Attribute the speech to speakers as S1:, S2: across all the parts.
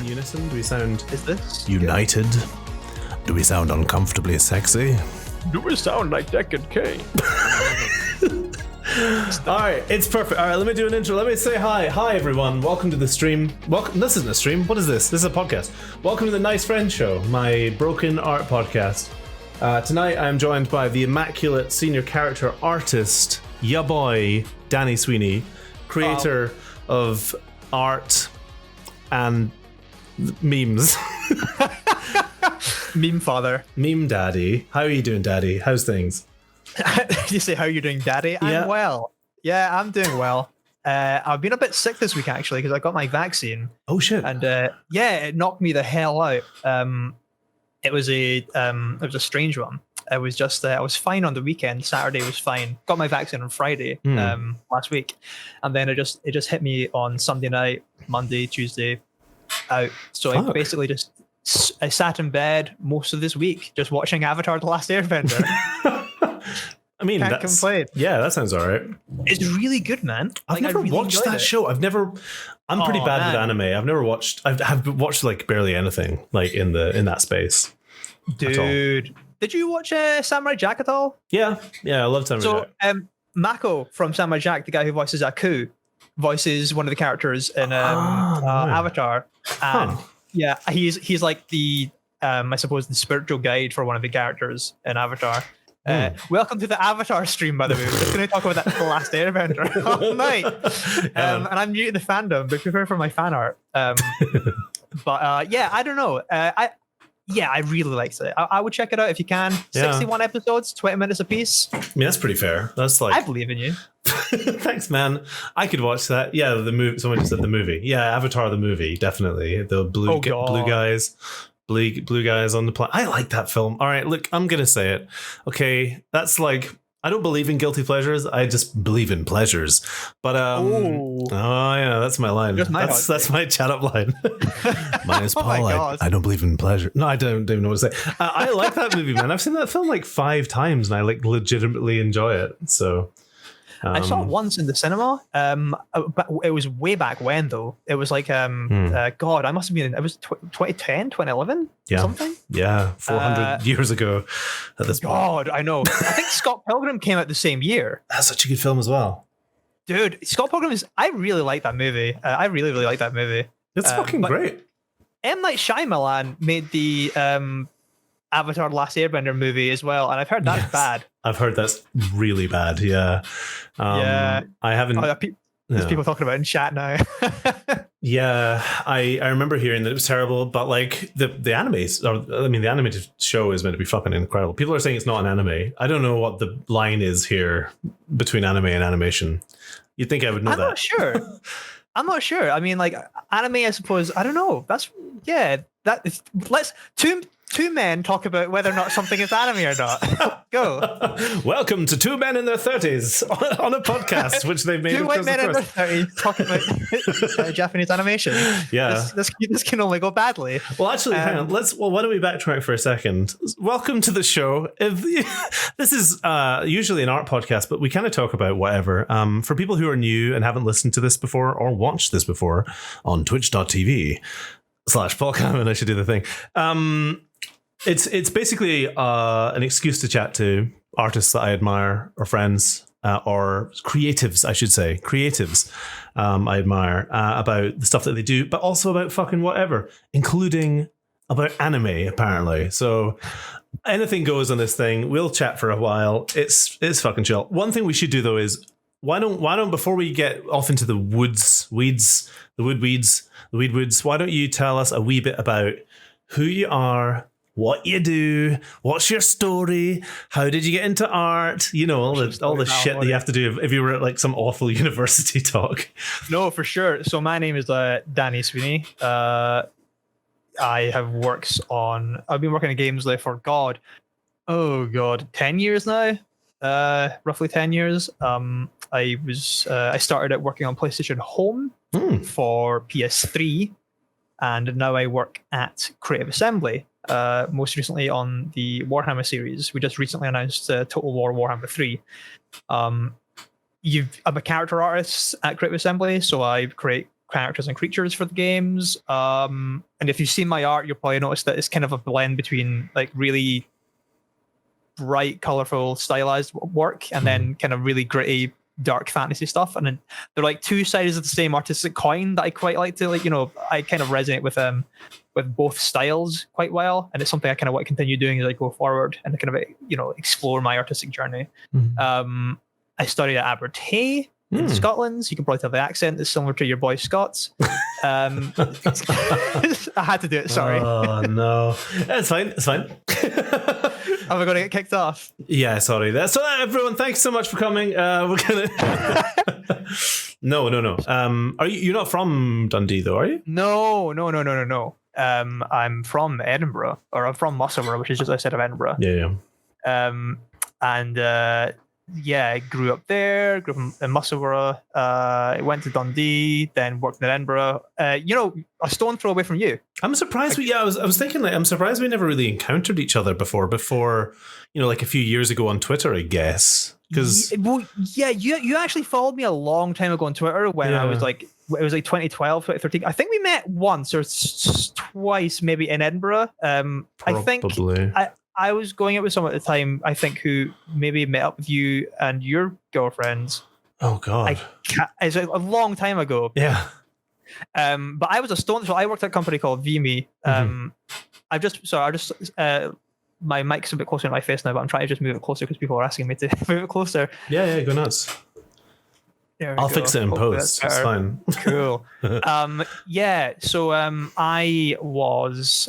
S1: unison? Do we sound
S2: Is this
S1: united? Do we sound uncomfortably sexy?
S2: Do we sound like Deck and K?
S1: Alright, it's perfect. Alright, let me do an intro. Let me say hi. Hi, everyone. Welcome to the stream. Welcome. This isn't a stream. What is this? This is a podcast. Welcome to the Nice Friend Show, my broken art podcast. Tonight, I am joined by the immaculate senior character artist, ya boy, Danny Sweeney, creator of art and memes.
S2: Meme father.
S1: Meme daddy. How are you doing, daddy? How's things?
S2: Did you say how you're doing, daddy?
S1: Yeah.
S2: I'm well. Yeah, I'm doing well. I've been a bit sick this week actually because I got my vaccine.
S1: Oh shit.
S2: And it knocked me the hell out. It was a strange one. It was just I was fine on the weekend. Saturday was fine. Got my vaccine on Friday last week, and then it just hit me on Sunday night, Monday, Tuesday, out. So I basically I sat in bed most of this week just watching Avatar: The Last Airbender.
S1: I mean,
S2: Can't complain.
S1: Yeah, that sounds all right.
S2: It's really good, man.
S1: I've never watched that show. I'm pretty bad with anime. I've watched like barely anything like in that space.
S2: Dude, did you watch Samurai Jack at all?
S1: Yeah, I love Samurai Jack.
S2: Mako from Samurai Jack, the guy who voices Aku, voices one of the characters in Avatar. And yeah, he's like the I suppose the spiritual guide for one of the characters in Avatar. Welcome to the Avatar stream, by the way. We're just going to talk about that The Last Airbender all night. And I'm new to the fandom, but prepare for my fan art. But I don't know. I really liked it. I would check it out if you can. 61 episodes, 20 minutes a piece.
S1: I mean, that's pretty fair. That's like,
S2: I believe in you.
S1: Thanks, man. I could watch that. Yeah, the movie. Someone just said the movie. Yeah, Avatar the movie, definitely. The blue guys. Blue guys on the planet. I like that film. All right, look, I'm gonna say it. Okay, that's like, I don't believe in guilty pleasures. I just believe in pleasures. But yeah, that's my line. That's my chat up line. Mine is Paul. I don't believe in pleasure. No, I don't even know what to say. I like that movie, man. I've seen that film like 5 times, and I like legitimately enjoy it. So.
S2: I saw it once in the cinema, but it was way back when, though. It was like, God, I must have been, it was 2010, 2011, something?
S1: Yeah, 400 years ago at this point.
S2: God, I know. I think Scott Pilgrim came out the same year.
S1: That's such a good film as well.
S2: Dude, Scott Pilgrim I really like that movie. I really, really like that movie.
S1: It's fucking great.
S2: M. Night Shyamalan made the Avatar: The Last Airbender movie as well, and I've heard that's bad.
S1: I've heard that's really bad. Yeah. I haven't.
S2: There's people talking about it in chat now.
S1: Yeah, I remember hearing that it was terrible, but like the the animated show is meant to be fucking incredible. People are saying it's not an anime. I don't know what the line is here between anime and animation. You'd think I would know that.
S2: I'm not sure. I mean, like anime, I suppose. I don't know. Let's two men talk about whether or not something is anime or not. Go.
S1: Welcome to 2 men in their 30s on a podcast, which they've made.
S2: 2 white men in their 30s talking about Japanese animation.
S1: Yeah,
S2: this can only go badly.
S1: Well, actually, hang on. Why don't we backtrack for a second? Welcome to the show. This is usually an art podcast, but we kind of talk about whatever. For people who are new and haven't listened to this before or watched this before on twitch.tv/Paul Cameron, I should do the thing. It's basically an excuse to chat to artists that I admire, or friends, or creatives, I should say. Creatives I admire about the stuff that they do, but also about fucking whatever, including about anime, apparently. So anything goes on this thing. We'll chat for a while. It's fucking chill. One thing we should do, though, is why don't before we get off into the weed woods, why don't you tell us a wee bit about who you are, what you do, what's your story, how did you get into art, all the shit that you have to do if you were at like some awful university talk.
S2: No, for sure. So my name is Danny Sweeney. I've been working in games there for 10 years now, roughly 10 years. I started out working on PlayStation Home for PS3, and now I work at Creative Assembly. Most recently on the Warhammer series. We just recently announced Total War Warhammer 3. I'm a character artist at Creative Assembly, so I create characters and creatures for the games. And if you've seen my art, you'll probably notice that it's kind of a blend between like really bright, colorful, stylized work and then kind of really gritty, dark fantasy stuff. And then they're like two sides of the same artistic coin that I quite like to I kind of resonate with both styles quite well, and it's something I kind of want to continue doing as I go forward and kind of explore my artistic journey. I studied at Abertay in Scotland, so you can probably tell the accent is similar to your boy Scott's. I had to do it. Sorry.
S1: Oh no, it's fine. It's fine.
S2: Am I going to get kicked off?
S1: Yeah, sorry. So everyone, thanks so much for coming. We're gonna. No. Are you're not from Dundee though, are you?
S2: No. I'm from Edinburgh, or I'm from Musselburgh, which is just outside of Edinburgh.
S1: Yeah.
S2: I grew up there, grew up in Musselburgh. I went to Dundee, then worked in Edinburgh. A stone throw away from you.
S1: I'm surprised. I was thinking, like, I'm surprised we never really encountered each other before, like a few years ago on Twitter, I guess. Because
S2: you actually followed me a long time ago on Twitter when I was like, it was like 2012, 2013. I think we met once or twice, maybe in Edinburgh. I think I was going out with someone at the time, I think, who maybe met up with you and your girlfriends.
S1: Oh God,
S2: it's a long time ago.
S1: Yeah.
S2: But I was a stone. So I worked at a company called VMe. My mic's a bit closer to my face now, but I'm trying to just move it closer because people are asking me to move it closer.
S1: Yeah, go nuts. I'll fix it in post. It's fine.
S2: Cool. So I was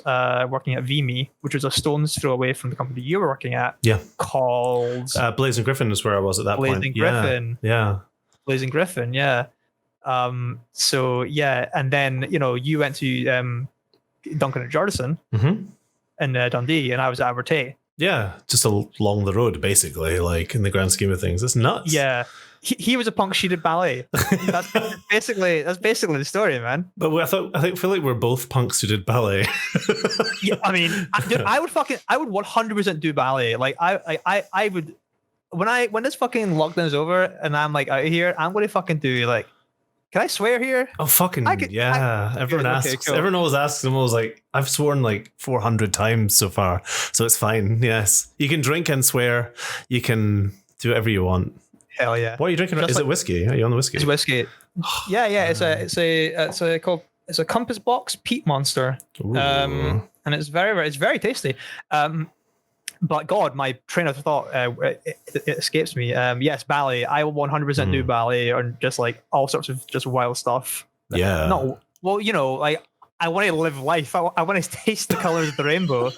S2: working at VMe, which was a stone's throw away from the company you were working at.
S1: Yeah.
S2: Called
S1: Blazing Griffin is where I was at that point.
S2: Blazing Griffin.
S1: Yeah.
S2: Blazing Griffin. Yeah. And then you went to Duncan and Jardison in Dundee, and I was at Abertay. Yeah,
S1: just along the road, basically. Like in the grand scheme of things, it's nuts.
S2: Yeah. He was a punk. She did ballet. That's basically the story, man.
S1: But I feel like we're both punks who did ballet.
S2: Yeah, I mean, I would 100% do ballet. Like I would when this fucking lockdown's over and I'm like out of here, I'm going to fucking do like. Can I swear here?
S1: Oh fucking yeah! Everyone asks. Okay, cool. Everyone always asks. I'm always like, I've sworn like 400 times so far, so it's fine. Yes, you can drink and swear. You can do whatever you want.
S2: Hell yeah!
S1: What are you drinking? Is it whiskey? Are you on the whiskey?
S2: It's whiskey. Yeah. It's a Compass Box Peat Monster. And it's very tasty. But God, my train of thought it escapes me. Yes, ballet. I will 100% do ballet or just like all sorts of just wild stuff.
S1: Yeah.
S2: Like I want to live life. I want to taste the colors of the rainbow.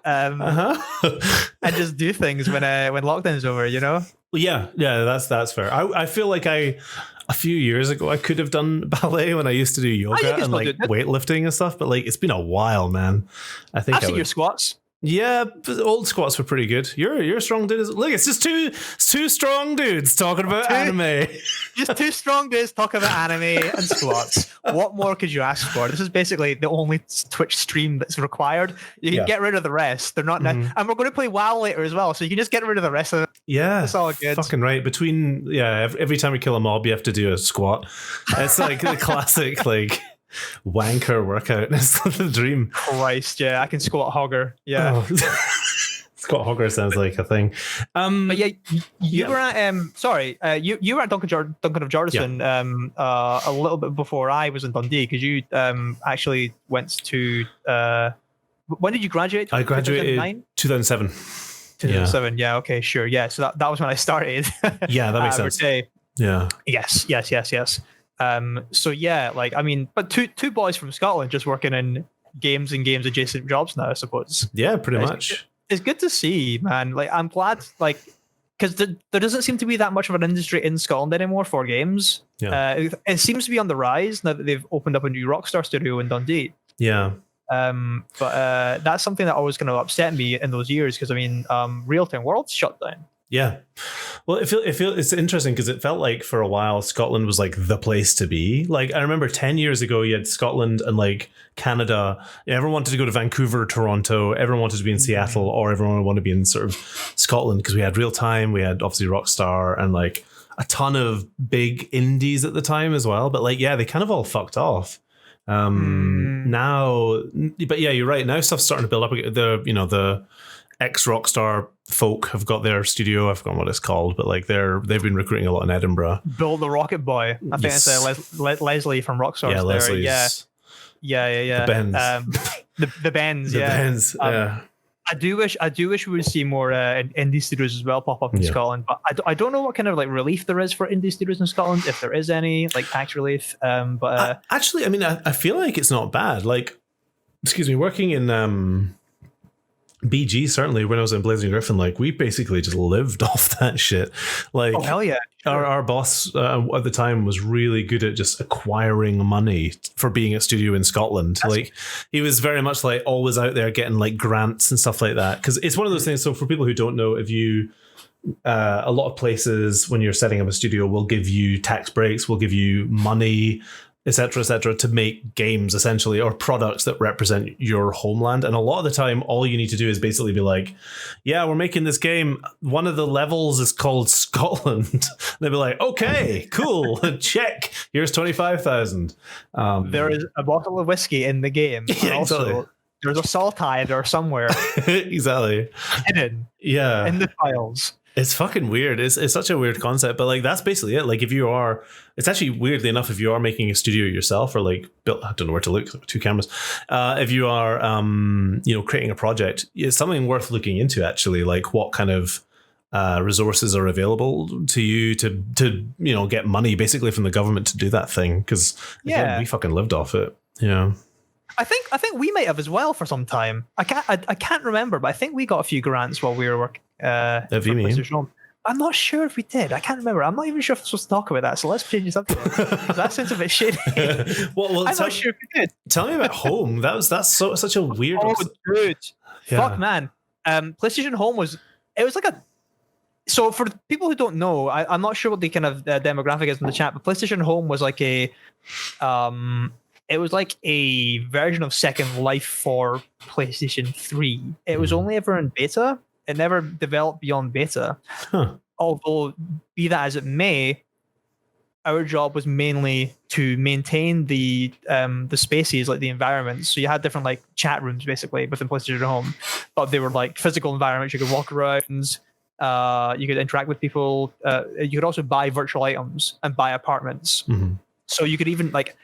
S2: And just do things when lockdown's over,
S1: Well, yeah, that's fair. I feel like a few years ago I could have done ballet when I used to do yoga and like weightlifting and stuff, but like it's been a while, man. I've seen
S2: your squats.
S1: Yeah, old squats were pretty good. You're a strong dude. Look, it's just two strong dudes talking about anime.
S2: Just two strong dudes talking about anime and squats. What more could you ask for? This is basically the only Twitch stream that's required. You can get rid of the rest. They're not, and we're going to play WoW later as well, so you can just get rid of the rest of it.
S1: Yeah,
S2: it's all good.
S1: Fucking right. Every time we kill a mob, you have to do a squat. It's like the classic like. Wanker workout. It's the dream.
S2: Christ, yeah, I can squat hogger. Yeah.
S1: Squat hogger sounds like a thing.
S2: But yeah, you were at you were at Duncan of Jardison a little bit before I was in Dundee, because you actually went to when did you graduate?
S1: I graduated 2007.
S2: 2007, yeah, okay, sure. Yeah, so that was when I started.
S1: Yeah, that makes sense. Yeah.
S2: Yes. So yeah, like I mean, but two boys from Scotland just working in games and games adjacent jobs now, I suppose.
S1: Yeah, pretty much.
S2: It's good to see, man. Like I'm glad, like, because there doesn't seem to be that much of an industry in Scotland anymore for games.
S1: Yeah.
S2: It seems to be on the rise now that they've opened up a new Rockstar studio in Dundee.
S1: Yeah.
S2: But that's something that always kind of upset me in those years, because I mean, Real Time World's shut down.
S1: Yeah. Well, it's interesting because it felt like for a while Scotland was like the place to be. Like I remember 10 years ago you had Scotland and like Canada. Everyone wanted to go to Vancouver, Toronto. Everyone wanted to be in Seattle, or everyone wanted to be in sort of Scotland, because we had Real Time, we had obviously Rockstar, and like a ton of big indies at the time as well. But like, yeah, they kind of all fucked off. Now, but yeah, you're right. Now stuff's starting to build up. The ex Rockstar folk have got their studio. I've forgotten what it's called, but like they've been recruiting a lot in Edinburgh.
S2: Bill the Rocket Boy. I think it's Leslie from Rockstar.
S1: Yeah, Leslie's.
S2: Yeah.
S1: The Bens.
S2: The Bens.
S1: The Bens. Yeah.
S2: I do wish we would see more indie studios as well pop up in Scotland, but I don't know what kind of like relief there is for indie studios in Scotland, if there is any like tax relief. But
S1: actually, I mean, I feel like it's not bad. Like, excuse me, working in BG, certainly when I was in Blazing Griffin, like we basically just lived off that shit. Like,
S2: oh hell yeah.
S1: Our boss at the time was really good at just acquiring money for being a studio in Scotland. Like he was very much like always out there getting like grants and stuff like that. Because it's one of those things. So for people who don't know, if you a lot of places when you're setting up a studio will give you tax breaks, will give you money, et cetera, to make games essentially or products that represent your homeland. And a lot of the time, all you need to do is basically be like, yeah, we're making this game. One of the levels is called Scotland. They'll be like, okay, cool. Check. Here's 25,000.
S2: There is a bottle of whiskey in the game.
S1: Yeah,
S2: also,
S1: exactly.
S2: There's a saltire somewhere.
S1: Exactly.
S2: Hidden.
S1: Yeah.
S2: In the files.
S1: It's fucking weird. It's such a weird concept, but like that's basically it. Like if you are, it's actually weirdly enough, if you are making a studio yourself or like built, I don't know where to look, 2 cameras. If you are, creating a project, it's something worth looking into actually. Like what kind of resources are available to you to get money basically from the government to do that thing? Because we fucking lived off it. Yeah.
S2: I think we might have as well for some time. I can't remember, but I think we got a few grants while we were working.
S1: Have you mean?
S2: I'm not sure if we did. I can't remember. I'm not even sure if we're supposed to talk about that. So let's change it up. That sounds a bit shitty.
S1: well,
S2: I'm not sure if we did.
S1: Tell me about Home. That's such a weird.
S2: Oh, dude.
S1: Yeah.
S2: Fuck, man. PlayStation Home was like a. So for people who don't know, I'm not sure what the kind of demographic is in the chat, but PlayStation Home was like a. It was like a version of Second Life for PlayStation 3. It was only ever in beta. It never developed beyond beta.
S1: Huh.
S2: Although, be that as it may, our job was mainly to maintain the spaces, like the environments. So you had different like chat rooms basically within PlayStation Home, but they were like physical environments. You could walk around, you could interact with people. You could also buy virtual items and buy apartments.
S1: Mm-hmm.
S2: So you could even like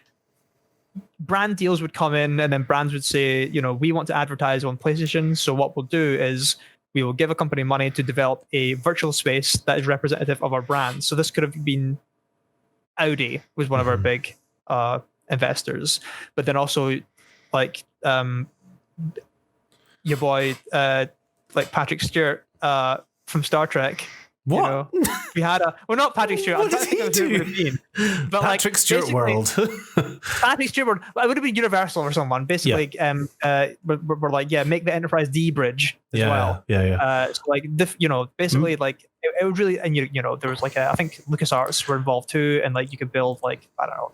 S2: brand deals would come in, and then brands would say, we want to advertise on PlayStation. So what we'll do is we will give a company money to develop a virtual space that is representative of our brand. So this could have been Audi was one of our big investors, but then also like your boy like Patrick Stewart from Star Trek.
S1: What?
S2: We had not Patrick Stewart.
S1: What does he do? But Patrick Stewart World.
S2: Patrick Stewart World. It would have been Universal or someone. Basically, we're like, make the Enterprise D bridge as well.
S1: Yeah.
S2: So like, basically, like it would really, and there was like I think LucasArts were involved too, and like you could build like I don't know.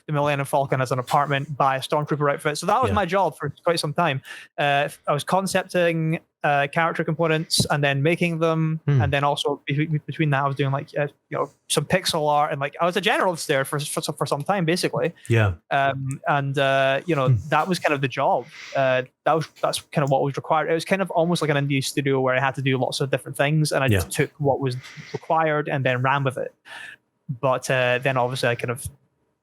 S2: The Millennium Falcon as an apartment, buy a Stormtrooper outfit. So that was my job for quite some time. I was concepting character components and then making them, and then also between that I was doing like some pixel art, and like I was a generalist there for some time basically.
S1: Yeah.
S2: That was kind of the job. That's kind of what was required. It was kind of almost like an indie studio where I had to do lots of different things, and I just took what was required and then ran with it. But then obviously I kind of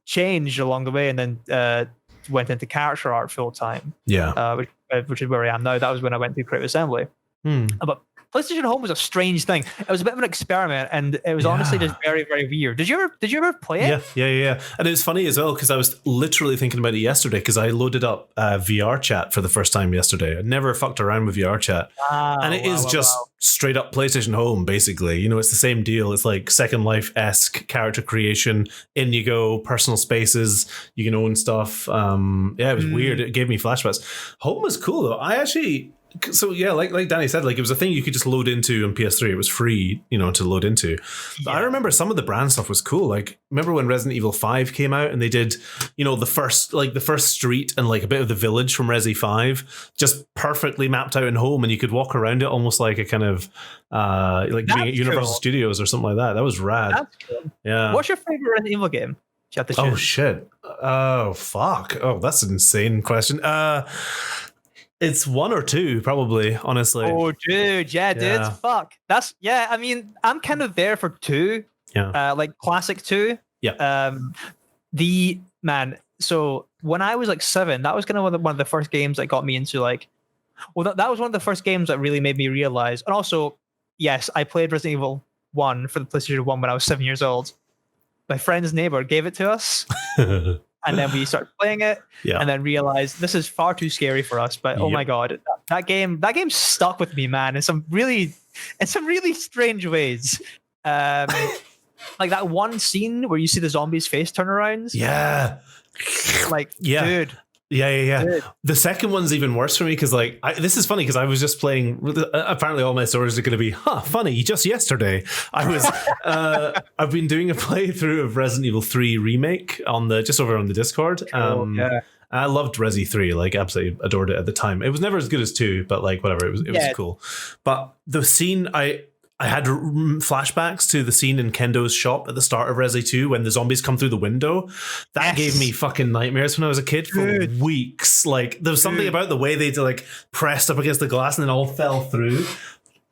S2: changed along the way, and then went into character art full time.
S1: Yeah,
S2: which is where I am now. That was when I went to Creative Assembly. But PlayStation Home was a strange thing. It was a bit of an experiment, and it was honestly just very, very weird. Did you ever play it?
S1: Yeah. And it was funny as well because I was literally thinking about it yesterday because I loaded up VR chat for the first time yesterday. I never fucked around with VR chat, and it is just straight up PlayStation Home basically. It's the same deal. It's like Second Life-esque character creation. In you go, personal spaces. You can own stuff. It was weird. It gave me flashbacks. Home was cool though. I actually. So yeah, like Danny said, like it was a thing you could just load into on PS3. It was free, to load into.
S2: Yeah.
S1: I remember some of the brand stuff was cool. Like, remember when Resident Evil 5 came out and they did, the first street and like a bit of the village from Resi 5 just perfectly mapped out in home, and you could walk around it almost like a kind of like being at Universal Studios or something like that. That was rad.
S2: That's cool.
S1: Yeah.
S2: What's your favorite Resident Evil game? You have to choose.
S1: Oh shit. Oh fuck. Oh, that's an insane question. It's 1 or 2, probably, honestly.
S2: Oh, dude. Yeah, dude. Fuck. I mean, I'm kind of there for 2.
S1: Yeah.
S2: Like classic 2.
S1: Yeah.
S2: So when I was like 7, that was kind of one of the first games that got me into like, that was one of the first games that really made me realize. And also, yes, I played Resident Evil 1 for the PlayStation 1 when I was 7 years old. My friend's neighbor gave it to us. And then we started playing it, and then realized this is far too scary for us. But oh my god, that game stuck with me, man, in some really strange ways. Like that one scene where you see the zombies' face turnarounds.
S1: Yeah,
S2: dude.
S1: Yeah.
S2: Dude.
S1: The second one's even worse for me because, like, this is funny because I was just playing. Apparently, all my stories are going to be, funny. Just yesterday, I was. I've been doing a playthrough of Resident Evil 3 Remake just over on the Discord. I loved Resi 3, like, absolutely adored it at the time. It was never as good as 2, but like, whatever. It was cool. But the scene I had flashbacks to the scene in Kendo's shop at the start of Resi 2 when the zombies come through the window. That gave me fucking nightmares when I was a kid for weeks. Like, there was something about the way they like pressed up against the glass and then all fell through.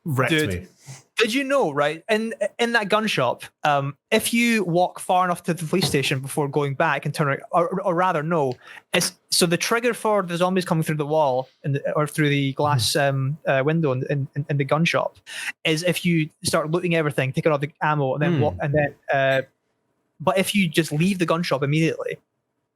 S1: Wrecked me.
S2: Did you know, right? In that gun shop, if you walk far enough to the police station before going back and turn around, or rather, no, so the trigger for the zombies coming through the wall or through the glass window in the gun shop is if you start looting everything, taking all the ammo, and then walk, and then. But if you just leave the gun shop immediately,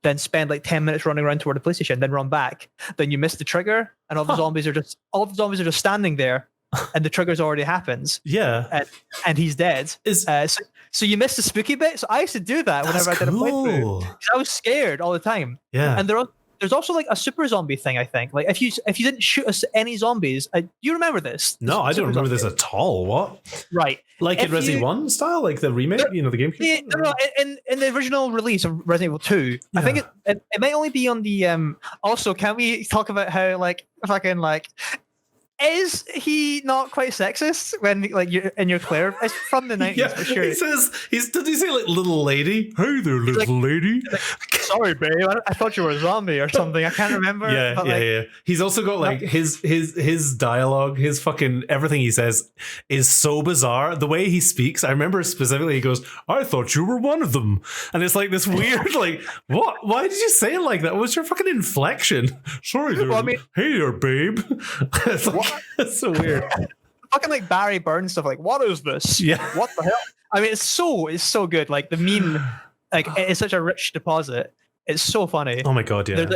S2: then spend like 10 minutes running around toward the police station, then run back, then you miss the trigger, and all the zombies are just standing there. And the trigger's already happens.
S1: Yeah.
S2: And he's dead. So you missed the spooky bit. So I used to do that whenever I did a playthrough. Because I was scared all the time.
S1: Yeah.
S2: And there's also like a super zombie thing, I think. Like if you didn't shoot us any zombies, you remember this?
S1: No, I don't remember this at all. What?
S2: Right.
S1: Like in Resident 1 style? Like the remake, the GameCube?
S2: Yeah, no, in the original release of Resident Evil 2, I think it might only be on the also, can we talk about how like fucking like is he not quite sexist when like you're in your Claire? It's from the 90s for sure.
S1: He says did he say like little lady? Hey there, little lady.
S2: Like, sorry, babe. I thought you were a zombie or something. I can't remember.
S1: Yeah. He's also got like his dialogue, his fucking everything he says is so bizarre. The way he speaks, I remember specifically he goes, I thought you were one of them. And it's like this weird, like, what? Why did you say it like that? What's your fucking inflection? Sorry there. Well, hey there, babe. It's like, that's so weird.
S2: Fucking like Barry Burns stuff. Like, what is this?
S1: Yeah.
S2: What the hell? I mean, it's so good. Like the meme, like it's such a rich deposit. It's so funny.
S1: Oh my god, yeah.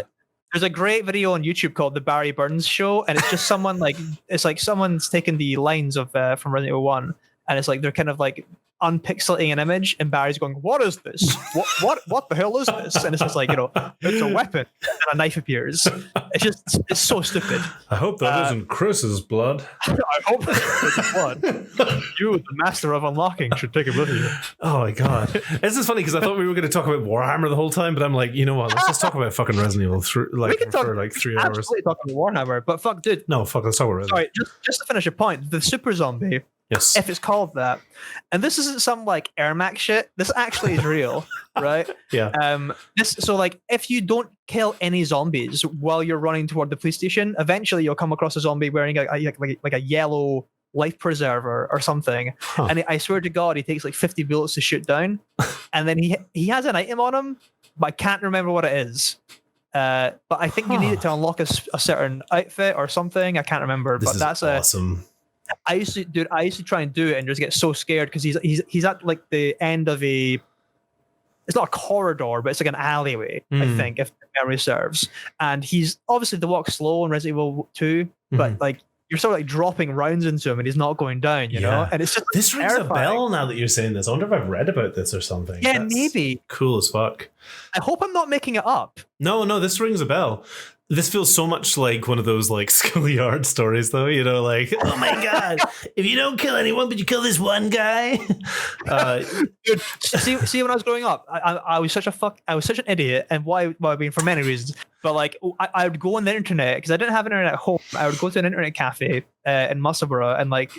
S2: There's a great video on YouTube called The Barry Burns Show, and it's just someone like it's like someone's taken the lines of from Resident Evil 1, and it's like they're kind of like unpixelating an image, and Barry's going, "What is this? What the hell is this?" And it's just like, it's a weapon, and a knife appears. It's so stupid.
S1: I hope that isn't Chris's blood.
S2: I hope it's blood. You, the master of unlocking, should take it with you.
S1: Oh my god, this is funny because I thought we were going to talk about Warhammer the whole time, but I'm like, you know what? Let's just talk about fucking Resident Evil for like 3 hours.
S2: Absolutely talk about Warhammer, but fuck, dude.
S1: No, fuck. Let's talk about Resident.
S2: Sorry, just to finish a point, the super zombie.
S1: Yes.
S2: If it's called that, and this isn't some like Air Max shit. This actually is real, right?
S1: Yeah.
S2: So like, if you don't kill any zombies while you're running toward the police station, eventually you'll come across a zombie wearing like a yellow life preserver or something, and I swear to God, he takes like 50 bullets to shoot down, and then he has an item on him, but I can't remember what it is. But I think you need it to unlock a certain outfit or something. I can't remember.
S1: This
S2: but
S1: is
S2: that's
S1: awesome.
S2: I used to try and do it and just get so scared because he's at like the end of it's not a corridor, but it's like an alleyway, I think, if memory serves. And he's obviously the walk slow in Resident Evil 2, but like you're sort of like dropping rounds into him and he's not going down, you know? And it's just
S1: this rings a bell now that you're saying this. I wonder if I've read about this or something.
S2: Yeah, maybe.
S1: Cool as fuck.
S2: I hope I'm not making it up.
S1: No, this rings a bell. This feels so much like one of those like schoolyard stories, though. You know, like, oh my god, if you don't kill anyone, but you kill this one guy.
S2: Dude, see, when I was growing up, I was such an idiot, and why? Well, I mean, for many reasons. But like, I would go on the internet because I didn't have internet at home. I would go to an internet cafe in Musselburgh and like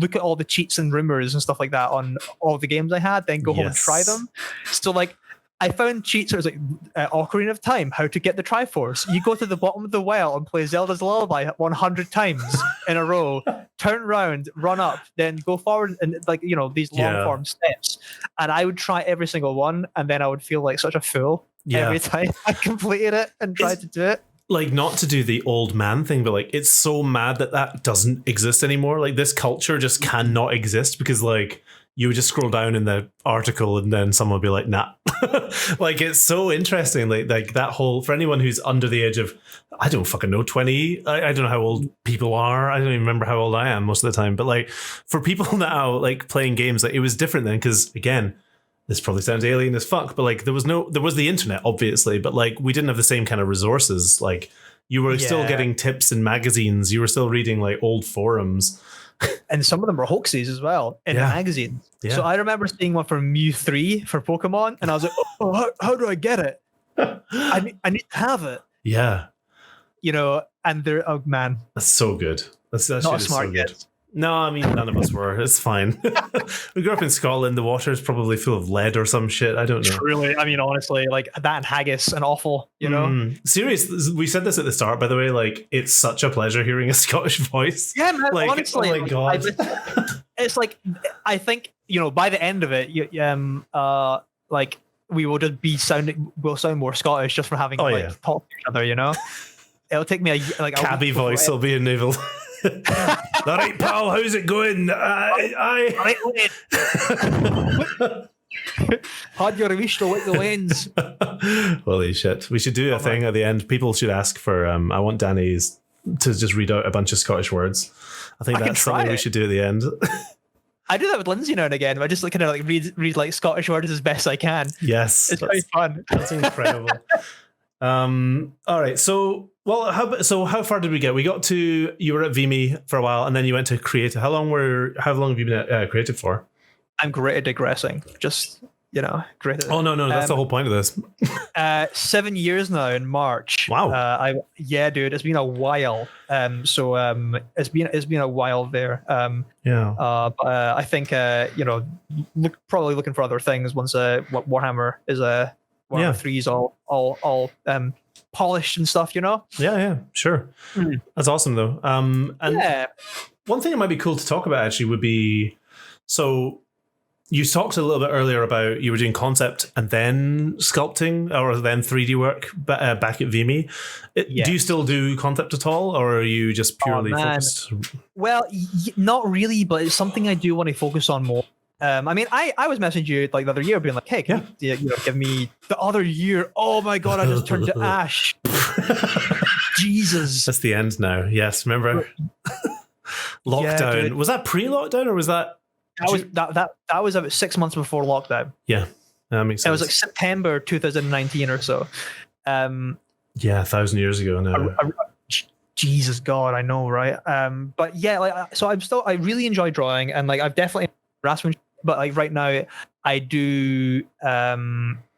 S2: look at all the cheats and rumors and stuff like that on all the games I had. Then go home and try them. So like, I found cheats. It was like Ocarina of Time, how to get the Triforce. You go to the bottom of the well and play Zelda's Lullaby 100 times in a row, turn around, run up, then go forward, and like, you know, these long form steps. And I would try every single one, and then I would feel like such a fool every time I completed it and tried to do it.
S1: Like, not to do the old man thing, but like, it's so mad that doesn't exist anymore. Like, this culture just cannot exist because like, you would just scroll down in the article and then someone would be like, nah. Like, it's so interesting. Like that whole, for anyone who's under the age of, I don't fucking know, 20. I don't know how old people are. I don't even remember how old I am most of the time. But like, for people now, like playing games, like it was different then. Cause again, this probably sounds alien as fuck, but like there was the internet, obviously, but like we didn't have the same kind of resources. Like you were still getting tips in magazines. You were still reading like old forums.
S2: And some of them were hoaxes as well in the magazine. Yeah. So I remember seeing one for Mew 3 for Pokemon, and I was like, oh, how do I get it? I need to have it.
S1: Yeah.
S2: You know, and they're, oh man.
S1: That's so good. That's
S2: not a smart
S1: so good. No, I mean, none of us were. It's fine. We grew up in Scotland. The water is probably full of lead or some shit. I don't know.
S2: Truly. I mean, honestly, like that and haggis and awful, you know?
S1: Serious. We said this at the start, by the way. Like, it's such a pleasure hearing a Scottish voice.
S2: Yeah, man.
S1: Like,
S2: honestly.
S1: Oh my God.
S2: It's like, I think, you know, by the end of it, like, we will just we'll sound more Scottish just for having talked to each other, you know? It'll take me a
S1: cabby voice will be enabled. All right, pal, how's it going?
S2: Had your wish to lick the lens.
S1: Holy shit. We should do a thing at the end. People should ask for, I want Danny's to just read out a bunch of Scottish words. I think that's something we should do at the end.
S2: I do that with Lindsay now and again. I just kind of like read like Scottish words as best I can.
S1: Yes.
S2: It's very fun.
S1: That's incredible. All right. So, well, how far did we get? We got to, you were at VME for a while, and then you went to Creative. How long have you been at Creative for?
S2: I'm great at digressing. Just, you know, great at,
S1: oh no, that's the whole point of this.
S2: 7 years now in March.
S1: Wow.
S2: Dude, it's been a while. It's been a while there. But I think you know, probably looking for other things once Warhammer is Warhammer 3 is all polished and stuff, you know?
S1: Yeah, sure. That's awesome though. And one thing that might be cool to talk about actually would be, so you talked a little bit earlier about you were doing concept and then sculpting or then 3D work back at VME. Do you still do concept at all, or are you just purely focused?
S2: Well, not really, but it's something I do want to focus on more. I mean, I was messaging you like the other year, being like, "Hey, can you give me the other year?" Oh my God, I just turned to ash. Jesus,
S1: that's the end now. Yes, remember lockdown? Was that pre-lockdown or was that? That was about 6 months before lockdown. Yeah, that makes sense. It was like September 2019 or so. 1,000 years ago now. Jesus God, I know, right? But yeah, like, so I really enjoy drawing, and like I've definitely craftsmanship, but like right now I do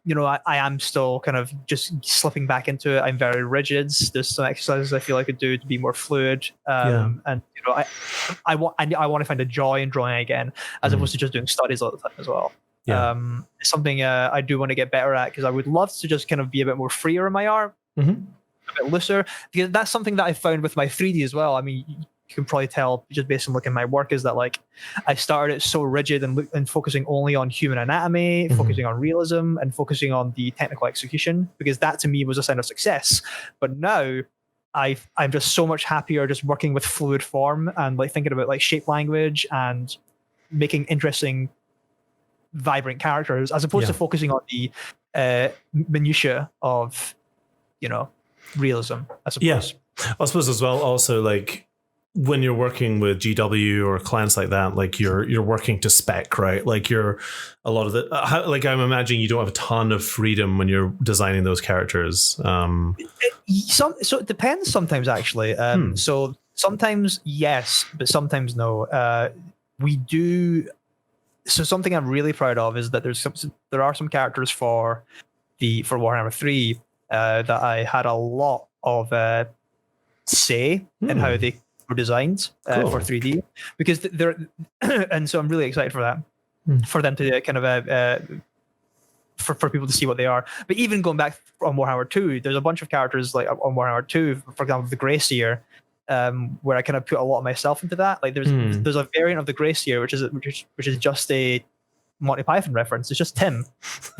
S1: you know, I am still kind of just slipping back into it. I'm very rigid. There's some exercises I feel I could do to be more fluid. And you know, I want to find a joy in drawing again, as opposed to just doing studies all the time as well. It's something I do want to get better at, because I would love to just kind of be a bit more freer in my art, a bit looser. Because that's something that I found with my 3D as well. I mean, you can probably tell just based on looking at my work, is that like I started it so rigid and focusing only on human anatomy, focusing on realism, and focusing on the technical execution, because that to me was a sign of success. But now I'm just so much happier just working with fluid form and like thinking about like shape language and making interesting, vibrant characters, as opposed to focusing on the minutia of, you know, realism, I suppose. I suppose as well, also like when you're working with GW or clients like that, like you're working to spec, right? Like you're a lot of the like I'm imagining you don't have a ton of freedom when you're designing those characters.
S2: So it depends sometimes actually. So sometimes yes, but sometimes no. We do. So something I'm really proud of is that there are some characters for Warhammer 3 that I had a lot of say in how they were designed for 3D, because they're and so I'm really excited for that, for them to kind of for people to see what they are. But even going back on Warhammer 2, there's a bunch of characters like on Warhammer 2, for example, the Greyseer, where I kind of put a lot of myself into that. Like there's a variant of the Greyseer which is just a Monty Python reference. It's just Tim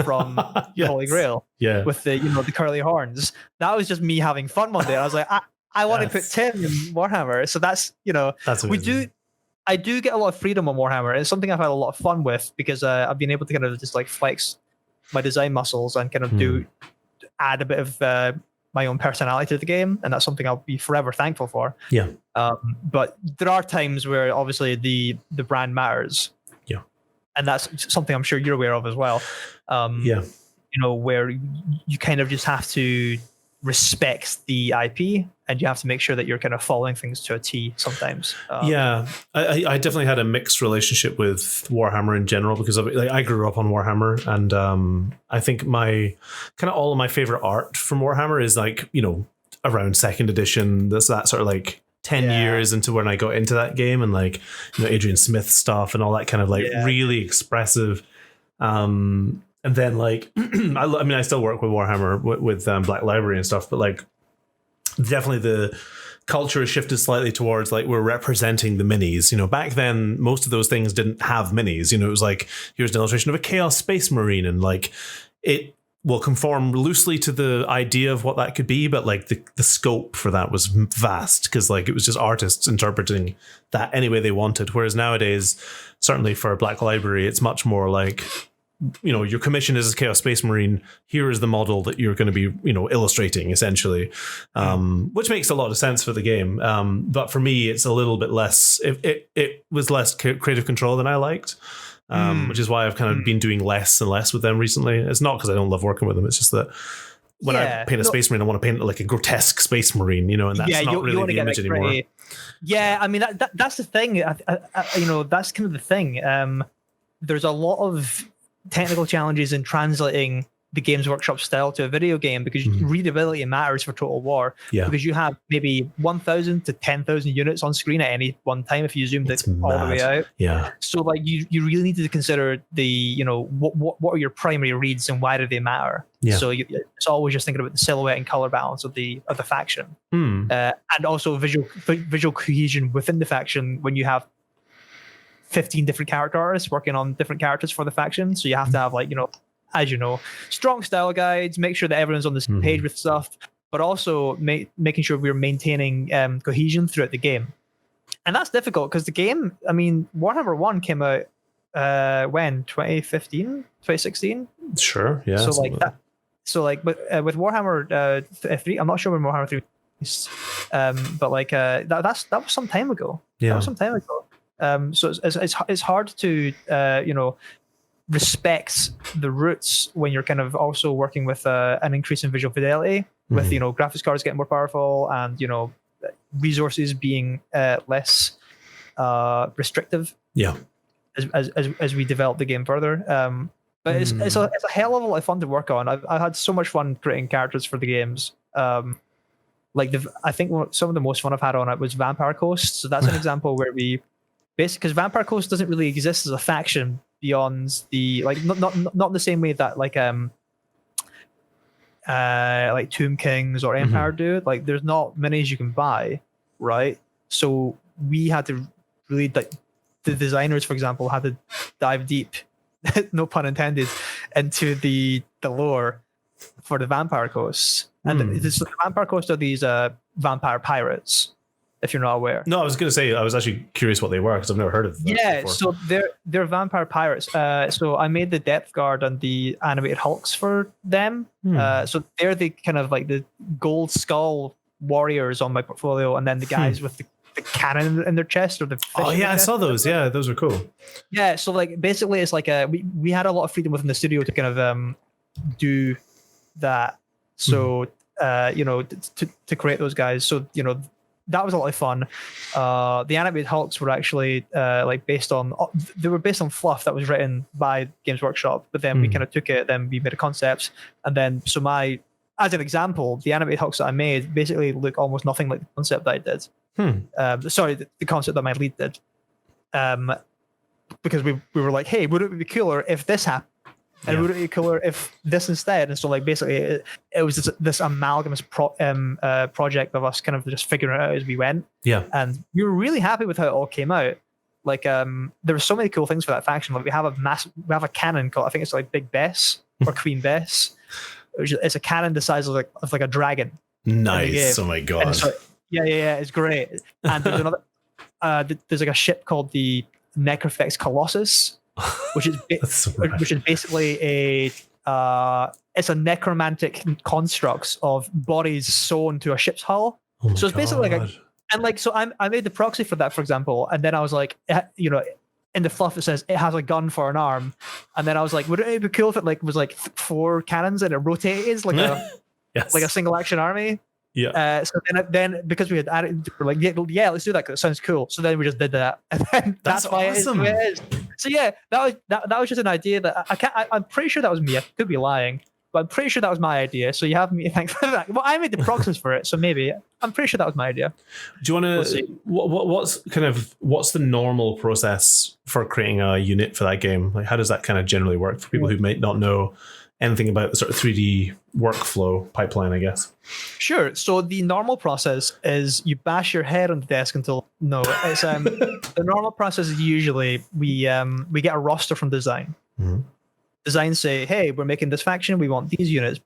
S2: from
S1: Yes.
S2: Holy Grail, with the the curly horns. That was just me having fun one day. I was like, I want to put Tim in Warhammer. So that's
S1: amazing.
S2: I do get a lot of freedom on Warhammer. It's something I've had a lot of fun with, because I've been able to kind of just like flex my design muscles and kind of add a bit of my own personality to the game, and that's something I'll be forever thankful for.
S1: Yeah.
S2: But there are times where obviously the brand matters.
S1: Yeah.
S2: And that's something I'm sure you're aware of as well. Where you kind of just have to respect the IP, and you have to make sure that you're kind of following things to a T sometimes.
S1: I definitely had a mixed relationship with Warhammer in general, because I grew up on Warhammer, and I think my kind of all of my favorite art from Warhammer is like, around second edition. That's that sort of like 10 years into when I got into that game, and like, Adrian Smith stuff and all that kind of like really expressive. And then like, I still work with Warhammer with Black Library and stuff, but like definitely the culture has shifted slightly towards like we're representing the minis. Back then, most of those things didn't have minis. It was like, here's an illustration of a Chaos Space Marine, and like it will conform loosely to the idea of what that could be, but like the scope for that was vast, because like it was just artists interpreting that any way they wanted. Whereas nowadays, certainly for Black Library, it's much more like, your commission is a Chaos Space Marine. Here is the model that you're going to be, illustrating essentially, which makes a lot of sense for the game. But for me, it's a little bit less. It was less creative control than I liked, which is why I've kind of been doing less and less with them recently. It's not because I don't love working with them. It's just that when I paint a Space Marine, I want to paint like a grotesque Space Marine, and that's not really the image anymore.
S2: Yeah, I mean that's the thing. That's kind of the thing. There's a lot of technical challenges in translating the Games Workshop style to a video game, because readability matters for Total War. Because you have maybe 1,000 to 10,000 units on screen at any one time if you zoomed it all the way out.
S1: Yeah.
S2: So like you really need to consider the what are your primary reads and why do they matter. Yeah. So it's always just thinking about the silhouette and color balance of the faction, and also visual cohesion within the faction when you have 15 different character artists working on different characters for the faction. So you have to have like, as strong style guides, make sure that everyone's on the same page with stuff, but also making sure we're maintaining cohesion throughout the game. And that's difficult because the game, Warhammer 1 came out when? 2015? 2016?
S1: Sure, yeah.
S2: So like that. So like with Warhammer 3, I'm not sure when Warhammer 3 is, but like that was some time ago.
S1: Yeah.
S2: That was some time ago. So it's hard to respect the roots when you're kind of also working with an increase in visual fidelity, with graphics cards getting more powerful, and resources being less restrictive.
S1: Yeah.
S2: As we develop the game further, but it's a hell of a lot of fun to work on. I've had so much fun creating characters for the games. I think some of the most fun I've had on it was Vampire Coast. So that's an example where we basically, because Vampire Coast doesn't really exist as a faction beyond the not the same way that like Tomb Kings or Empire do. Like there's not minis you can buy, right? So we had to really the designers, for example, had to dive deep, no pun intended, into the lore for the Vampire Coast. And the Vampire Coast are these vampire pirates, if you're not aware.
S1: No, I was going to say, I was actually curious what they were, because I've never heard of them before.
S2: So they're vampire pirates. So I made the Depth Guard and the animated Hulks for them. So they're the kind of like the gold skull warriors on my portfolio, and then the guys with the cannon in their chest or the fish
S1: Oh
S2: in
S1: yeah,
S2: their
S1: I
S2: chest.
S1: saw those. Yeah, those were cool.
S2: Yeah, so like basically it's like we had a lot of freedom within the studio to kind of do that. So to create those guys. So that was a lot of fun. The animated Hulks were actually based on fluff that was written by Games Workshop, but then we kind of took it, then we made a concept, and then as an example, the animated Hulks that I made basically look almost nothing like the concept that I did. The concept that my lead did. Because we were like, hey, would it be cooler if this happened? And would it be cooler if this instead? And so like basically it was this amalgamous project of us kind of just figuring it out as we went.
S1: Yeah.
S2: And we were really happy with how it all came out. Like there were so many cool things for that faction. Like we have a cannon called, I think it's like Big Bess or Queen Bess. It's a cannon the size of like a dragon.
S1: Nice. Oh my god.
S2: So, yeah, it's great. And there's another there's like a ship called the Necrofex Colossus, which is basically it's a necromantic construct of bodies sewn to a ship's hull. So it's basically like so I made the proxy for that, for example, and then I was like, in the fluff it says it has a gun for an arm, and then I was like, would it be cool if it was like 4 cannons and it rotated like a single action army?
S1: Yeah.
S2: So then because we had added, we're like, yeah, let's do that because it sounds cool. So then we just did that, and then that's why
S1: awesome.
S2: it is. So yeah, that was just an idea that I'm pretty sure that was me. I could be lying, but I'm pretty sure that was my idea. So you have me to thank for that. Well, I made the proxies for it, so maybe I'm pretty sure that was my idea.
S1: Do you want to? What's the normal process for creating a unit for that game? Like, how does that kind of generally work for people who might not know anything about the sort of 3D workflow pipeline, I guess?
S2: Sure. So the normal process is you bash your head on the desk until it's the normal process is usually we get a roster from design.
S1: Mm-hmm.
S2: Design say, hey, we're making this faction, we want these units,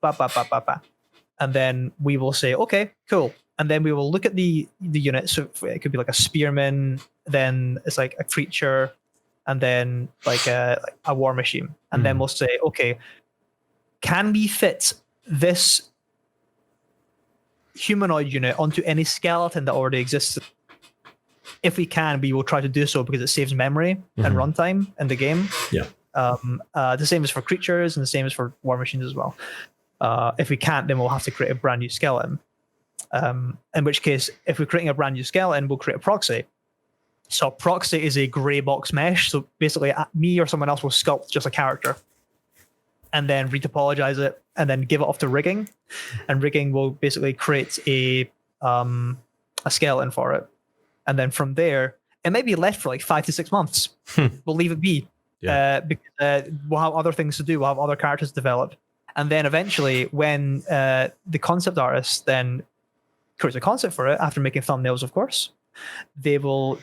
S2: and then we will say, okay, cool, and then we will look at the units. So it could be like a spearman, then it's like a creature, and then like a war machine, and then we'll say, okay, can we fit this humanoid unit onto any skeleton that already exists? If we can, we will try to do so because it saves memory and runtime in the game.
S1: Yeah.
S2: The same is for creatures, and the same is for war machines as well. If we can't, then we'll have to create a brand new skeleton. In which case, if we're creating a brand new skeleton, we'll create a proxy. So a proxy is a gray box mesh. So basically, me or someone else will sculpt just a character, and then retopologize it, and then give it off to rigging, and rigging will basically create a skeleton for it, and then from there it may be left for like 5 to 6 months. We'll leave it be, because we'll have other things to do. We'll have other characters develop, and then eventually, when the concept artist then creates a concept for it after making thumbnails, of course, they will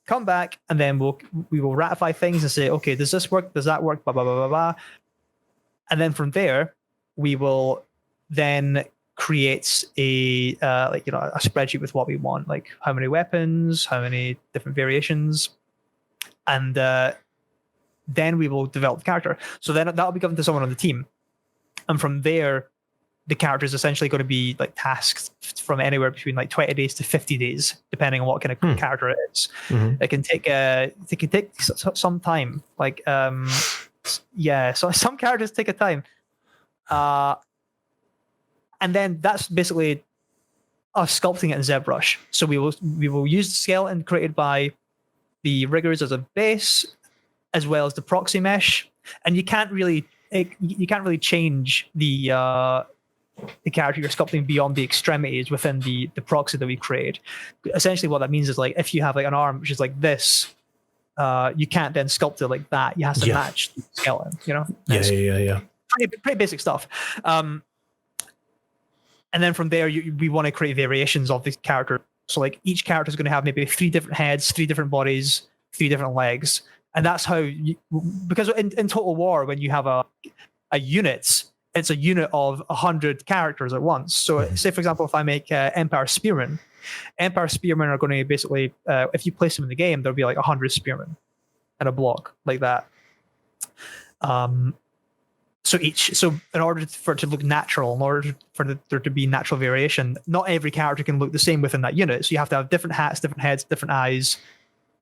S2: come back, and then we will ratify things and say, okay, does this work? Does that work? Blah blah blah blah blah. And then from there, we will then create a spreadsheet with what we want, like how many weapons, how many different variations, and then we will develop the character. So then that will be given to someone on the team, and from there, the character is essentially going to be like tasked from anywhere between like 20 days to 50 days, depending on what kind of character it is. It can take some time, like. So some characters take a time, and then that's basically us sculpting it in ZBrush. So we will use the skeleton created by the riggers as a base, as well as the proxy mesh. And you can't really change the character you're sculpting beyond the extremities within the proxy that we create. Essentially, what that means is like if you have like an arm which is like this. You can't then sculpt it like that. You have to match the skeleton,
S1: Yeah.
S2: Pretty basic stuff. And then from there, we want to create variations of the character. So like each character is going to have maybe 3 different heads, 3 different bodies, 3 different legs. And that's how because in Total War, when you have a unit, it's a unit of 100 characters at once. So say, for example, if I make Empire Spearmen are going to basically, if you place them in the game, there'll be like 100 spearmen in a block like that. so in order for it to look natural, in order for there to be natural variation, not every character can look the same within that unit. So you have to have different hats, different heads, different eyes,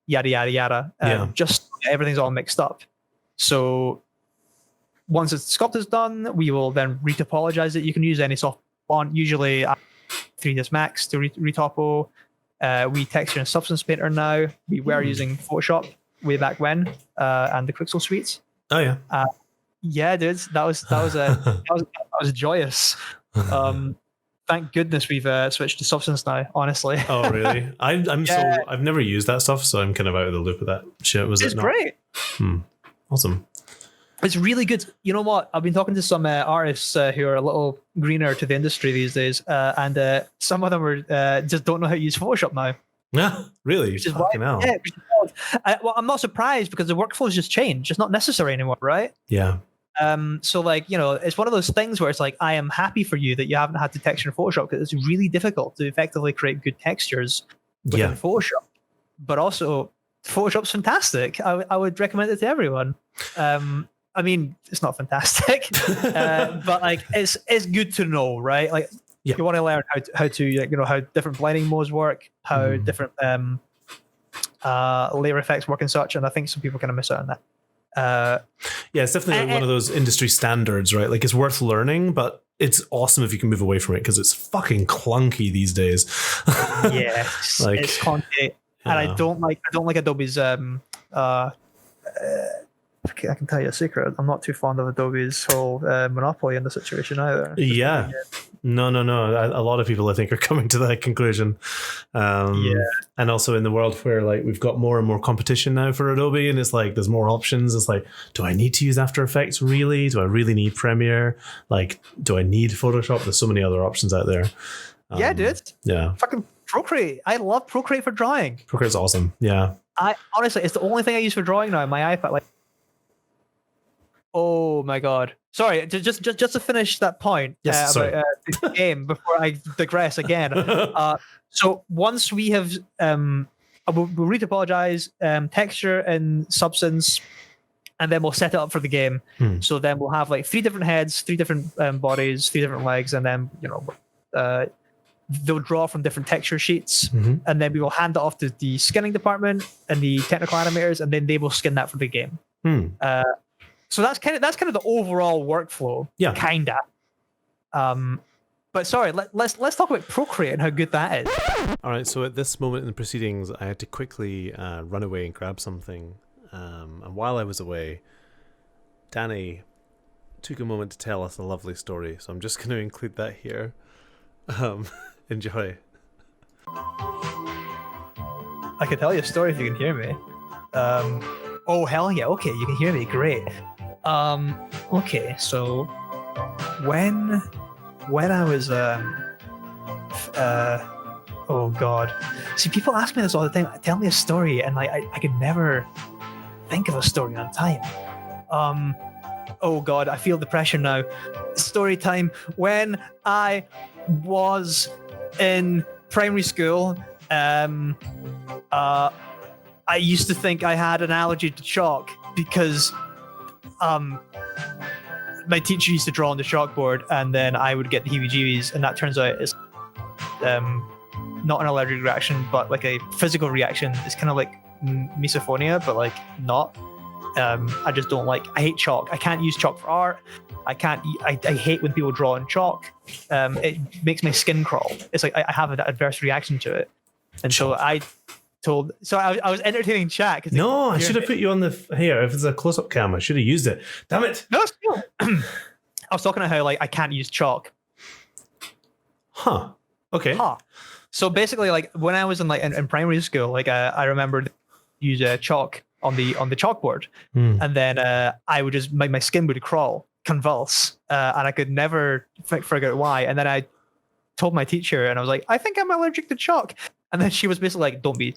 S2: yada yada yada. Just everything's all mixed up. So once the sculpt is done, we will then retopologize it. You can use any soft font, usually 3ds Max to retopo. We texture and substance painter now. We were using Photoshop way back when, and the Quixel suites.
S1: Oh yeah.
S2: Yeah, dude, that was joyous. Thank goodness we've switched to Substance now. Honestly.
S1: Oh really? I've never used that stuff, so I'm kind of out of the loop with that shit.
S2: It's great.
S1: Awesome.
S2: It's really good. You know what? I've been talking to some artists who are a little greener to the industry these days, and some of them are just don't know how to use Photoshop now.
S1: Yeah, really?
S2: Which is
S1: fucking hell.
S2: Yeah, well, I'm not surprised because the workflow's just changed. It's not necessary anymore, right?
S1: Yeah.
S2: So like, it's one of those things where it's like, I am happy for you that you haven't had to texture in Photoshop, because it's really difficult to effectively create good textures within Photoshop. But also, Photoshop's fantastic. I would recommend it to everyone. I mean, it's not fantastic, but like, it's good to know, right? Like, you want to learn how to how different blending modes work, how different layer effects work and such. And I think some people kind of miss out on that.
S1: It's definitely one of those industry standards, right? Like, it's worth learning, but it's awesome if you can move away from it, because it's fucking clunky these days.
S2: Like, it's clunky, and I don't like Adobe's. I can tell you a secret. I'm not too fond of Adobe's whole monopoly in the situation either.
S1: Yeah. No. A lot of people, I think, are coming to that conclusion. And also in the world where like we've got more and more competition now for Adobe, and it's like there's more options. It's like, do I need to use After Effects really? Do I really need Premiere? Like, do I need Photoshop? There's so many other options out there.
S2: Dude.
S1: Yeah.
S2: Fucking Procreate. I love Procreate for drawing.
S1: Procreate's awesome. Yeah.
S2: I honestly, it's the only thing I use for drawing now on my iPad. Like, oh my god! Sorry, just to finish that point about the game before I digress again. So once we have, we'll retopologize texture and substance, and then we'll set it up for the game. So then we'll have like 3 different heads, 3 different bodies, 3 different legs, and then they'll draw from different texture sheets, and then we will hand it off to the skinning department and the technical animators, and then they will skin that for the game. So that's kind of the overall workflow. Yeah, kinda. But sorry, let's talk about Procreate and how good that is.
S1: All right. So at this moment in the proceedings, I had to quickly run away and grab something. And while I was away, Danny took a moment to tell us a lovely story. So I'm just going to include that here. Enjoy.
S2: I can tell you a story if you can hear me. Oh hell yeah! Okay, you can hear me. Great. Okay, so when I was oh god, see, people ask me this all the time. Tell me a story, and like I can never think of a story on time. Oh god, I feel the pressure now. Story time. When I was in primary school, I used to think I had an allergy to chalk because my teacher used to draw on the chalkboard, and then I would get the heebie-jeebies, and that turns out it's not an allergic reaction, but like a physical reaction. It's kind of like misophonia, but like not. I just don't like. I hate chalk. I can't use chalk for art. I hate when people draw on chalk. It makes my skin crawl. It's like I have an adverse reaction to it, and so I was entertaining chat.
S1: No, I should have put you on the here. If it's a close-up cam, I should have used it. Damn it!
S2: No, I was talking about how like I can't use chalk.
S1: Huh. Okay.
S2: So basically, like when I was in primary school, like I remember use chalk on the chalkboard, and then I would just my skin would convulse, and I could never figure out why. And then I told my teacher, and I was like, I think I'm allergic to chalk. And then she was basically like, "Don't be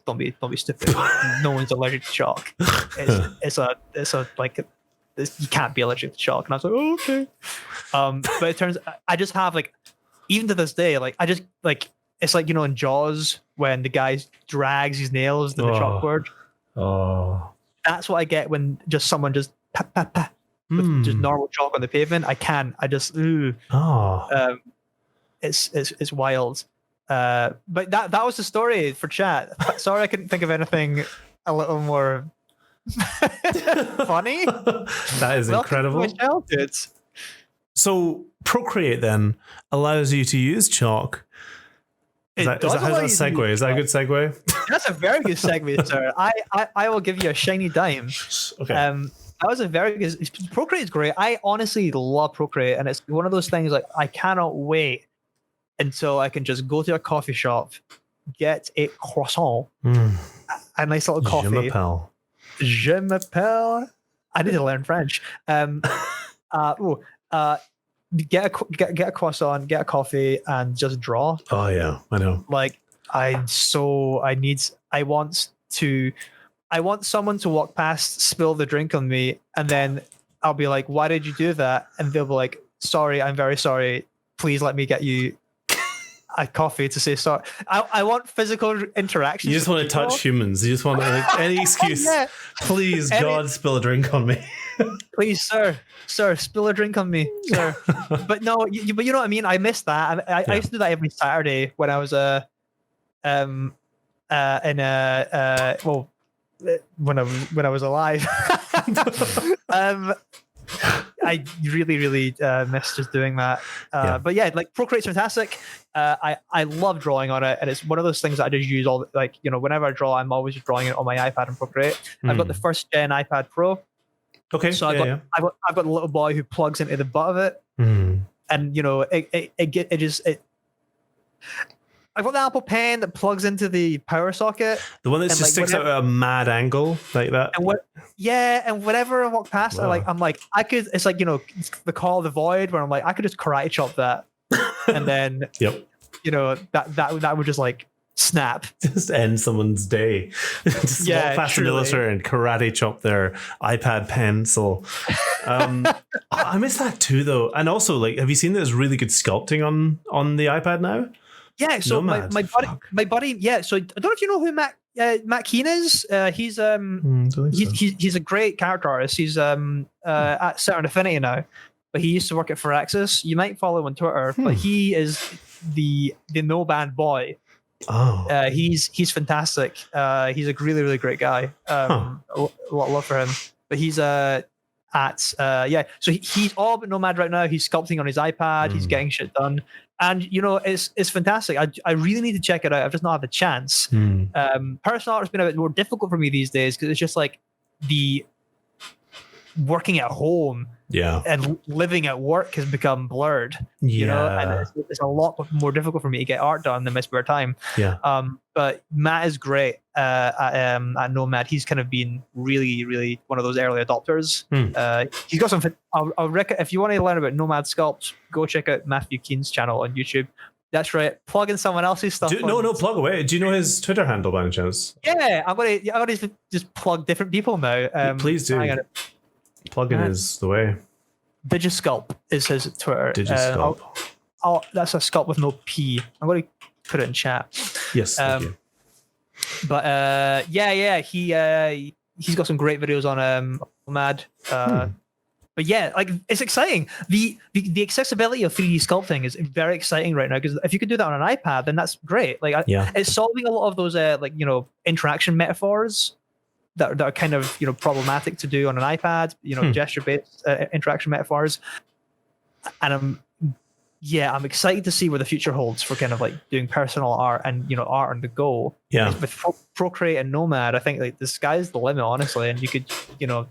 S2: stupid. No one's allergic to chalk. It's you can't be allergic to chalk." And I was like, "Oh, okay." But it turns I just have like, even to this day, like I just like it's like in Jaws when the guy drags his nails to the chalkboard.
S1: Oh,
S2: that's what I get when someone just with just normal chalk on the pavement. I can't. I just it's wild. But that was the story for chat. Sorry, I couldn't think of anything a little more funny.
S1: That is incredible.
S2: Welcome to my childhood.
S1: So Procreate then allows you to use chalk. How's that segue? Is that a good segue?
S2: That's a very good segue, sir. I will give you a shiny dime.
S1: Okay.
S2: That was a very good. Procreate is great. I honestly love Procreate, and it's one of those things like I cannot wait until I can just go to a coffee shop, get a croissant, a nice little coffee. Je m'appelle. I need to learn French. Get a croissant, get a coffee, and just draw.
S1: Oh yeah, I know.
S2: Like I want someone to walk past, spill the drink on me, and then I'll be like, "Why did you do that?" And they'll be like, "Sorry, I'm very sorry. Please let me get you a coffee to say sorry." I want physical interactions.
S1: You just want to touch humans. You just want any excuse. Yeah. Please, God, spill a drink on me.
S2: Please, sir, spill a drink on me, sir. But no, but you know what I mean. I missed that. I used to do that every Saturday when I was when I was alive. I really miss just doing that. But yeah, like Procreate's fantastic. I love drawing on it, and it's one of those things that I just use all whenever I draw, I'm always drawing it on my iPad and Procreate. I've got the first gen iPad Pro.
S1: Okay.
S2: So I've got a little boy who plugs into the butt of it, and I've got the Apple Pen that plugs into the power socket.
S1: The one that just sticks out at a mad angle like that.
S2: And whenever I walk past, I'm like, I could. It's like the Call of the Void, where I'm like, I could just karate chop that, and then that would just like snap.
S1: Just end someone's day. Just walk past a military and karate chop their iPad pencil. I miss that too, though. And also, like, have you seen there's really good sculpting on the iPad now?
S2: Yeah, so my buddy, yeah. So I don't know if you know who Matt Keane is. He's a great character artist. He's at Certain Affinity now, but he used to work at Firaxis. You might follow him on Twitter, but he is the no band boy. Oh, he's fantastic. He's a really great guy. A lot of love for him. But he's So he's all but Nomad right now. He's sculpting on his iPad. He's getting shit done, and it's fantastic. I really need to check it out. I've just not had the chance. Personal art has been a bit more difficult for me these days because it's just like the working at home and living at work has become blurred. And it's a lot more difficult for me to get art done than my spare time. But Matt is great at Nomad. He's kind of been really one of those early adopters. He's got some. I'll if you want to learn about Nomad sculpt, go check out Matthew Keen's channel on YouTube. That's right. Plug in someone else's stuff.
S1: Plug away. Do you know his Twitter handle by any chance?
S2: Yeah, I'm gonna just plug different people now.
S1: Please do. Plugin is the way.
S2: Digisculpt is his Twitter.
S1: Digisculpt.
S2: That's a sculpt with no P. I'm going to put it in chat.
S1: Yes. Thank you.
S2: But he's got some great videos on Mad. But yeah, like it's exciting. The accessibility of 3D sculpting is very exciting right now because if you could do that on an iPad, then that's great. Like it's solving a lot of those interaction metaphors that are kind of problematic to do on an iPad, gesture-based interaction metaphors. And I'm excited to see where the future holds for kind of like doing personal art and art on the go. Yeah, with Procreate and Nomad, I think like the sky's the limit, honestly. And you could
S1: I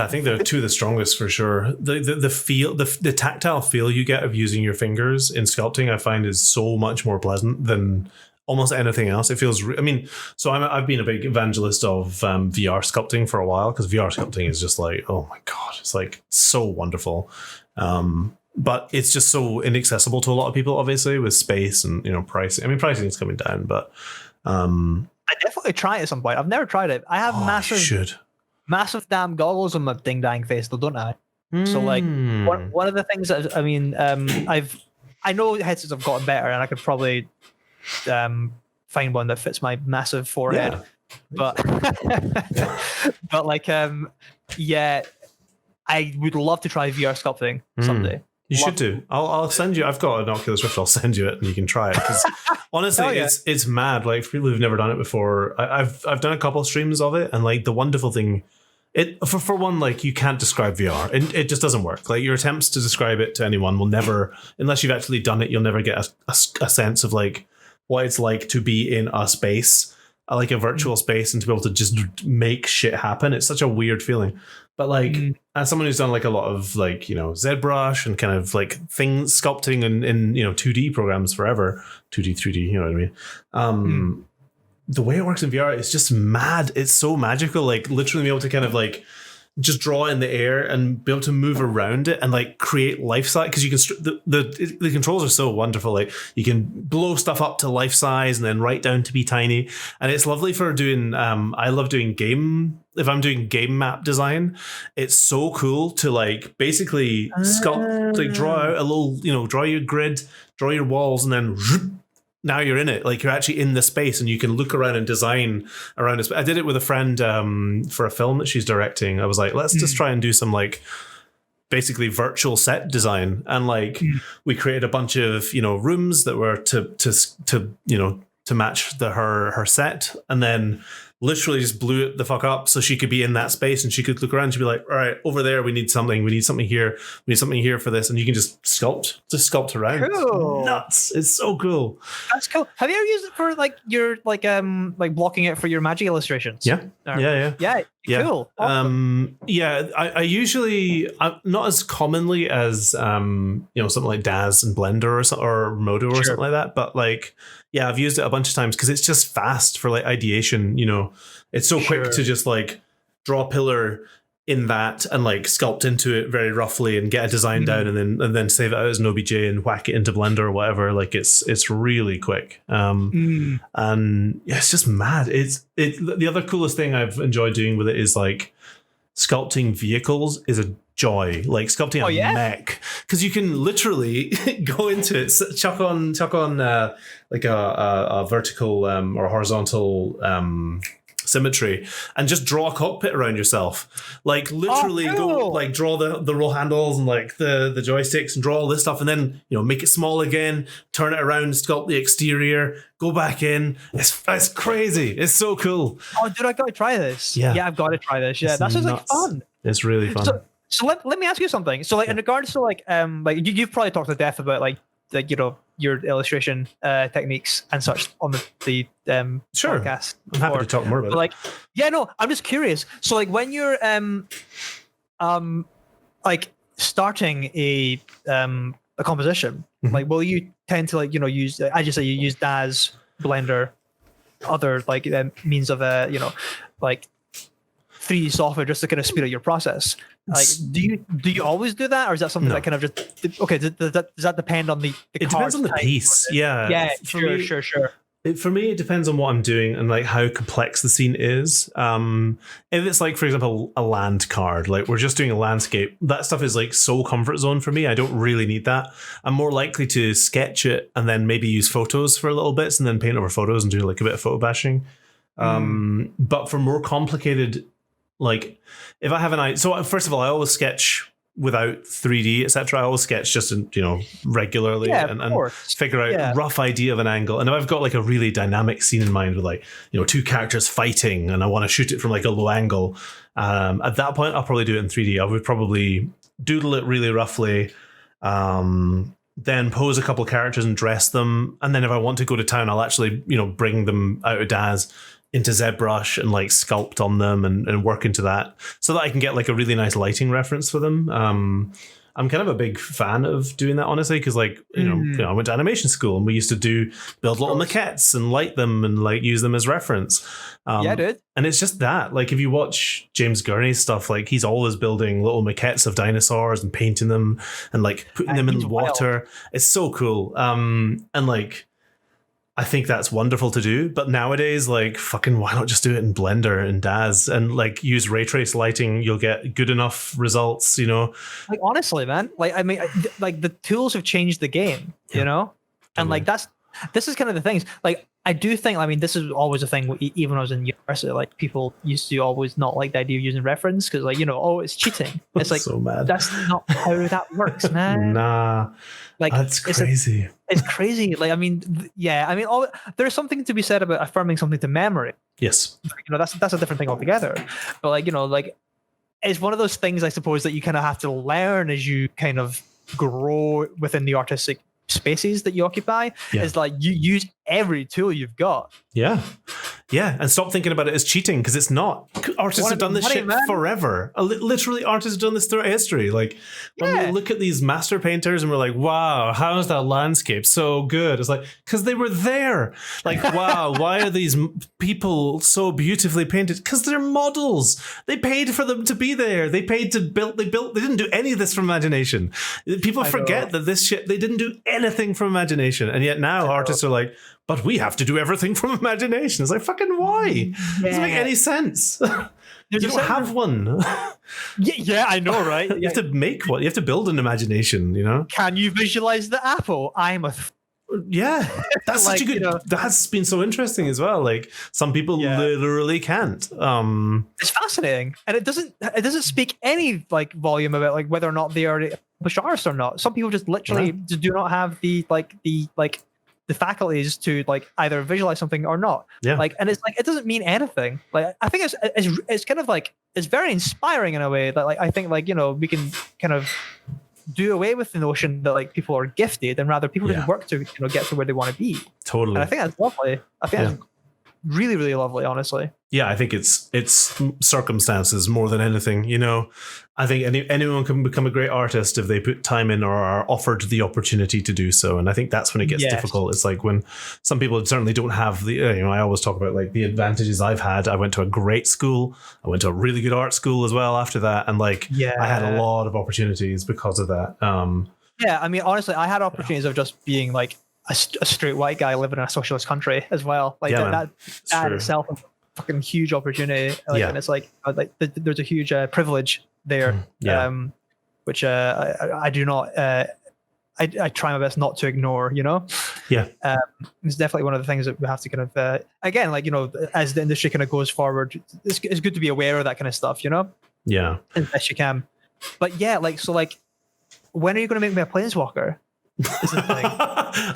S1: think they're two of the strongest for sure. The feel, the tactile feel you get of using your fingers in sculpting, I find is so much more pleasant than almost anything else. It feels. I've been a big evangelist of VR sculpting for a while because VR sculpting is just like, oh my god, it's like so wonderful. But it's just so inaccessible to a lot of people, obviously, with space and pricing. I mean, pricing is coming down, but
S2: I definitely try it at some point. I've never tried it. I have massive damn goggles on my ding dang face, though, don't I? So like one of the things that I know headsets have gotten better, and I could probably find one that fits my massive forehead, but but like I would love to try VR sculpting someday.
S1: You should do. I'll send you. I've got an Oculus Rift. I'll send you it, and you can try it. Because honestly, it's mad. Like for people who've never done it before, I've done a couple of streams of it, and like the wonderful thing, for one, like you can't describe VR. It just doesn't work. Like your attempts to describe it to anyone will never, unless you've actually done it, you'll never get a sense of like what it's like to be in a space, like a virtual space, and to be able to just make shit happen. It's such a weird feeling. But like as someone who's done like a lot of like, ZBrush and kind of like things sculpting in 2D programs forever, 2D, 3D, you know what I mean? The way it works in VR is just mad. It's so magical. Like literally be able to kind of like just draw in the air and be able to move around it and like create life size, because you can the controls are so wonderful. Like you can blow stuff up to life size and then right down to be tiny, and it's lovely for doing I love doing if I'm doing game map design. It's so cool to like basically sculpt, like draw out a little, draw your grid, draw your walls, and then now you're in it. Like you're actually in the space and you can look around and design around it. I did it with a friend for a film that she's directing. I was like, let's just try and do some like basically virtual set design. And like we created a bunch of, rooms that were to match her set, and then literally just blew it the fuck up so she could be in that space and she could look around. She'd be like, all right, over there, we need something here. We need something here for this. And you can just sculpt around.
S2: Cool.
S1: It's nuts. It's so cool.
S2: That's cool. Have you ever used it for like your like blocking it for your magic illustrations?
S1: Yeah. Yeah.
S2: Cool. Awesome.
S1: I usually not as commonly as something like Daz and Blender or Modo or something like that, but like I've used it a bunch of times because it's just fast for like ideation. It's so quick to just like draw a pillar in that and like sculpt into it very roughly and get a design down and then save it out as an OBJ and whack it into Blender or whatever. Like it's really quick. And it's just mad. The other coolest thing I've enjoyed doing with it is like sculpting vehicles is a joy. Like sculpting a mech, because you can literally go into it, chuck on like a vertical or horizontal symmetry and just draw a cockpit around yourself. Like literally go like draw the roll handles and like the joysticks and draw all this stuff, and then make it small again, turn it around, sculpt the exterior, go back in. It's crazy. It's so cool.
S2: Oh dude, I gotta try this. Yeah, I've got to try this. Yeah, that sounds like fun.
S1: It's really fun.
S2: So let me ask you something. So like in regards to like you've probably talked to death about like your illustration techniques and such on the podcast.
S1: I'm happy to talk more about it.
S2: I'm just curious. So like when you're like starting a composition, like will you tend to like use, as you say, you use Daz, Blender, other like means of like 3D software just to kind of speed up your process? Like, do you always do that, or is that something that kind of just does that depend on the
S1: it depends on the piece.
S2: Yeah, sure.
S1: For me, it depends on what I'm doing and like how complex the scene is. If it's like, for example, a land card, like we're just doing a landscape, that stuff is like so comfort zone for me. I don't really need that. I'm more likely to sketch it and then maybe use photos for a little bits and then paint over photos and do like a bit of photo bashing. But for more complicated, like if I have an idea, so first of all, I always sketch without 3D, etc. I always sketch just regularly and figure out a rough idea of an angle. And if I've got like a really dynamic scene in mind with like two characters fighting and I want to shoot it from like a low angle, at that point I'll probably do it in 3D. I would probably doodle it really roughly, then pose a couple of characters and dress them, and then if I want to go to town, I'll actually bring them out of Daz into ZBrush and like sculpt on them and work into that so that I can get like a really nice lighting reference for them. I'm kind of a big fan of doing that, honestly, because like I went to animation school and we used to build little maquettes and light them and like use them as reference.
S2: Dude.
S1: And it's just that, like if you watch James Gurney's stuff, like he's always building little maquettes of dinosaurs and painting them and like putting them in water. Wild. It's so cool. And like I think that's wonderful to do, but nowadays, like, fucking, why not just do it in Blender and Daz and like use ray trace lighting? You'll get good enough results,
S2: Like honestly, man, like I mean, like the tools have changed the game, and like that's this is kind of the things. Like, I do think, I mean, this is always a thing. Even when I was in university, like people used to always not like the idea of using reference because, like, oh, it's cheating. It's like,
S1: so mad.
S2: That's not how that works, man.
S1: Nah,
S2: like
S1: that's crazy.
S2: It's crazy. Like, I mean, yeah, I mean, there's something to be said about affirming something to memory.
S1: Yes,
S2: that's a different thing altogether. But like it's one of those things, I suppose, that you kind of have to learn as you kind of grow within the artistic spaces that you occupy. Is like you use every tool you've got.
S1: Yeah, and stop thinking about it as cheating, because it's not. Artists have done this shit forever. Literally, artists have done this throughout history. Like, when we look at these master painters and we're like, wow, how is that landscape so good? It's like, because they were there. Like, wow, why are these people so beautifully painted? Because they're models. They paid for them to be there. They paid to build. They didn't do any of this from imagination. People forget that this shit, they didn't do anything from imagination. And yet now artists are like, but we have to do everything from imagination. It's like, fucking why? It doesn't make any sense. You don't have one.
S2: Yeah, I know, right?
S1: You have to make one. You have to build an imagination,
S2: Can you visualize the apple?
S1: Yeah, that's such a good. That's been so interesting as well. Like, some people literally can't.
S2: It's fascinating, and it doesn't speak any like volume about like whether or not they are accomplished artists or not. Some people just literally do not have the faculties to like either visualize something or not. Like, and it's like, it doesn't mean anything. Like, I think it's kind of like, it's very inspiring in a way that, like, I think, like, we can kind of do away with the notion that like people are gifted, and rather people just work to get to where they want to be.
S1: Totally.
S2: And I think that's lovely. I think that's really, really lovely, honestly.
S1: Yeah, I think it's circumstances more than anything. I think anyone can become a great artist if they put time in or are offered the opportunity to do so. And I think that's when it gets difficult. It's like when some people certainly don't have the, I always talk about like the advantages I've had. I went to a great school. I went to a really good art school as well after that. And like, I had a lot of opportunities because of that.
S2: Yeah, I mean, honestly, I had opportunities of just being like a straight white guy living in a socialist country as well. Like that itself is a fucking huge opportunity. Like, and it's like there's a huge privilege there, which I do not. I try my best not to ignore. It's definitely one of the things that we have to kind of again, like as the industry kind of goes forward, it's good to be aware of that kind of stuff.
S1: Yeah,
S2: as best you can. But yeah, like so, like when are you going to make me a planeswalker? Is the thing.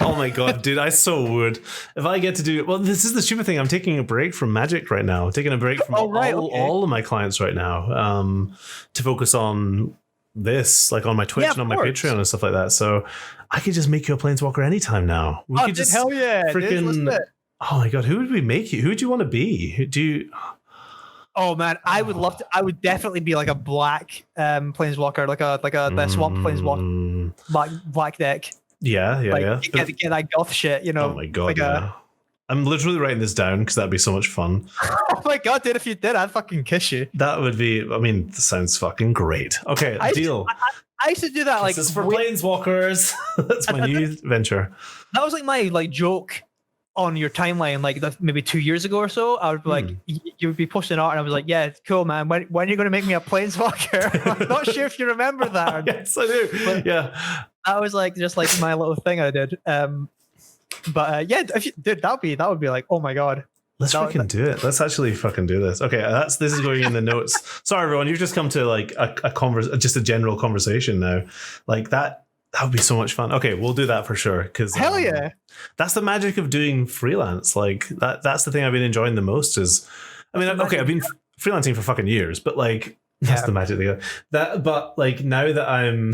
S1: Oh my god, dude, I so would. If I get to do, well, this is the stupid thing. I'm taking a break from Magic right now. I'm taking a break from all of my clients right now to focus on this, like on my Twitch and on my Patreon and stuff like that. So I could just make you a Planeswalker anytime now. We could just
S2: hell yeah,
S1: freaking. Oh my god, who would we make you? Who would you want to be? Who do you?
S2: Oh man, I would love to. I would definitely be like a black planeswalker, like the swamp planeswalker, black deck.
S1: Yeah.
S2: Get that goth shit,
S1: Oh my god, I'm literally writing this down because that'd be so much fun.
S2: Oh my god, dude! If you did, I'd fucking kiss you.
S1: That would be. I mean, this sounds fucking great. Okay, deal.
S2: I used to do that. Like,
S1: this is for planeswalkers. That's my new venture.
S2: That was like my joke on your timeline, like maybe 2 years ago or so. I would be like, you would be posting art, and I was like, yeah, it's cool, man. When are you going to make me a planeswalker? I'm not sure if you remember that.
S1: Yes, I do. But yeah,
S2: that was like just like my little thing I did. But yeah, if you did, that would be like, oh my god.
S1: Let's fucking do it. Let's actually fucking do this. Okay, this is going in the notes. Sorry, everyone. You've just come to like just a general conversation now. Like that would be so much fun. Okay, we'll do that for sure. Because
S2: hell yeah,
S1: that's the magic of doing freelance. Like that's the thing I've been enjoying the most. I've been freelancing for fucking years, but like that's the magic thing. But like now that I'm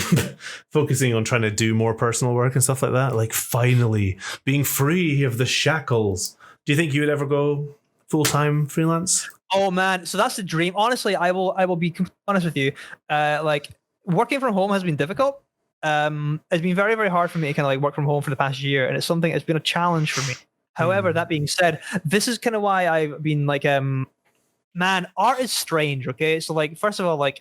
S1: focusing on trying to do more personal work and stuff like that, like finally being free of the shackles. Do you think you would ever go full-time freelance?
S2: Oh man, so that's the dream. Honestly, I will be honest with you. Like working from home has been difficult. It's been very, very hard for me to kind of like work from home for the past year, and it's something that's been a challenge for me. However, that being said, this is kind of why I've been like, man, art is strange. Okay, so like first of all, like,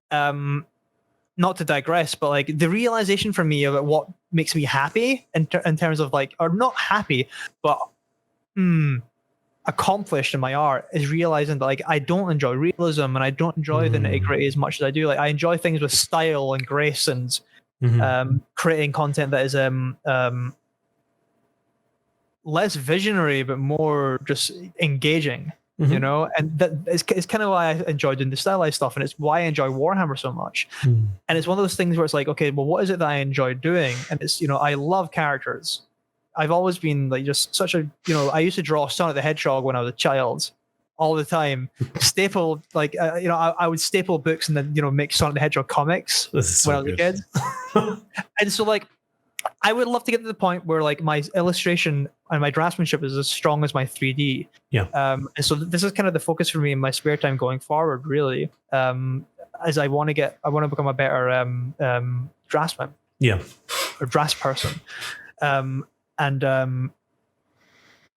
S2: not to digress, but like the realization for me about what makes me happy in terms of like, or not happy, but accomplished in my art is realizing that like I don't enjoy realism, and I don't enjoy the nitty-gritty as much as I do. Like I enjoy things with style and grace and creating content that is less visionary but more just engaging.
S1: Mhm.
S2: You know, and that is kind of why I enjoy doing the stylized stuff, and it's why I enjoy Warhammer so much.
S1: Hmm.
S2: And it's one of those things where it's like, okay, well, what is it that I enjoy doing? And it's, I love characters. I've always been like just such a, I used to draw Sonic the Hedgehog when I was a child, all the time. Staple like, I would staple books and then make Sonic the Hedgehog comics
S1: This is so
S2: when I was
S1: good.
S2: a kid. And so like, I would love to get to the point where like my illustration and my draftsmanship is as strong as my 3D.
S1: Yeah.
S2: And so this is kind of the focus for me in my spare time going forward, really. As I want to become a better draftsman.
S1: Yeah.
S2: Or draft person. And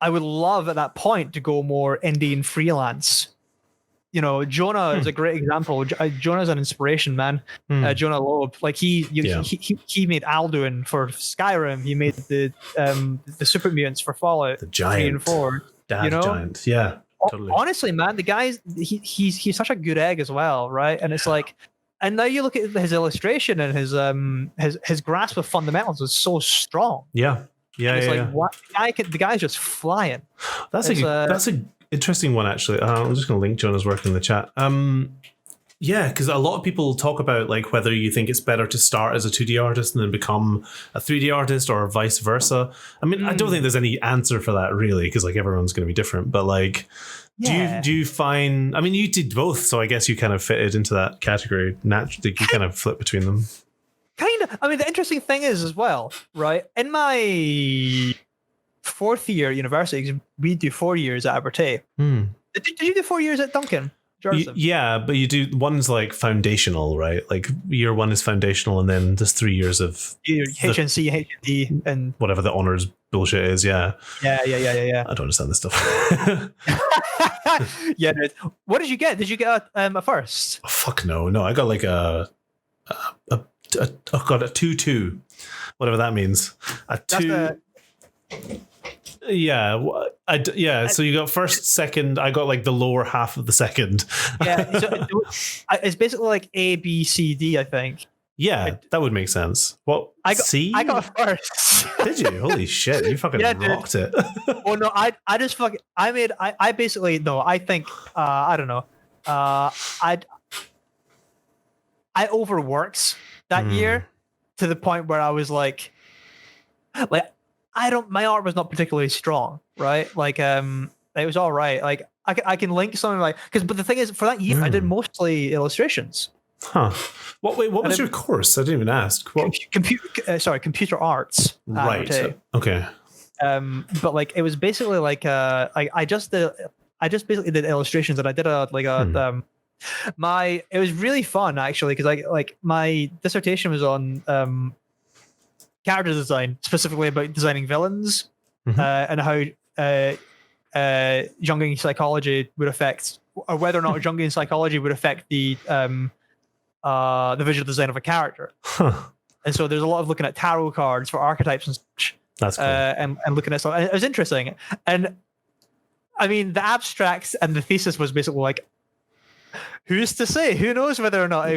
S2: I would love at that point to go more indie and freelance. Jonah is a great example. Jonah's an inspiration, man. Jonah Loeb, like he made Alduin for Skyrim. He made the Super Mutants for Fallout
S1: The giant.
S2: 3 and 4.
S1: Giant. Yeah. Totally.
S2: Honestly, man, the guy's he's such a good egg as well, right? And it's like, and now you look at his illustration and his grasp of fundamentals is so strong.
S1: Yeah. Yeah.
S2: And it's
S1: yeah,
S2: like what the guy's just flying.
S1: That's a interesting one, actually. I'm just going to link Jonah's work in the chat. Yeah, because a lot of people talk about like whether you think it's better to start as a 2D artist and then become a 3D artist or vice versa. I mean, I don't think there's any answer for that really, because like everyone's going to be different. But like, do you find? I mean, you did both, so I guess you kind of fitted into that category naturally. You kind of flip between them.
S2: Kind of. I mean, the interesting thing is as well, right? In my 4th year at university, we do 4 years at Abertay. Did you do 4 years at Duncan?
S1: Yeah, but you do one's like foundational, right? Like year 1 is foundational, and then there's 3 years of
S2: HNC, HND, and
S1: whatever the honors bullshit is. Yeah.
S2: Yeah.
S1: I don't understand this stuff.
S2: Yeah, dude. What did you get? Did you get a first?
S1: Oh, fuck no. I got like a 2-2, whatever that means. A 2. Yeah, so you got first, second. I got like the lower half of the second.
S2: Yeah, so it's basically like A, B, C, D, I think.
S1: Yeah, that would make sense. What? C?
S2: I got first.
S1: Did you? Holy shit! You fucking rocked it.
S2: Well, no, I just fucking I basically no. I think I don't know. I overworked that year to the point where I was like my art was not particularly strong, right? Like it was all right. Like I can link something like but the thing is, for that year I did mostly illustrations.
S1: Huh. What was your course? I didn't even ask. What?
S2: Computer arts.
S1: Right. Okay.
S2: But like it was basically like I just basically did illustrations, and I did it was really fun actually, because my dissertation was on character design, specifically about designing villains, and how Jungian psychology would affect, or whether or not Jungian psychology would affect the visual design of a character. And so there's a lot of looking at tarot cards for archetypes and such.
S1: That's cool.
S2: And looking at stuff. And it was interesting. And I mean, the abstracts and the thesis was basically like, who's to say? Who knows whether or not?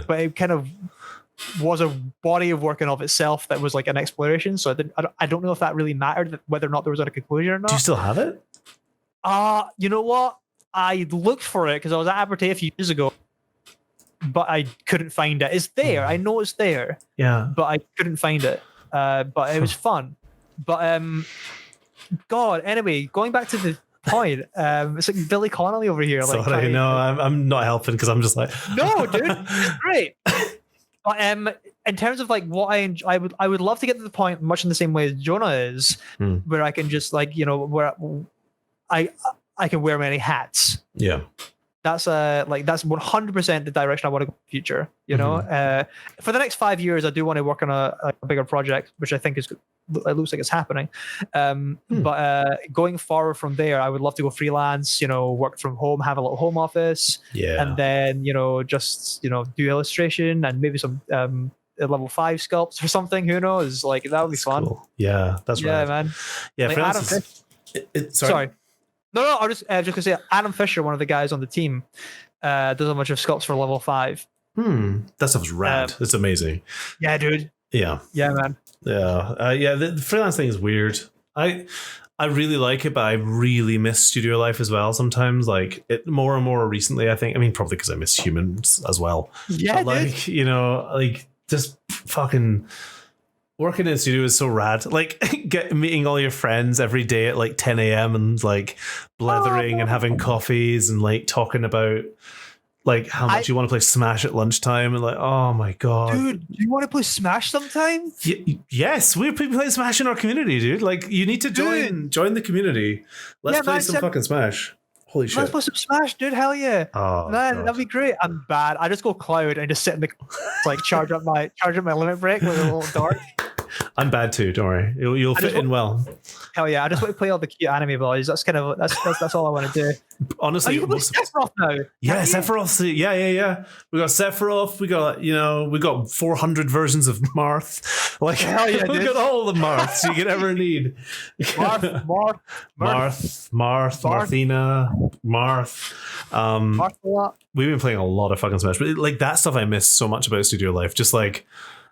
S2: But it kind of was a body of work in of itself that was like an exploration. So I don't know if that really mattered, whether or not there was a conclusion or not.
S1: Do you still have it?
S2: You know what? I looked for it because I was at Abertay a few years ago, but I couldn't find it. It's there. I know it's there.
S1: Yeah.
S2: But I couldn't find it. But it was fun. But God, anyway, going back to the point, it's like Billy Connolly over here. Like,
S1: sorry, no, I'm not helping because I'm just like,
S2: no, dude, it's great. But in terms of like what I would love to get to the point, much in the same way as Jonah is, where I can just like, where I can wear many hats.
S1: Yeah.
S2: That's that's 100% the direction I want to go in the future. For the next 5 years, I do want to work on a bigger project, which I think it looks like it's happening. But going forward from there, I would love to go freelance. Work from home, have a little home office, and then just do illustration and maybe some level 5 sculpts or something. Who knows? Like that would be fun.
S1: Cool. Yeah, that's right.
S2: Yeah, man.
S1: Yeah,
S2: like
S1: Adam
S2: sorry. No, I was just gonna say Adam Fisher, one of the guys on the team, does a bunch of sculpts for level 5.
S1: That stuff's rad. It's amazing.
S2: Yeah, dude.
S1: Yeah.
S2: Yeah, man.
S1: Yeah. The freelance thing is weird. I really like it, but I really miss studio life as well. Sometimes, like it more and more recently. I think. I mean, probably because I miss humans as well.
S2: Yeah,
S1: But like like just fucking working in a studio is so rad. Like meeting all your friends every day at like 10 a.m. and like blathering and having coffees and like talking about like how much you want to play Smash at lunchtime and like, oh my god,
S2: dude, do you want to play Smash sometime?
S1: Yes, we're playing Smash in our community, dude. Like, you need to join the community. Let's play some fucking Smash. Holy shit!
S2: Let's play some Smash, dude. Hell yeah!
S1: Oh,
S2: man,
S1: god.
S2: that'd be great. I'm bad. I just go Cloud and just sit in the like charge up my limit break with a little dart.
S1: I'm bad too. Don't worry, you'll fit in well.
S2: Hell yeah! I just want to play all the cute anime boys. That's kind of that's all I want to do.
S1: Honestly,
S2: you can play Sephiroth now.
S1: Yeah, Sephiroth. Yeah. We got Sephiroth. We got 400 versions of Marth. Like, hell yeah, we got all the Marths you could ever need. Marth, Marthina, Marth. We've been playing a lot of fucking Smash, but like that stuff I miss so much about studio life. Just like.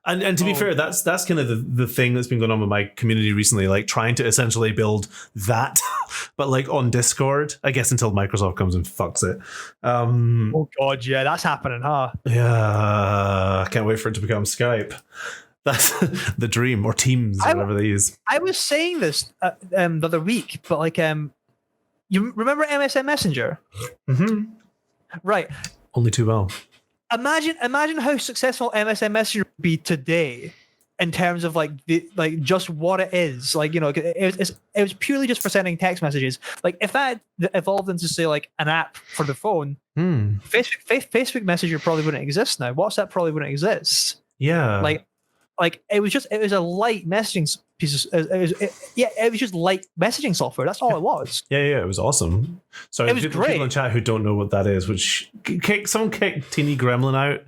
S1: And to be fair, that's kind of the thing that's been going on with my community recently, like trying to essentially build that, but like on Discord, I guess, until Microsoft comes and fucks it.
S2: Oh god, yeah, that's happening, huh?
S1: Yeah, I can't wait for it to become Skype. That's the dream, or Teams, or whatever they use.
S2: I was saying this the other week, but like, you remember MSN Messenger?
S1: Mm-hmm.
S2: Right.
S1: Only too well.
S2: Imagine how successful MSN Messenger would be today in terms of like just what it is. Like, you know, it was purely just for sending text messages. Like if that evolved into say like an app for the phone, Facebook Messenger probably wouldn't exist now. WhatsApp probably wouldn't exist.
S1: Yeah.
S2: Like it was a light messaging piece. It was just light messaging software. That's all it was.
S1: Yeah, it was awesome. So
S2: it was great.
S1: People in chat who don't know what that is, which someone kicked Teeny Gremlin out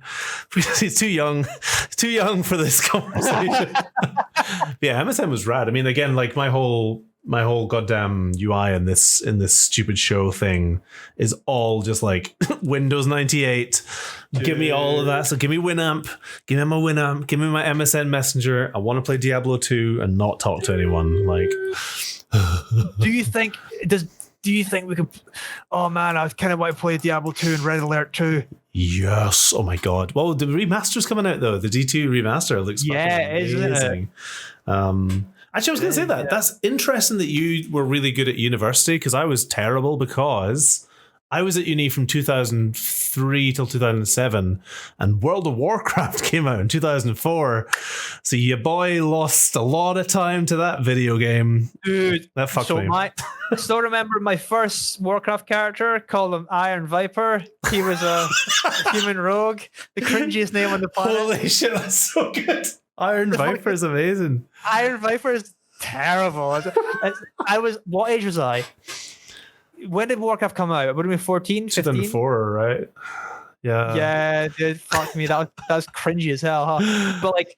S1: because he's too young for this conversation. Yeah, MSN was rad. I mean, again, like my whole goddamn UI in this stupid show thing is all just like Windows 98. Dude. Give me all of that. So give me Winamp. Give me my Winamp. Give me my MSN Messenger. I want to play Diablo 2 and not talk to anyone. Like,
S2: do you think we could? Oh man, I kind of want to play Diablo 2 and Red Alert 2.
S1: Yes. Oh my god. Well, the remaster's coming out though. The D2 remaster looks amazing. Isn't it? Actually, I was going to say that. Yeah. That's interesting that you were really good at university because I was terrible because I was at uni from 2003 till 2007 and World of Warcraft came out in 2004. So your boy lost a lot of time to that video game.
S2: Dude,
S1: that fucked me.
S2: I still remember my first Warcraft character, called him Iron Viper. He was a human rogue, the cringiest name on the planet.
S1: Holy shit, that's so good. Iron Viper is amazing.
S2: Iron Viper is terrible. What age was I? When did Warcraft come out? It would have been 14, 15?
S1: 2004, right? Yeah.
S2: Yeah, dude, fuck me. That was cringy as hell, huh? But like,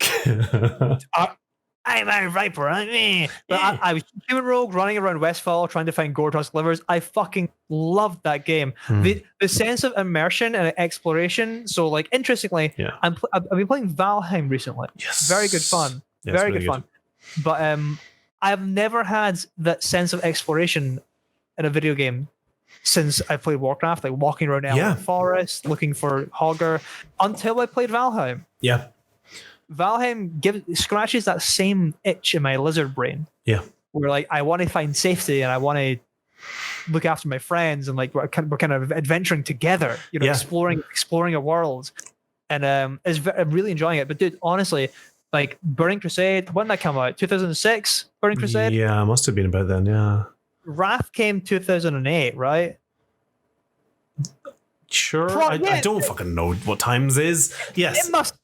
S2: I'm Iron Viper, I mean. But I was human rogue running around Westfall trying to find Gortusk livers. I fucking loved that game. The sense of immersion and exploration. So, like, interestingly, I've been playing Valheim recently.
S1: Yes.
S2: Very good fun.
S1: Yeah,
S2: very good fun. But I've never had that sense of exploration in a video game since I played Warcraft, like walking around Elven Forest, looking for Hogger, until I played Valheim.
S1: Yeah.
S2: Valheim scratches that same itch in my lizard brain.
S1: Yeah. Where
S2: like I want to find safety and I want to look after my friends and like we're kind of adventuring together, you know, exploring a world. And I'm really enjoying it. But dude, honestly, like Burning Crusade, when did that come out? 2006? Burning Crusade?
S1: Yeah, it must have been about then, yeah.
S2: Wrath came 2008, right?
S1: Sure. I don't fucking know what times is. Yes.
S2: It must.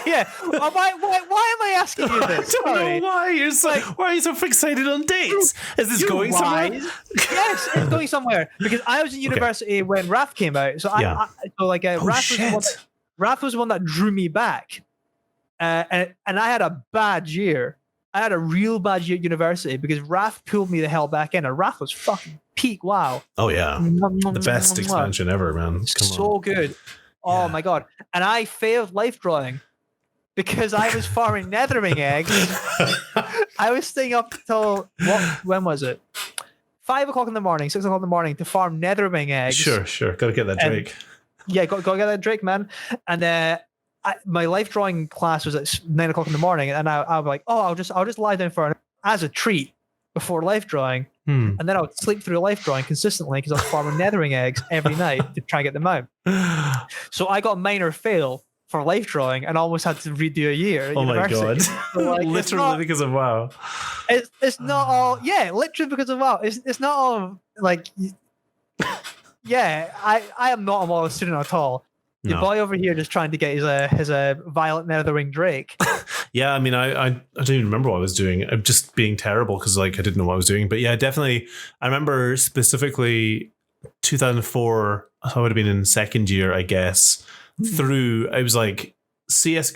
S2: Yeah. Why am I asking you this?
S1: I don't know why. Why are you so fixated on dates? Is this going somewhere?
S2: Yes, it's going somewhere. Because I was in university when Wrath came out. So Wrath was the one that drew me back. And I had a bad year. I had a real bad year at university because Wrath pulled me the hell back in. And Wrath was fucking peak WoW.
S1: Oh, yeah. The best expansion ever, man.
S2: So good. Oh, my God. And I failed life drawing because I was farming nethering eggs. I was staying up till when was it? 5 o'clock in the morning, 6 o'clock in the morning to farm nethering eggs.
S1: Sure. Gotta get that Drake.
S2: Yeah, got to get that Drake, man. And my life drawing class was at 9 o'clock in the morning, and I'll be like, oh, I'll just lie down as a treat before life drawing, and then I would sleep through life drawing consistently because I was farming nethering eggs every night to try and get them out. So I got a minor fail for life drawing and almost had to redo a year at university.
S1: My god!
S2: So, like,
S1: literally because of WoW.
S2: It's not all literally because of WoW. It's not all like I am not a model student at all. Your boy over here just trying to get his Violet Netherwing Drake.
S1: Yeah, I mean, I don't even remember what I was doing. I'm just being terrible because like I didn't know what I was doing. But yeah, definitely, I remember specifically 2004. I would have been in second year, I guess. It was like CS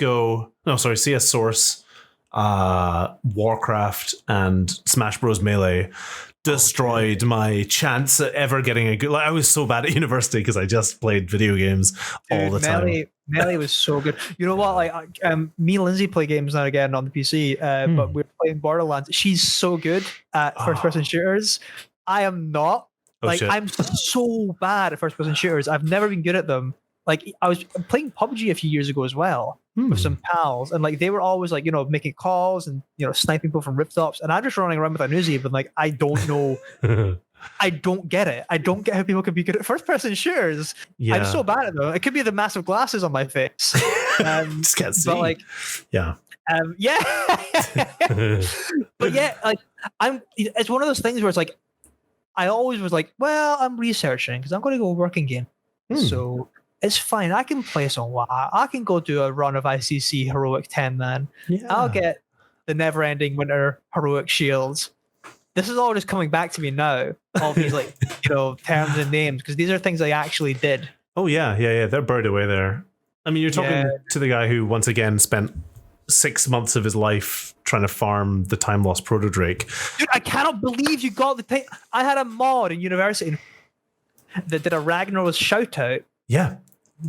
S1: Source, Warcraft, and Smash Bros. Melee. Destroyed my chance at ever getting a good. Like I was so bad at university because I just played video games all the time.
S2: Melee was so good. You know what? Like me and Lindsay play games now again on the PC, but we're playing Borderlands. She's so good at first-person shooters. I am not. I'm so bad at first-person shooters. I've never been good at them. Like I was playing PUBG a few years ago as well with some pals, and like they were always like making calls and sniping people from rooftops, and I'm just running around with a Uzi, but like I don't know, I don't get it. I don't get how people can be good at first-person shooters. Yeah. I'm so bad at them. It could be the massive glasses on my face.
S1: Just can't see.
S2: But like,
S1: yeah.
S2: But yeah, like it's one of those things where it's like I always was like, well, I'm researching because I'm going to go work in game, so. It's fine. I can play some WoW. I can go do a run of ICC Heroic 10 then. Yeah. I'll get the never-ending winter Heroic shields. This is all just coming back to me now. All these terms and names, because these are things I actually did.
S1: Oh yeah. They're buried away there. I mean, you're talking to the guy who once again spent 6 months of his life trying to farm the Time Lost Proto Drake.
S2: Dude, I cannot believe you got the thing. I had a mod in university that did a Ragnaros shout out.
S1: Yeah.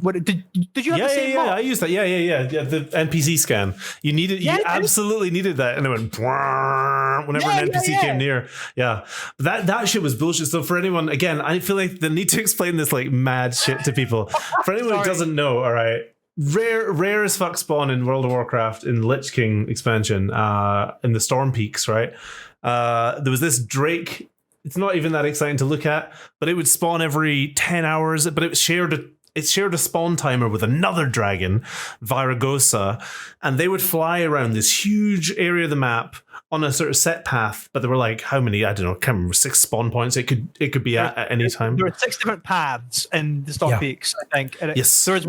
S2: What did you have the same mod?
S1: I used that. Yeah. The NPC scan. You needed. You absolutely needed that, and it went whenever an NPC came near. Yeah, that shit was bullshit. So for anyone, again, I feel like they need to explain this like mad shit to people. For anyone who doesn't know, all right, rare as fuck spawn in World of Warcraft in Lich King expansion, in the Storm Peaks, right? There was this Drake. It's not even that exciting to look at, but it would spawn every 10 hours. But it shared a spawn timer with another dragon, Viragosa, and they would fly around this huge area of the map on a sort of set path. But there were like how many? I don't know. I can't remember. 6 spawn points. It could be at any time.
S2: There were 6 different paths in the Storm Peaks, I think. And
S1: yes.
S2: There's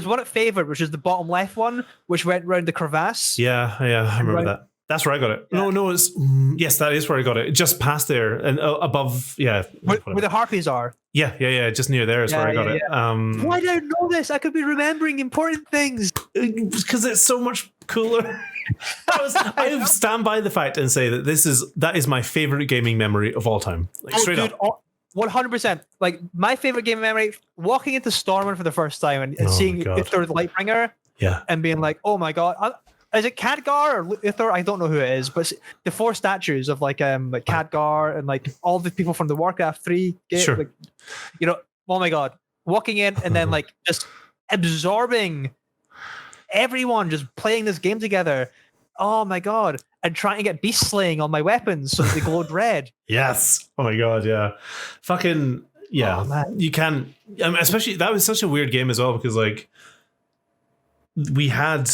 S2: one at Favored, which is the bottom left one, which went round the crevasse.
S1: Yeah, I remember that. That's where I got it. Yeah. No, it's yes, that is where I got it. Just past there and above, where
S2: the harpies are.
S1: Yeah, just near there is where I got it.
S2: Why did I know this? I could be remembering important things
S1: because it's so much cooler. I stand by the fact and say that is my favorite gaming memory of all time. Like straight up.
S2: 100%. Like my favorite gaming memory: walking into Stormwind for the first time and seeing Ithor the Lightbringer.
S1: Yeah,
S2: and being like, oh my god. Is it Khadgar or Ithor? I don't know who it is, but the 4 statues of like Khadgar and like all the people from the Warcraft 3 game.
S1: Sure.
S2: Like, oh my god. Walking in and then like just absorbing everyone just playing this game together. Oh my god. And trying to get beast slaying on my weapons so that they glowed red.
S1: Yes. Oh my god, yeah. Fucking yeah. Oh, you can especially that was such a weird game as well because like you had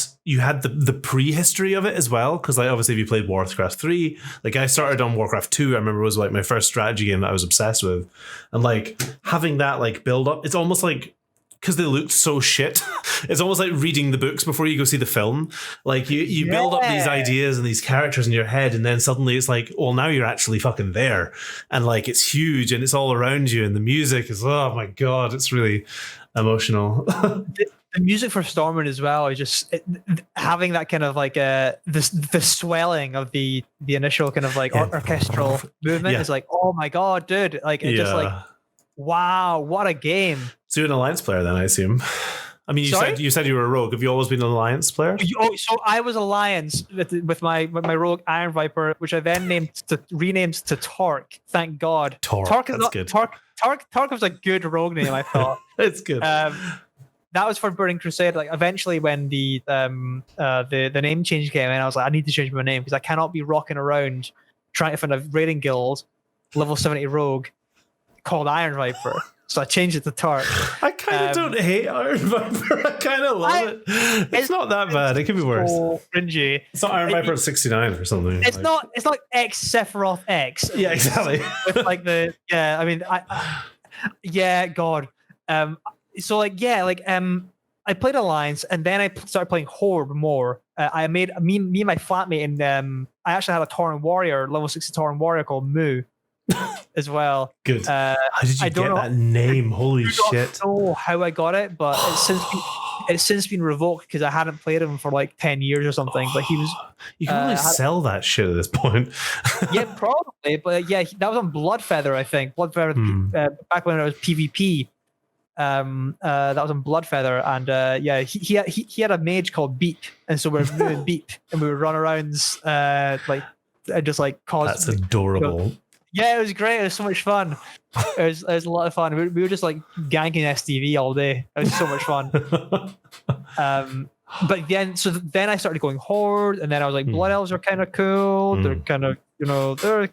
S1: the prehistory of it as well because like obviously if you played Warcraft 3, like I started on Warcraft 2, I remember was like my first strategy game that I was obsessed with, and like having that like build up, it's almost like because they looked so shit it's almost like reading the books before you go see the film. Like you build up these ideas and these characters in your head, and then suddenly it's like, well, now you're actually fucking there, and like it's huge and it's all around you, and the music is, oh my god, it's really emotional.
S2: The music for Stormwind as well is just having that kind of like the swelling of the initial kind of like orchestral movement is like, oh my god, dude, like it's just like, wow, what a game.
S1: So you're an Alliance player then, I assume? I mean, you said you were a rogue. Have you always been an alliance player?
S2: So I was alliance with my rogue Iron Viper, which I then renamed to Torque. Thank God.
S1: Torque is good.
S2: Torque was a good rogue name, I thought.
S1: It's good.
S2: That was for Burning Crusade. Like eventually, when the name change came in, I was like, I need to change my name because I cannot be rocking around trying to find a raiding guild, level 70 rogue, called Iron Viper. So I changed it to Torque.
S1: I kind of don't hate Iron Viper. I kind of love it. It's not that bad. It could be worse.
S2: So cringy.
S1: It's not Iron Viper at 69 or something.
S2: It's not. It's like X Sephiroth X.
S1: Yeah, exactly.
S2: With like the I mean God. I played Alliance and then I started playing Horde more. I made me and my flatmate and I actually had a Tauren warrior, level 60 Tauren warrior called Moo. As well.
S1: Good. How did you get that name? Holy shit!
S2: I don't know how I got it, but it's since been revoked because I hadn't played him for like 10 years or something. But he was.
S1: You can really sell that shit at this point.
S2: Yeah, probably. But yeah, that was on Bloodfeather, I think. Bloodfeather back when it was PvP. That was on Bloodfeather, and he had a mage called Beep, and so we're doing Beep, and we would run around just like cause.
S1: That's adorable.
S2: Yeah, it was great. It was so much fun. It was a lot of fun. We were just like ganking STV all day. It was so much fun. But then I started going Horde, and then I was like, Blood Elves are kind of cool. They're kind of, they're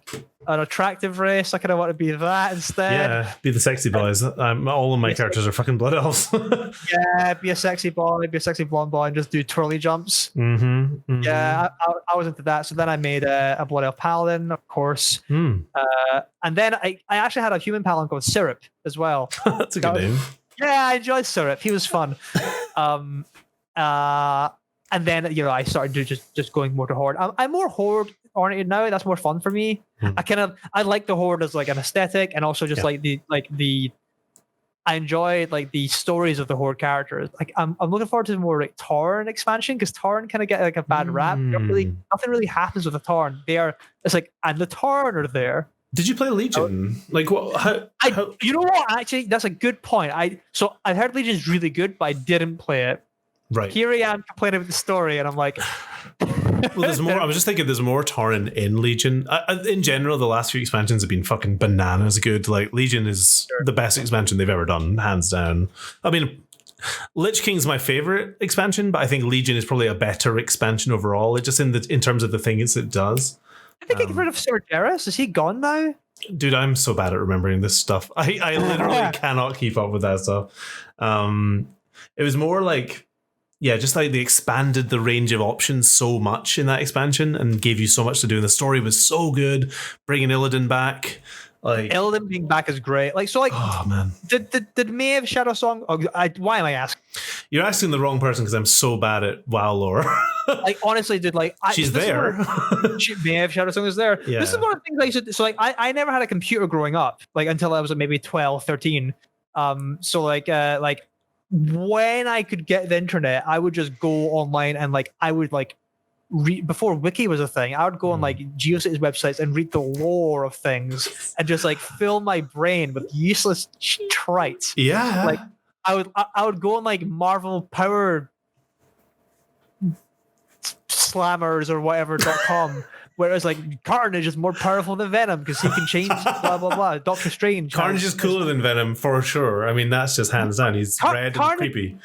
S2: an attractive race. I kind of want to be that instead.
S1: Yeah, be the sexy boys. All of my characters are fucking Blood Elves.
S2: Yeah, be a sexy boy, be a sexy blonde boy, and just do twirly jumps. Yeah, I was into that. So then I made a Blood Elf Paladin, of course. And then I actually had a human Paladin called Syrup as well.
S1: That's a good name.
S2: Yeah, I enjoyed Syrup. He was fun. And then I started to just going more to Horde. I'm more Horde oriented now. That's more fun for me. I like the Horde as like an aesthetic, and also just I enjoy like the stories of the Horde characters. Like I'm looking forward to more like Tauren expansion, because Tauren kind of get like a bad rap. Nothing really happens with the Tauren. It's like, and the Tauren are there.
S1: Did you play Legion? Like what?
S2: You know what? Actually, that's a good point. I heard Legion's really good, but I didn't play it.
S1: Right.
S2: Here I am complaining with the story, and I'm like,
S1: well, there's more. I was just thinking, there's more Tauren in Legion. In general, the last few expansions have been fucking bananas good. Like Legion is the best expansion they've ever done, hands down. I mean, Lich King's my favorite expansion, but I think Legion is probably a better expansion overall. It just in terms of the things it does.
S2: I think I get rid of Sorderis. Is he gone now?
S1: Dude, I'm so bad at remembering this stuff. I literally cannot keep up with that stuff. It was more like, yeah, just like they expanded the range of options so much in that expansion and gave you so much to do. And the story was so good. Bringing Illidan back. Like
S2: Illidan being back is great. Like, so like,
S1: oh man,
S2: did Maeve Shadow Song? Why am I asking?
S1: You're asking the wrong person, because I'm so bad at WoW lore.
S2: Like, honestly, dude, like
S1: she's there.
S2: Maeve Shadow Song is there.
S1: Yeah.
S2: This is one of the things I used to. So like, I never had a computer growing up, like until I was like maybe 12, 13. So like when I could get the internet, I would just go online and like I would like read, before Wiki was a thing, I would go on like GeoCities websites and read the lore of things and just like fill my brain with useless trite.
S1: Yeah.
S2: Like I would go on like Marvel Power Slammers or whatever.com. Whereas like Carnage is more powerful than Venom because he can change blah blah blah. Doctor Strange.
S1: Carnage is cooler than Venom for sure. I mean, that's just hands down. He's red and creepy.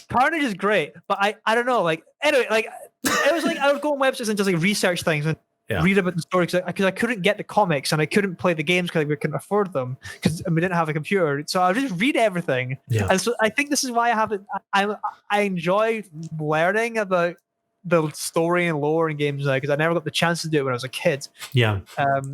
S2: Carnage is great, but I don't know. Like anyway, like it was like I would go on websites and just like research things and read about the story because I couldn't get the comics and I couldn't play the games because we couldn't afford them because we didn't have a computer. So I would just read everything. Yeah. And so I think this is why I have it. I enjoy learning about the story and lore in games now because I never got the chance to do it when I was a kid. Yeah.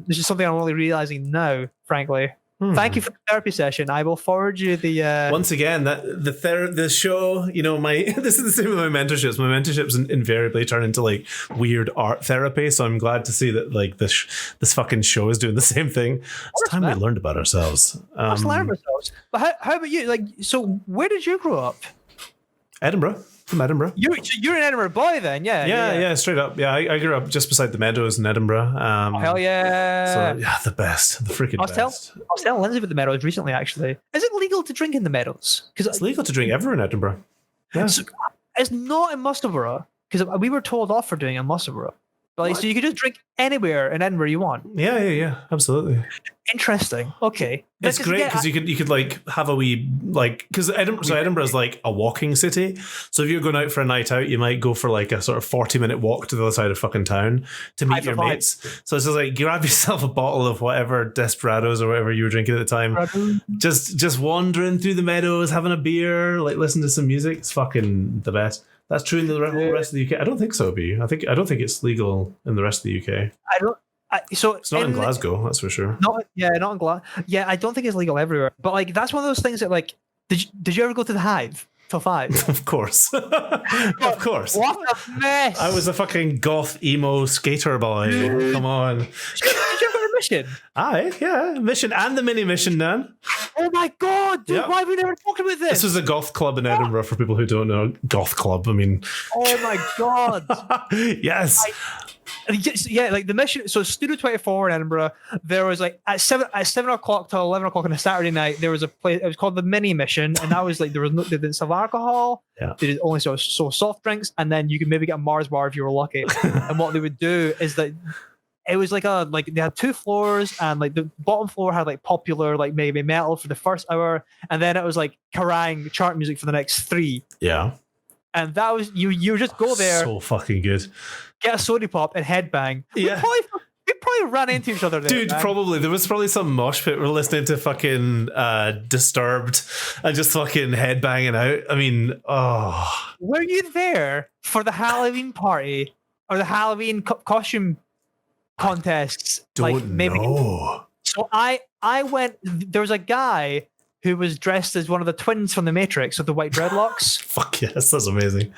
S2: This is something I'm only realizing now, frankly. Thank you for the therapy session. I will forward you the
S1: once again that the show, you know, this is the same with my mentorships. My mentorships invariably turn into like weird art therapy, so I'm glad to see that like this fucking show is doing the same thing. It's time we learned about ourselves.
S2: Let's learn ourselves. But how about you? Like, so where did you grow up?
S1: Edinburgh. From Edinburgh.
S2: You're an Edinburgh boy then, yeah.
S1: Yeah, straight up. Yeah, I grew up just beside the Meadows in Edinburgh.
S2: Hell yeah.
S1: So yeah, the best, the freaking best.
S2: I was telling Lindsay about the Meadows recently. Actually, is it legal to drink in the Meadows? Because
S1: it's legal to drink everywhere in Edinburgh. Yeah.
S2: So, it's not in Musselburgh because we were told off for doing it in Musselburgh. Like, so you could just drink anywhere in Edinburgh you want.
S1: Yeah, absolutely.
S2: Interesting. Okay,
S1: It's great because you could like have a wee like because Edinburgh is like a walking city. So if you're going out for a night out, you might go for like a sort of 40-minute walk to the other side of fucking town to meet your mates. So it's just like grab yourself a bottle of whatever Desperados or whatever you were drinking at the time. Just wandering through the meadows, having a beer, like listen to some music. It's fucking the best. That's true in the rest of the UK. I don't think so, B. I don't think it's legal in the rest of the UK.
S2: So
S1: it's not in Glasgow, that's for sure.
S2: Not in Glasgow. Yeah, I don't think it's legal everywhere. But like, that's one of those things that like, did you ever go to the Hive till 5?
S1: Of course, of course.
S2: What a mess!
S1: I was a fucking goth emo skater boy. Come on.
S2: Did you ever go to Mission?
S1: Mission and the mini mission, man.
S2: Oh my god, dude! Why have we never talked about this?
S1: This was a goth club in Edinburgh for people who don't know. Goth club. I mean.
S2: Oh my god.
S1: Yes.
S2: Like the mission. So Studio 24 in Edinburgh, there was like at 7 o'clock till 11 o'clock on a Saturday night. There was a place. It was called the Mini Mission, and that was like they didn't sell alcohol.
S1: Yeah.
S2: They did only sold soft drinks, and then you could maybe get a Mars bar if you were lucky. And what they would do is that it was like they had 2 floors, and like the bottom floor had like popular like maybe metal for the first hour, and then it was like Kerrang chart music for the next 3.
S1: Yeah.
S2: And that was you just go there.
S1: So fucking good.
S2: Get a soda pop and headbang.
S1: Yeah.
S2: We probably ran into each other there.
S1: Dude,
S2: man.
S1: probably. There was probably some mosh pit. We're listening to fucking Disturbed and just fucking headbanging out. I mean, oh.
S2: Were you there for the Halloween party or the Halloween costume contests?
S1: Don't know.
S2: So I went. There was a guy who was dressed as one of the twins from The Matrix with the white dreadlocks.
S1: Fuck yes, that's amazing.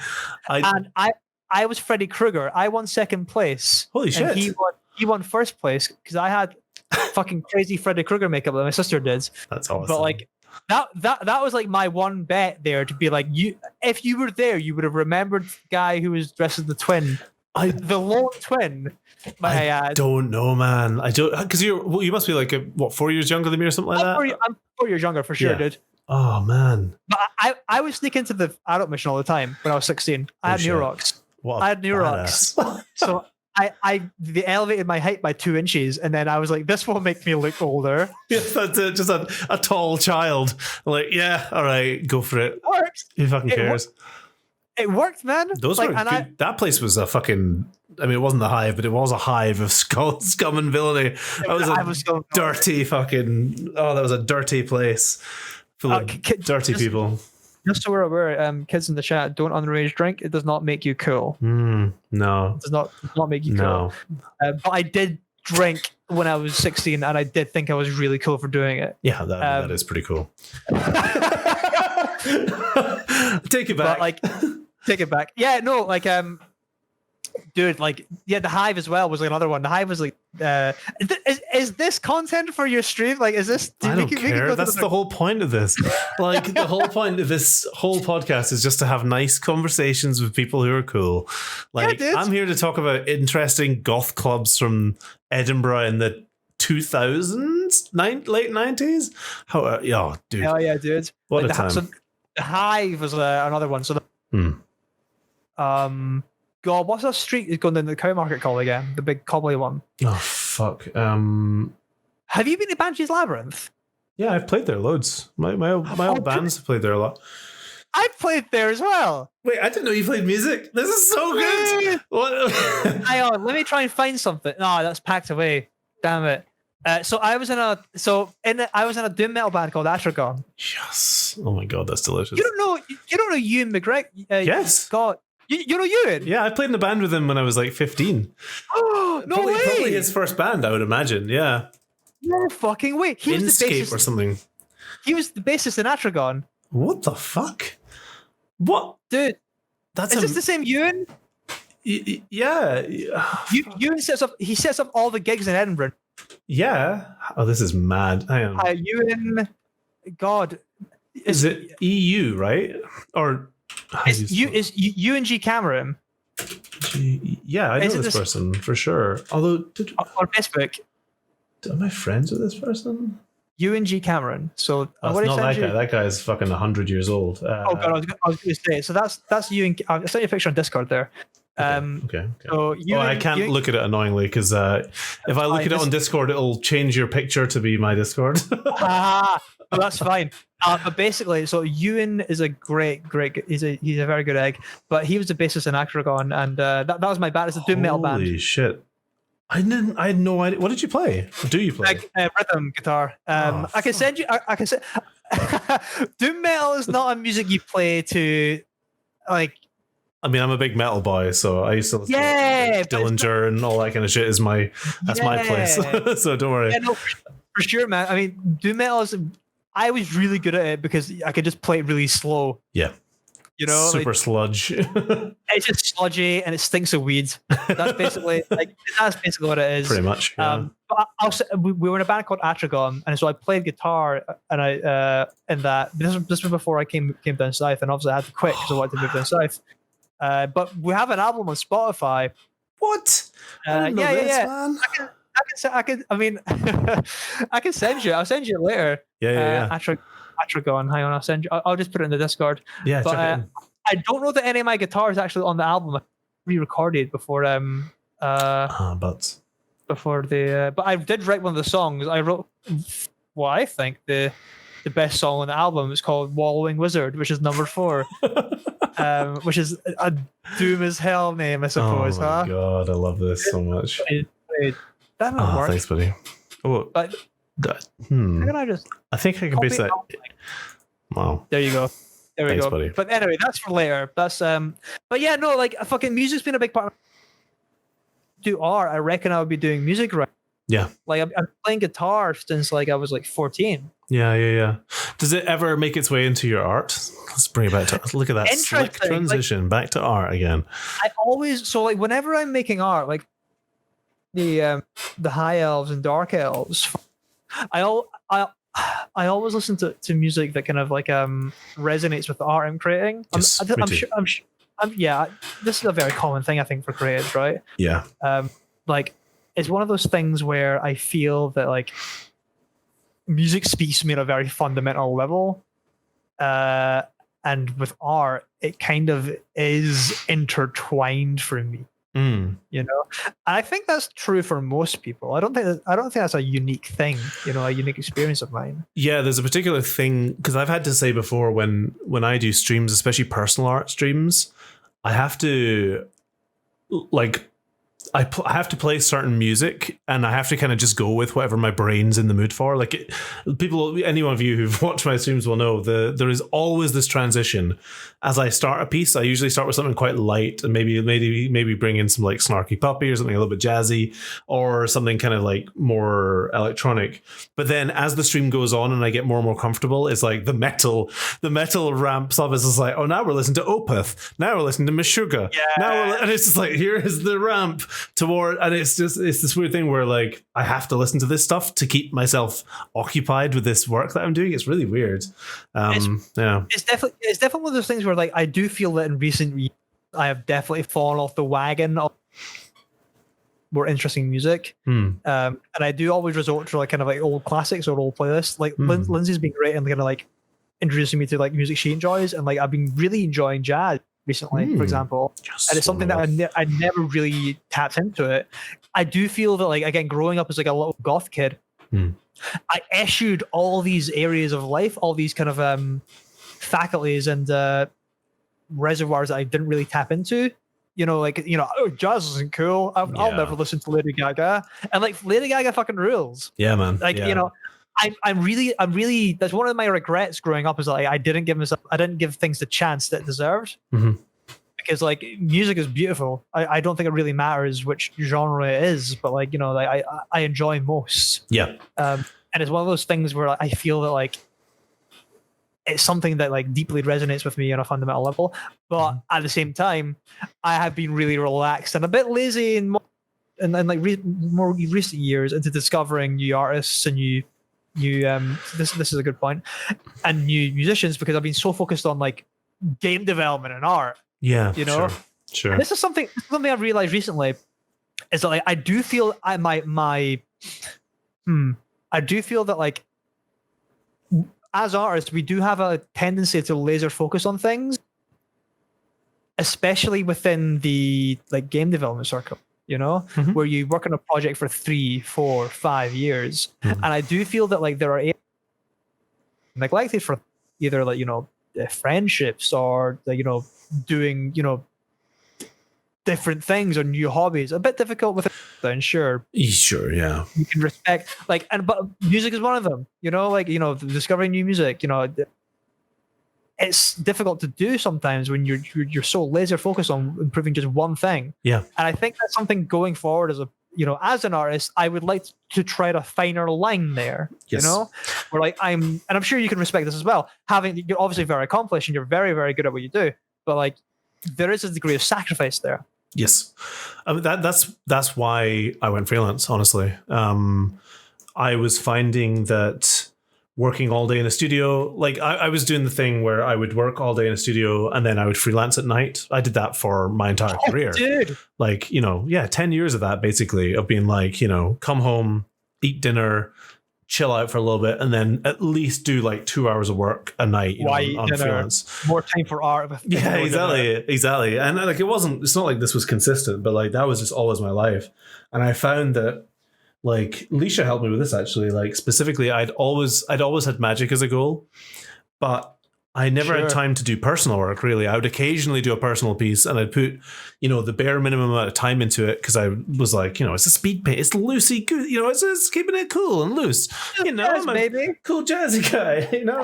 S2: I was Freddy Krueger. I won second place.
S1: Holy shit.
S2: He won first place because I had fucking crazy Freddy Krueger makeup that my sister did.
S1: That's awesome.
S2: But like that was like my one bet there to be like, if you were there, you would have remembered the guy who was dressed as the twin. The lone twin.
S1: I don't know, man. I don't, because you must be like 4 years younger than me or something like that.
S2: I'm 4 years younger for sure, dude.
S1: Oh man.
S2: But I would sneak into the adult mission all the time when I was 16. I had Neurox. I had Neurox. So they elevated my height by 2 inches, and then I was like, this will make me look older.
S1: Yeah, that's it. Just a tall child. Like, yeah, all right, go for it.
S2: Works.
S1: Who fucking cares?
S2: It worked, man.
S1: Those were good. That place was a fucking. I mean, it wasn't the Hive, but it was a hive of scum and villainy. That was a dirty fucking. Oh, that was a dirty place full of dirty people.
S2: Just so we're aware, kids in the chat, don't underage drink. It does not make you cool.
S1: No,
S2: it does not make you cool. But I did drink when I was 16, and I did think I was really cool for doing it.
S1: Yeah, that is pretty cool. Take it back.
S2: Take it back. Yeah, no, dude, the Hive as well was like another one. The Hive was like, is this content for your stream? Like, is this?
S1: I don't care. That's the whole point of this. Like, the whole point of this whole podcast is just to have nice conversations with people who are cool. Like, yeah, I'm here to talk about interesting goth clubs from Edinburgh in the 2000s, late 90s. Dude.
S2: Oh yeah, dude.
S1: What a time.
S2: So the Hive was another one. So God, what's that street is going down to the cow market called again? The big cobbly one.
S1: Oh fuck.
S2: Have you been to Banshee's Labyrinth?
S1: Yeah, I've played there loads. My old bands have played there a lot.
S2: I've played there as well.
S1: Wait, I didn't know you played music. This is so good. What?
S2: Hang on, let me try and find something. No, that's packed away. Damn it. So I was in a doom metal band called Astragon.
S1: Yes. Oh my god, that's delicious.
S2: You don't know Ewan McGregor?
S1: Yes.
S2: God. You know Ewan?
S1: Yeah, I played in a band with him when I was like 15.
S2: Oh, no way.
S1: Probably his first band, I would imagine. Yeah.
S2: No fucking way. He was the bassist
S1: or something.
S2: He was the bassist in Atragon.
S1: What the fuck? What?
S2: Dude, is this the same Ewan?
S1: Yeah.
S2: Ewan sets up all the gigs in Edinburgh.
S1: Yeah. Oh, this is mad. Hang on.
S2: Ewan, God.
S1: Is it EU, right? Or...
S2: Is Ewan G. Cameron?
S1: Yeah, I know this person for sure. Although,
S2: on Facebook,
S1: am I friends with this person?
S2: Ewan G. Cameron. So
S1: That's
S2: what I
S1: not
S2: sent
S1: that
S2: you.
S1: guy. That guy is fucking 100 years old.
S2: Oh god, I was going to say. So that's Ewan. I sent you a picture on Discord there.
S1: Okay.
S2: So
S1: I can't look at it annoyingly because if I look at it on Discord, it'll change your picture to be my Discord.
S2: Well, that's fine. But basically, so Ewan is a great. He's a very good egg. But he was the bassist in Actragon, and that was my band. It's a doom metal band.
S1: Holy shit! I had no idea. What did you play? What do you play?
S2: Rhythm guitar. I can send you. I can send. Doom metal is not a music you play to, like.
S1: I mean, I'm a big metal boy, so I used to listen to Dillinger and all that kind of shit. That's my place. So don't worry.
S2: Yeah, no, for sure, man. I mean, doom metal is. I was really good at it because I could just play it really slow.
S1: Yeah.
S2: You know,
S1: super sludge.
S2: It's just sludgy and it stinks of weeds. That's basically that's basically what it is.
S1: Pretty much. Yeah.
S2: But we were in a band called Atragon, and so I played guitar, and I in that. This was before I came down south, and obviously I had to quit because I wanted to move down south. But we have an album on Spotify.
S1: What? I didn't know this, man.
S2: I mean, I can send you. I'll send you it later.
S1: Yeah.
S2: Atragon. Hang on, I'll send you. I'll just put it in the Discord.
S1: Yeah,
S2: but,
S1: check it in.
S2: I don't know that any of my guitar is actually on the album. I re-recorded before. Before the. But I did write one of the songs. I wrote what I think the best song on the album. It's called "Wallowing Wizard," which is number 4. Which is a doom as hell name, I suppose.
S1: Oh my god, I love this so much.
S2: That might work.
S1: Thanks, buddy. Oh,
S2: but
S1: I think I can base that. Wow.
S2: There you go.
S1: Thanks, buddy.
S2: But anyway, that's for later. That's But yeah, no, like fucking music's been a big part of do art. I reckon I would be doing music right.
S1: Yeah.
S2: Like I'm playing guitar since like I was like 14.
S1: Yeah. Does it ever make its way into your art? Let's bring it back to look at that slick transition back to art again.
S2: I always whenever I'm making art, like the high elves and dark elves, I always listen to music that kind of like resonates with the art I'm creating. I'm sure. Yeah, this is a very common thing I think for creatives, right?
S1: Yeah.
S2: Like it's one of those things where I feel that like music speaks to me on a very fundamental level, and with art, it kind of is intertwined for me. You know, I think that's true for most people. I don't think that's a unique thing, you know, a unique experience of mine.
S1: Yeah, there's a particular thing because I've had to say before when I do streams, especially personal art streams, I have to like I have to play certain music and I have to kind of just go with whatever my brain's in the mood for. Like any one of you who've watched my streams will know there is always this transition. As I start a piece, I usually start with something quite light and maybe bring in some like Snarky Puppy or something a little bit jazzy or something kind of like more electronic. But then as the stream goes on and I get more and more comfortable, it's like the metal ramps up. It's just like, oh, now we're listening to Opeth. Now we're listening to Meshuggah.
S2: Yeah.
S1: And it's just like, here is the ramp toward, and it's this weird thing where like I have to listen to this stuff to keep myself occupied with this work that I'm doing. It's really weird. It's
S2: definitely one of those things where like I do feel that in recent years I have definitely fallen off the wagon of more interesting music. And I do always resort to like kind of like old classics or old playlists. Like Lindsay's been great and kind of like introducing me to like music she enjoys, and like I've been really enjoying jazz recently, for example, and it's something that I never really tapped into it. I do feel that like again, growing up as like a little goth kid, I eschewed all these areas of life, all these kind of faculties and reservoirs that I didn't really tap into. You know, like, you know, oh, jazz isn't cool. I'll never listen to Lady Gaga, and like Lady Gaga fucking rules.
S1: Yeah, man.
S2: Like, you know, I'm really. That's one of my regrets growing up is that like, I didn't give things the chance that it deserved. Because like music is beautiful. I don't think it really matters which genre it is, but like, you know, like I enjoy most.
S1: Yeah.
S2: And it's one of those things where I feel that like it's something that like deeply resonates with me on a fundamental level. But at the same time, I have been really relaxed and a bit lazy in more recent years into discovering new artists and new this is a good point, and new musicians, because I've been so focused on like game development and art.
S1: Yeah,
S2: you know,
S1: sure.
S2: And this is something I've realized recently is that like I do feel that like as artists, we do have a tendency to laser focus on things, especially within the like game development circle, you know, where you work on a project for 3, 4, 5 years. And I do feel that like there are neglected for either like, you know, friendships or the, you know, doing, you know, different things or new hobbies. A bit difficult with it, then sure,
S1: yeah,
S2: you can respect like, and but music is one of them, you know, like, you know, discovering new music, you know, it's difficult to do sometimes when you're so laser focused on improving just one thing.
S1: Yeah.
S2: And I think that's something going forward as a, you know, as an artist, I would like to try a finer line there.
S1: Yes.
S2: You know, where like and I'm sure you can respect this as well. You're obviously very accomplished and you're very, very good at what you do, but like there is a degree of sacrifice there.
S1: Yes, I mean, that's why I went freelance. Honestly, I was finding that working all day in a studio, like I was doing the thing where I would work all day in a studio and then I would freelance at night. I did that for my entire career.
S2: Dude.
S1: Like, you know, 10 years of that basically, of being like, you know, come home, eat dinner, chill out for a little bit, and then at least do like 2 hours of work a night, you know, on freelance.
S2: More time for art.
S1: Yeah, exactly. And like it's not like this was consistent, but like that was just always my life. And I found that like Leisha helped me with this actually. Like specifically, I'd always had magic as a goal, but I never had time to do personal work, really. I would occasionally do a personal piece and I'd put, you know, the bare minimum amount of time into it because I was like, you know, it's a speed paint, it's loosey, good, you know, it's keeping it cool and loose. You know, I'm a cool jazzy guy, you know.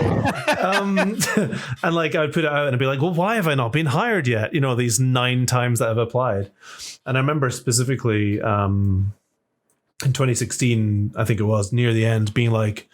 S1: And like I would put it out and I'd be like, well, why have I not been hired yet? You know, these 9 times that I've applied. And I remember specifically in 2016, I think it was, near the end, being like,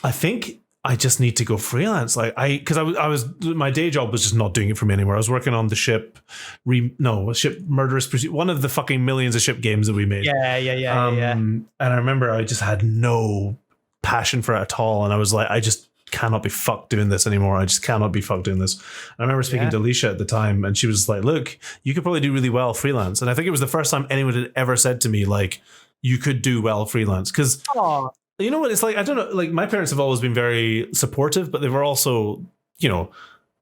S1: I think I just need to go freelance. Like because I was my day job was just not doing it for me anymore. I was working on the Ship Murderous Pursuit, one of the fucking millions of ship games that we made.
S2: Yeah.
S1: And I remember I just had no passion for it at all. And I was like, I just cannot be fucked doing this anymore. I just cannot be fucked doing this. And I remember speaking to Alicia at the time, and she was like, look, you could probably do really well freelance. And I think it was the first time anyone had ever said to me, like, you could do well freelance. Because you know what it's like? I don't know. Like my parents have always been very supportive, but they were also, you know,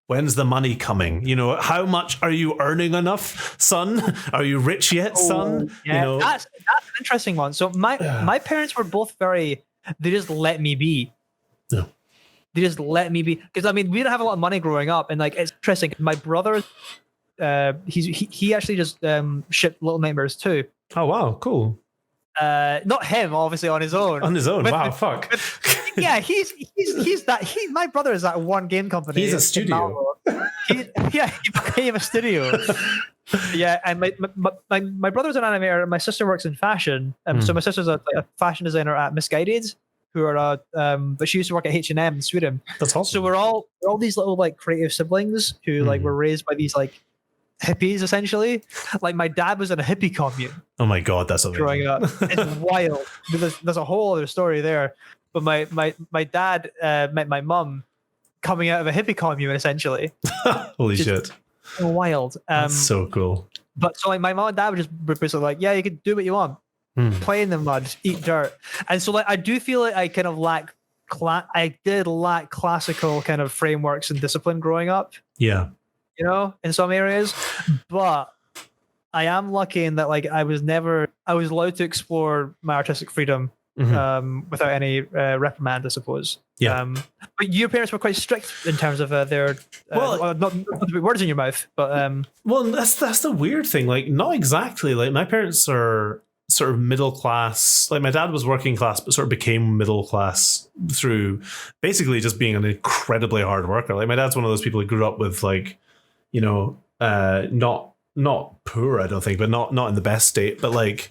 S1: when's the money coming? You know, how much are you earning enough, son? Are you rich yet, son?
S2: Yeah,
S1: you know,
S2: that's an interesting one. So my parents were both they just let me be.
S1: Yeah.
S2: They just let me be, because I mean we didn't have a lot of money growing up, and like it's interesting. My brother, he actually just shipped Little Nightmares 2.
S1: Oh wow, cool.
S2: Not him, obviously, on his own.
S1: Wow, fuck.
S2: Yeah, he's that. My brother is that one game company.
S1: He's a studio.
S2: He became a studio. Yeah, and my brother's an animator, and my sister works in fashion. So my sister's a fashion designer at Misguided, who are but she used to work at H&M in Sweden.
S1: That's awesome.
S2: So we're all these little like creative siblings who like were raised by these like hippies, essentially. Like my dad was in a hippie commune.
S1: Oh my god, that's amazing.
S2: Growing up, it's wild. There's a whole other story there. But my dad met my mum coming out of a hippie commune, essentially.
S1: Holy shit!
S2: Wild.
S1: That's so cool.
S2: But so like my mom and dad were just basically like, yeah, you can do what you want, play in the mud, eat dirt. And so like I do feel like I kind of lack classical kind of frameworks and discipline growing up.
S1: Yeah.
S2: You know, in some areas, but I am lucky in that like I was allowed to explore my artistic freedom without any reprimand, I suppose.
S1: Yeah.
S2: But your parents were quite strict in terms of their not to put words in your mouth, but
S1: well, that's the weird thing. Like, not exactly. Like, my parents are sort of middle class. Like, my dad was working class, but sort of became middle class through basically just being an incredibly hard worker. Like, my dad's one of those people who grew up with like, you know, not poor, I don't think, but not in the best state, but like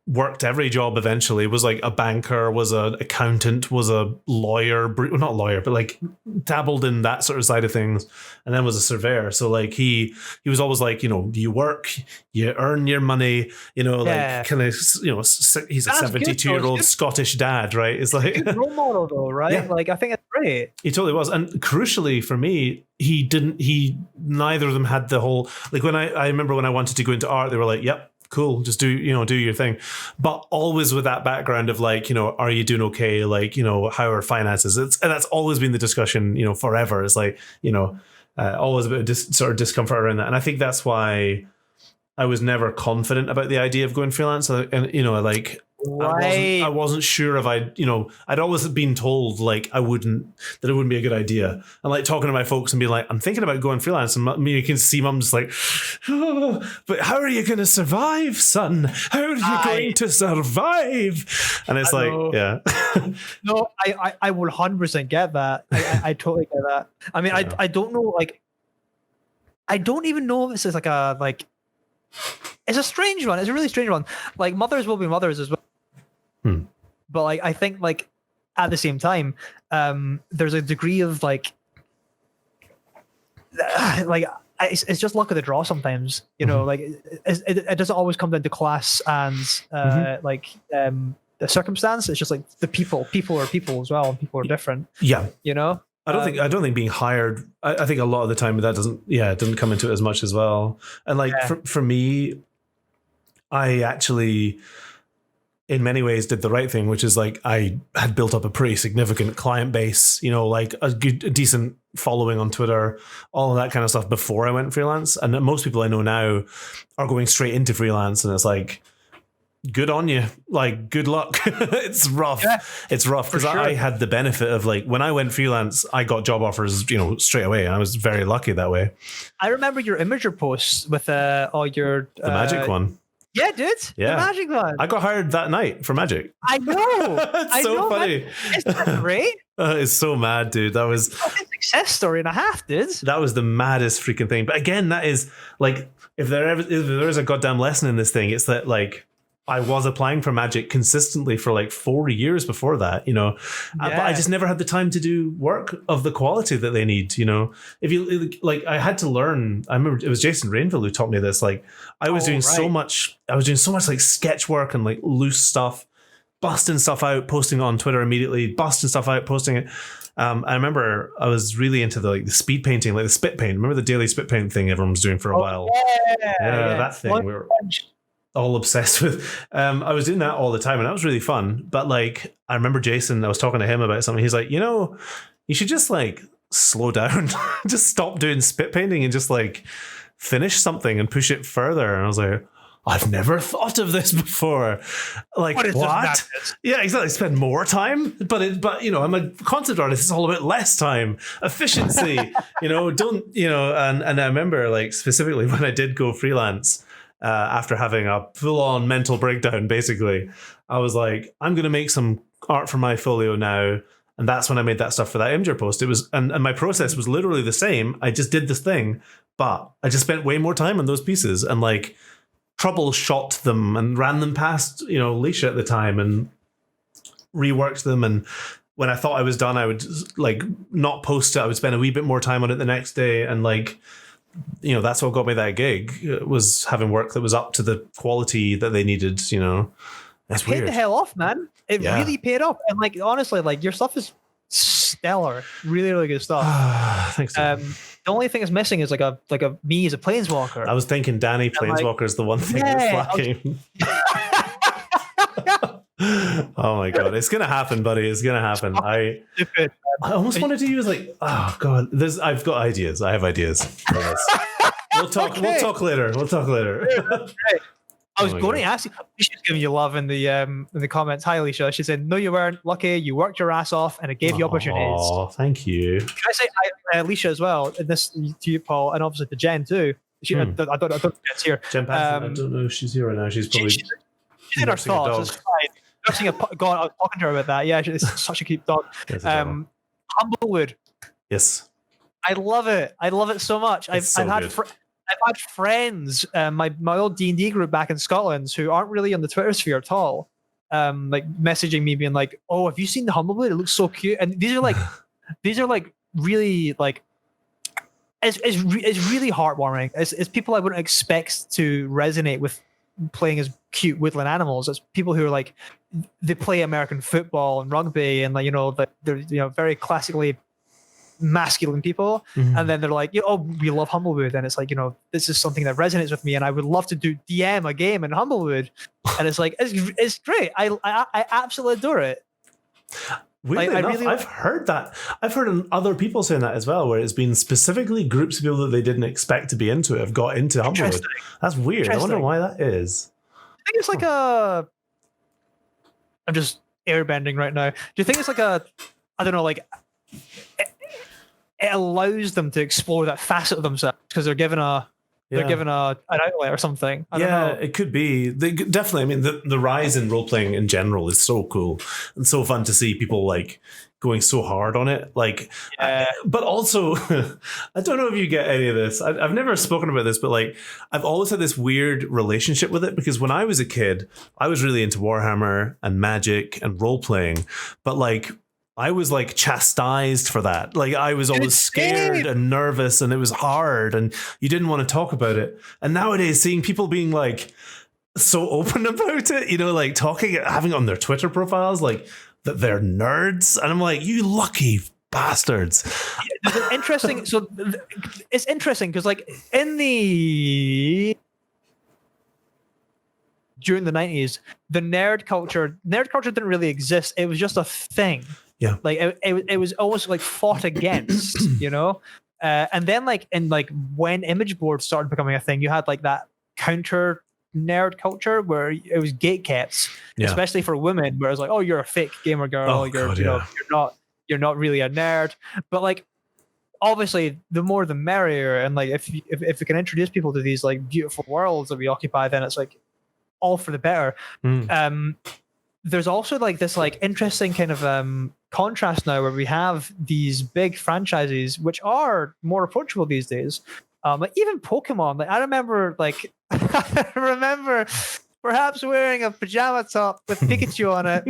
S1: worked every job eventually, was like a banker, was an accountant, was a lawyer, not lawyer, but like dabbled in that sort of side of things, and then was a surveyor. So like he was always like, you know, you work, you earn your money, you know, like kind of, you know, he's a 72-year-old Scottish dad, right? It's like
S2: a good role model though, right? Yeah. Like I think it's great.
S1: He totally was. And crucially for me, neither of them had the whole, like when I remember when I wanted to go into art, they were like, yep, cool, just do your thing, but always with that background of like, are you doing okay? Like, how are finances? And that's always been the discussion, forever. It's like, always a bit of sort of discomfort around that. And I think that's why I was never confident about the idea of going freelance. And, like,
S2: Right.
S1: I wasn't sure if I'd always been told like that it wouldn't be a good idea. And like talking to my folks and being like, I'm thinking about going freelance, and you can see mum just like, oh, but how are you going to survive, son? How are you going to survive? And it's like, yeah.
S2: No, I 100% get that. I totally get that. I mean, I don't know, like, I don't even know if this is like it's a strange one. It's a really strange one. Like, mothers will be mothers as well. But like, I think like at the same time, there's a degree of like it's just luck of the draw sometimes. Like it doesn't always come down to class and the circumstance. It's just like the people are people as well, and people are different.
S1: Yeah.
S2: I
S1: don't think being hired. I think a lot of the time that doesn't come into it as much as well. And like for me, I actually, in many ways, did the right thing, which is like I had built up a pretty significant client base, like a decent following on Twitter, all of that kind of stuff before I went freelance. And most people I know now are going straight into freelance, and it's like, good on you, like, good luck. It's rough. It's rough because I had the benefit of like, when I went freelance, I got job offers, straight away, and I was very lucky that way.
S2: I remember your Imager posts with all your
S1: the magic one.
S2: Yeah, dude.
S1: Yeah.
S2: The magic one.
S1: I got hired that night for magic.
S2: I know.
S1: It's so funny.
S2: Isn't that great?
S1: It's so mad, dude. That was
S2: a success story and a half, dude.
S1: That was the maddest freaking thing. But again, that is like, if there is a goddamn lesson in this thing, it's that like, I was applying for magic consistently for like 4 years before that, but I just never had the time to do work of the quality that they need. If you like, I had to learn. I remember it was Jason Rainville who taught me this. Like, I was doing so much like sketch work and like loose stuff, busting stuff out, posting it on Twitter immediately, busting stuff out, posting it. I remember I was really into the speed painting, like the spit paint. Remember the daily spit paint thing everyone was doing for a while? Yeah, that thing. We were all obsessed with. I was doing that all the time, and that was really fun. But like, I remember Jason, I was talking to him about something. He's like, you should just like slow down, just stop doing spit painting and just like finish something and push it further. And I was like, I've never thought of this before. Like, what? Yeah, exactly. Spend more time, but I'm a concept artist. It's all about less time, efficiency. Don't. And I remember like specifically when I did go freelance. After having a full-on mental breakdown, basically, I was like, I'm going to make some art for my folio now. And that's when I made that stuff for that Imgur post. It was, and my process was literally the same. I just did this thing, but I just spent way more time on those pieces and like troubleshot them and ran them past, Leisha at the time and reworked them. And when I thought I was done, I would like not post it. I would spend a wee bit more time on it the next day. And like, that's what got me that gig, was having work that was up to the quality that they needed. That's
S2: weird. Paid the hell off, man. It really paid off. And like, honestly, like, your stuff is stellar. Really, really good stuff.
S1: Thanks.
S2: The only thing that's missing is like a me as a planeswalker.
S1: I was thinking Danny Planeswalker is the one thing that's lacking. Oh my god, it's gonna happen, buddy. It's gonna happen. I almost wanted to use like, oh god, I've got ideas. I have ideas for this. We'll talk later.
S2: I was going to ask you. She's giving you love in the comments. Hi, Alicia. She said, "No, you weren't. Lucky, you worked your ass off, and it gave you opportunities."
S1: Oh, thank you.
S2: Can I say hi, Alicia as well? And this to you, Paul, and obviously to Jen too. I don't know if Jen's here.
S1: Jen Patton, I don't know if she's here right now. She's probably
S2: she's in her thoughts. It's fine. God, I was talking to her about that. Yeah, it's such a cute dog. Humblewood.
S1: Yes.
S2: I love it. I love it so much. I've had friends, my old D&D group back in Scotland, who aren't really on the Twitter sphere at all, like messaging me being like, "Oh, have you seen the Humblewood? It looks so cute." And these are like really like, it's really heartwarming. It's people I wouldn't expect to resonate with playing as cute woodland animals. It's people who are like, they play American football and rugby, and like, they're very classically masculine people, and then they're like, oh, we love Humblewood, and it's like, this is something that resonates with me, and I would love to do DM a game in Humblewood, and it's like it's great. I absolutely adore it.
S1: Weirdly enough, I've heard that. I've heard other people saying that as well, where it's been specifically groups of people that they didn't expect to be into it have got into Humblewood. That's weird. I wonder why that is.
S2: I think it's like I'm just airbending right now. Do you think it's like I don't know, like it allows them to explore that facet of themselves because they're given an outlet or something. I don't know.
S1: It could be. Definitely. I mean, the rise in role playing in general is so cool and so fun to see people like going so hard on it. Like, but also, I don't know if you get any of this. I've never spoken about this, but like, I've always had this weird relationship with it because when I was a kid, I was really into Warhammer and Magic and role playing, but like, I was like chastised for that. Like I was always scared and nervous and it was hard and you didn't want to talk about it. And nowadays seeing people being like so open about it, like having it on their Twitter profiles, like that they're nerds. And I'm like, you lucky bastards.
S2: It's interesting. So it's interesting because like during the 90s, the nerd culture didn't really exist. It was just a thing.
S1: Yeah,
S2: like it was almost like fought against, and then when image boards started becoming a thing, you had like that counter nerd culture where it was gatekept, especially for women, where it was like, oh, you're a fake gamer girl, you're not really a nerd. But like, obviously, the more the merrier, and like if we can introduce people to these like beautiful worlds that we occupy, then it's like all for the better. There's also like this like interesting kind of contrast now where we have these big franchises which are more approachable these days. Like even Pokemon. Like I remember perhaps wearing a pajama top with Pikachu on it.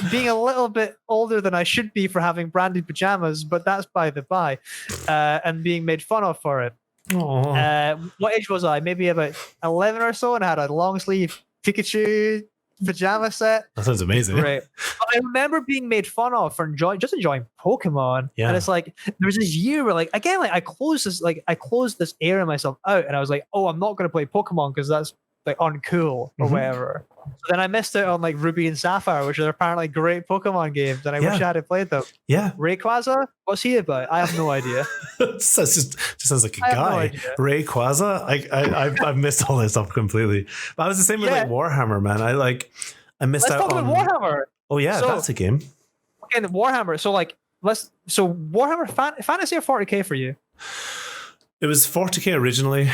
S2: Being a little bit older than I should be for having branded pajamas, but that's by the by, and being made fun of for it. What age was I? Maybe about 11 or so, and I had a long sleeve Pikachu pajama set.
S1: That sounds amazing.
S2: Right. But I remember being made fun of for enjoying Pokemon. Yeah. And it's like there was this year where like again, like I closed this area of myself out and I was like, oh, I'm not gonna play Pokemon because that's like uncool or whatever. So then I missed out on like Ruby and Sapphire, which are apparently great Pokemon games, and I wish I had played them.
S1: Yeah.
S2: Rayquaza? What's he about? I have no idea.
S1: just sounds like a guy. No Rayquaza? I've missed all this stuff completely. But I was the same with like Warhammer, man. I missed out on
S2: Warhammer.
S1: Oh yeah, that's a game.
S2: Okay, Warhammer. So like Warhammer Fantasy or 40K for you?
S1: It was 40K originally.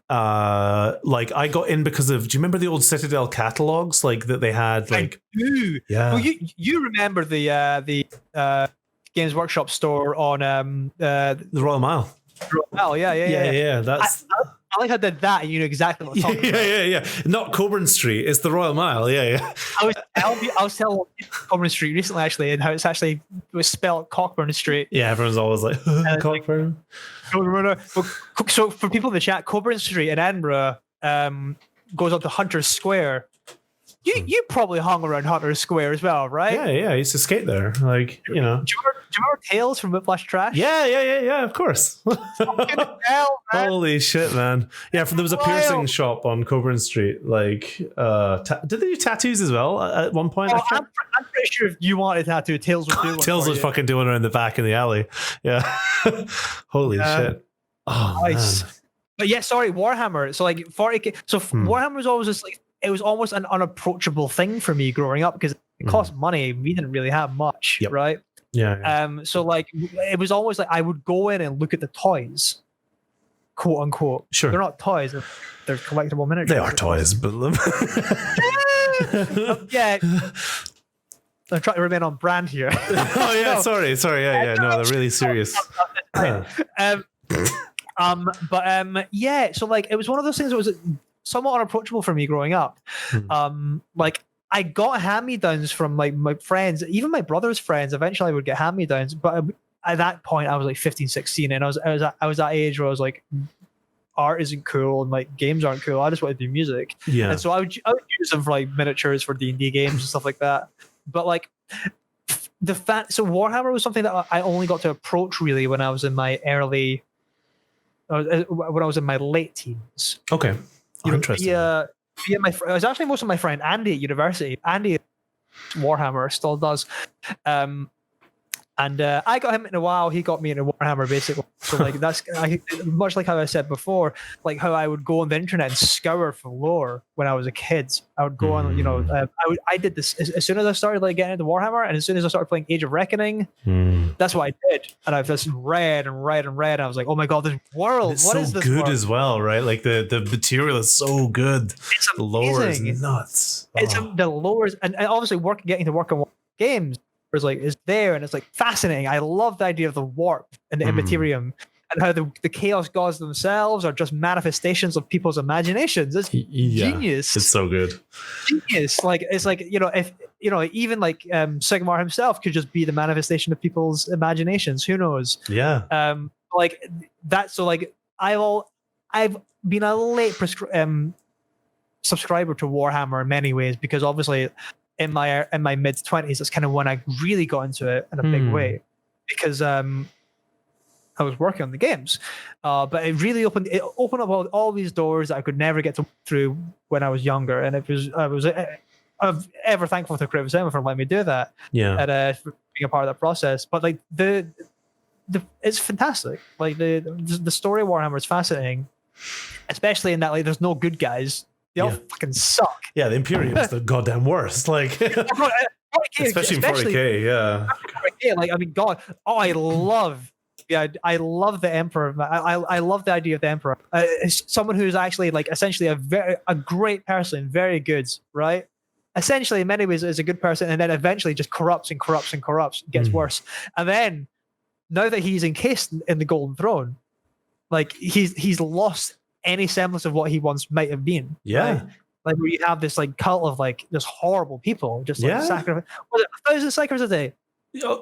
S1: Like I got in because of. Do you remember the old Citadel catalogs like that they had? Like,
S2: I do. Yeah. Well, you remember the Games Workshop store on
S1: the Royal Mile. Yeah. That's.
S2: I like how I did that, and you know exactly what I'm talking about.
S1: Yeah. Not Coburn Street. It's the Royal Mile. Yeah.
S2: I was telling Coburn Street recently, actually, and how it was spelled Cockburn Street.
S1: Yeah, everyone's always like Cockburn.
S2: So for people in the chat, Coburn Street in Edinburgh goes up to Hunter's Square. You probably hung around Hunter's Square as well, right?
S1: Yeah. I used to skate there, like you know.
S2: Do you remember Tales from Whiplash Trash?
S1: Yeah. Of course.
S2: Hell,
S1: holy shit, man! Yeah, there was a piercing shop on Coburn Street. Like, did they do tattoos as well at one point?
S2: I'm pretty sure if you wanted a tattoo, Tales would do one.
S1: Tales was fucking doing it in the back in the alley. Yeah. Holy shit! Oh, nice. Man.
S2: But yeah, sorry, Warhammer. So like 40K. So Warhammer was always just like. It was almost an unapproachable thing for me growing up because it cost money. We didn't really have much, right?
S1: Yeah.
S2: So like it was always like I would go in and look at the toys, quote unquote.
S1: Sure.
S2: They're not toys. They're collectible miniatures.
S1: They are toys, but
S2: yeah. I'm trying to remain on brand here.
S1: Oh yeah, sorry. Yeah. No, they're really serious.
S2: Yeah. So like it was one of those things that was somewhat unapproachable for me growing up. Like I got hand-me-downs from like my friends, even my brother's friends. Eventually I would get hand-me-downs, but at that point I was like 15, 16, and I was that age where I was like, art isn't cool and like games aren't cool. I just want to do music. Yeah. And so I would use them for like miniatures for D&D games and stuff like that. But like the fact, so Warhammer was something that I only got to approach really when I was in my when I was in my late teens.
S1: Okay. Interesting.
S2: Via my, it was actually most of my friend Andy at university. Andy Warhammer still does. And I got him in a while. He got me into Warhammer, basically. So like that's much like how I said before, like how I would go on the internet and scour for lore when I was a kid. I would go on, I did this as soon as I started like getting into Warhammer, and as soon as I started playing Age of Reckoning, that's what I did. And I've just read and read and read. And I was like, oh my god, this world!
S1: It's
S2: what
S1: so
S2: is this
S1: good
S2: world?
S1: as well, right? Like the material is so good.
S2: It's
S1: The lore is
S2: amazing.
S1: nuts.
S2: It's the lore is, and obviously getting to work on games is like is there, and it's like fascinating. I love the idea of the warp and the immaterium, and how the chaos gods themselves are just manifestations of people's imaginations. It's genius.
S1: It's so good.
S2: Genius. Like it's like if even like Sigmar himself could just be the manifestation of people's imaginations. Who knows?
S1: Yeah.
S2: Like that. So like I've been a late subscriber to Warhammer in many ways, because obviously in my mid-20s, that's kind of when I really got into it in a big way, because I was working on the games, but it really opened up all these doors that I could never get through when I was younger, and I'm ever thankful to Creative Cinema for letting me do that.
S1: Yeah.
S2: And for being a part of that process. But like it's fantastic. Like the story of Warhammer is fascinating, especially in that like there's no good guys. They all fucking suck.
S1: Yeah, the Imperium's the goddamn worst. Like, especially in 40K, yeah.
S2: 40K, like, I mean, God, I love the Emperor. I love the idea of the Emperor. Someone who's actually like essentially a great person, very good, right? Essentially, in many ways, is a good person, and then eventually just corrupts, gets worse. And then, now that he's encased in the Golden Throne, like he's lost any semblance of what he once might have been.
S1: Yeah.
S2: Right? Like where you have this like cult of like just horrible people, just like sacrifice. Was it 1,000 psychers a day?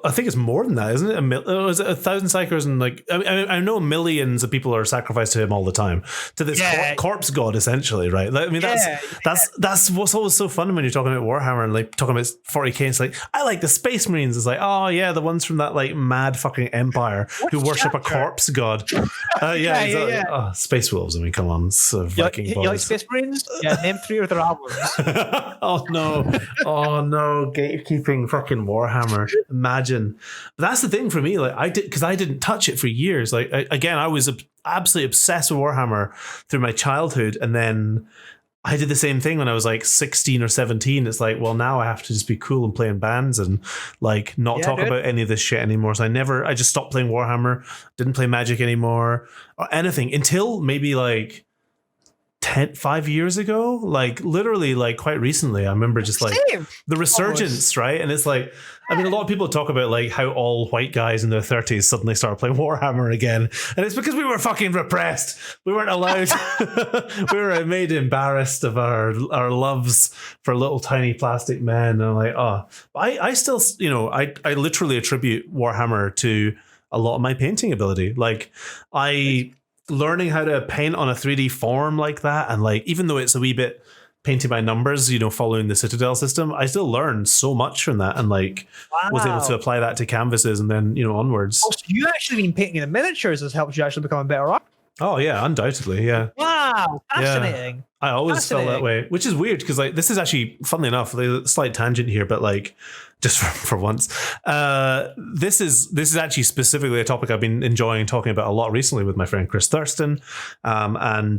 S1: I think it's more than that, isn't it? Is it 1,000 psychers? And like, I know millions of people are sacrificed to him all the time, to this corpse god, essentially, right? Like, I mean, that's what's always so fun when you're talking about Warhammer and like talking about 40K. It's like, I like the Space Marines. It's like, oh yeah, the ones from that like mad fucking empire who worship a corpse god. Exactly. Oh, Space Wolves. I mean, come on, it's Viking boys.
S2: You like Space Marines? Yeah, name 3 of their albums.
S1: Oh no, gatekeeping fucking Warhammer. Imagine. But that's the thing for me. Like I didn't touch it for years. Like I was absolutely obsessed with Warhammer through my childhood, and then I did the same thing when I was like 16 or 17. It's like, well, now I have to just be cool and play in bands and like not talk about any of this shit anymore. So I just stopped playing Warhammer, didn't play Magic anymore or anything until maybe like 5 years ago, like literally like quite recently. I remember just like the resurgence, right? And it's like, I mean, a lot of people talk about like how all white guys in their 30s suddenly started playing Warhammer again, and it's because we were fucking repressed. We weren't allowed. We were made embarrassed of our loves for little tiny plastic men. And I'm like, I still, I literally attribute Warhammer to a lot of my painting ability. Like learning how to paint on a 3D form like that, and like even though it's a wee bit painting by numbers, following the Citadel system, I still learned so much from that, and like was able to apply that to canvases and then onwards.
S2: Oh, so you actually been painting the miniatures has helped you actually become a better artist?
S1: Oh yeah, undoubtedly, yeah.
S2: Wow, fascinating.
S1: Yeah. I always felt that way, which is weird because like this is actually, funnily enough, a slight tangent here, but like just for once, this is actually specifically a topic I've been enjoying talking about a lot recently with my friend Chris Thurston, and on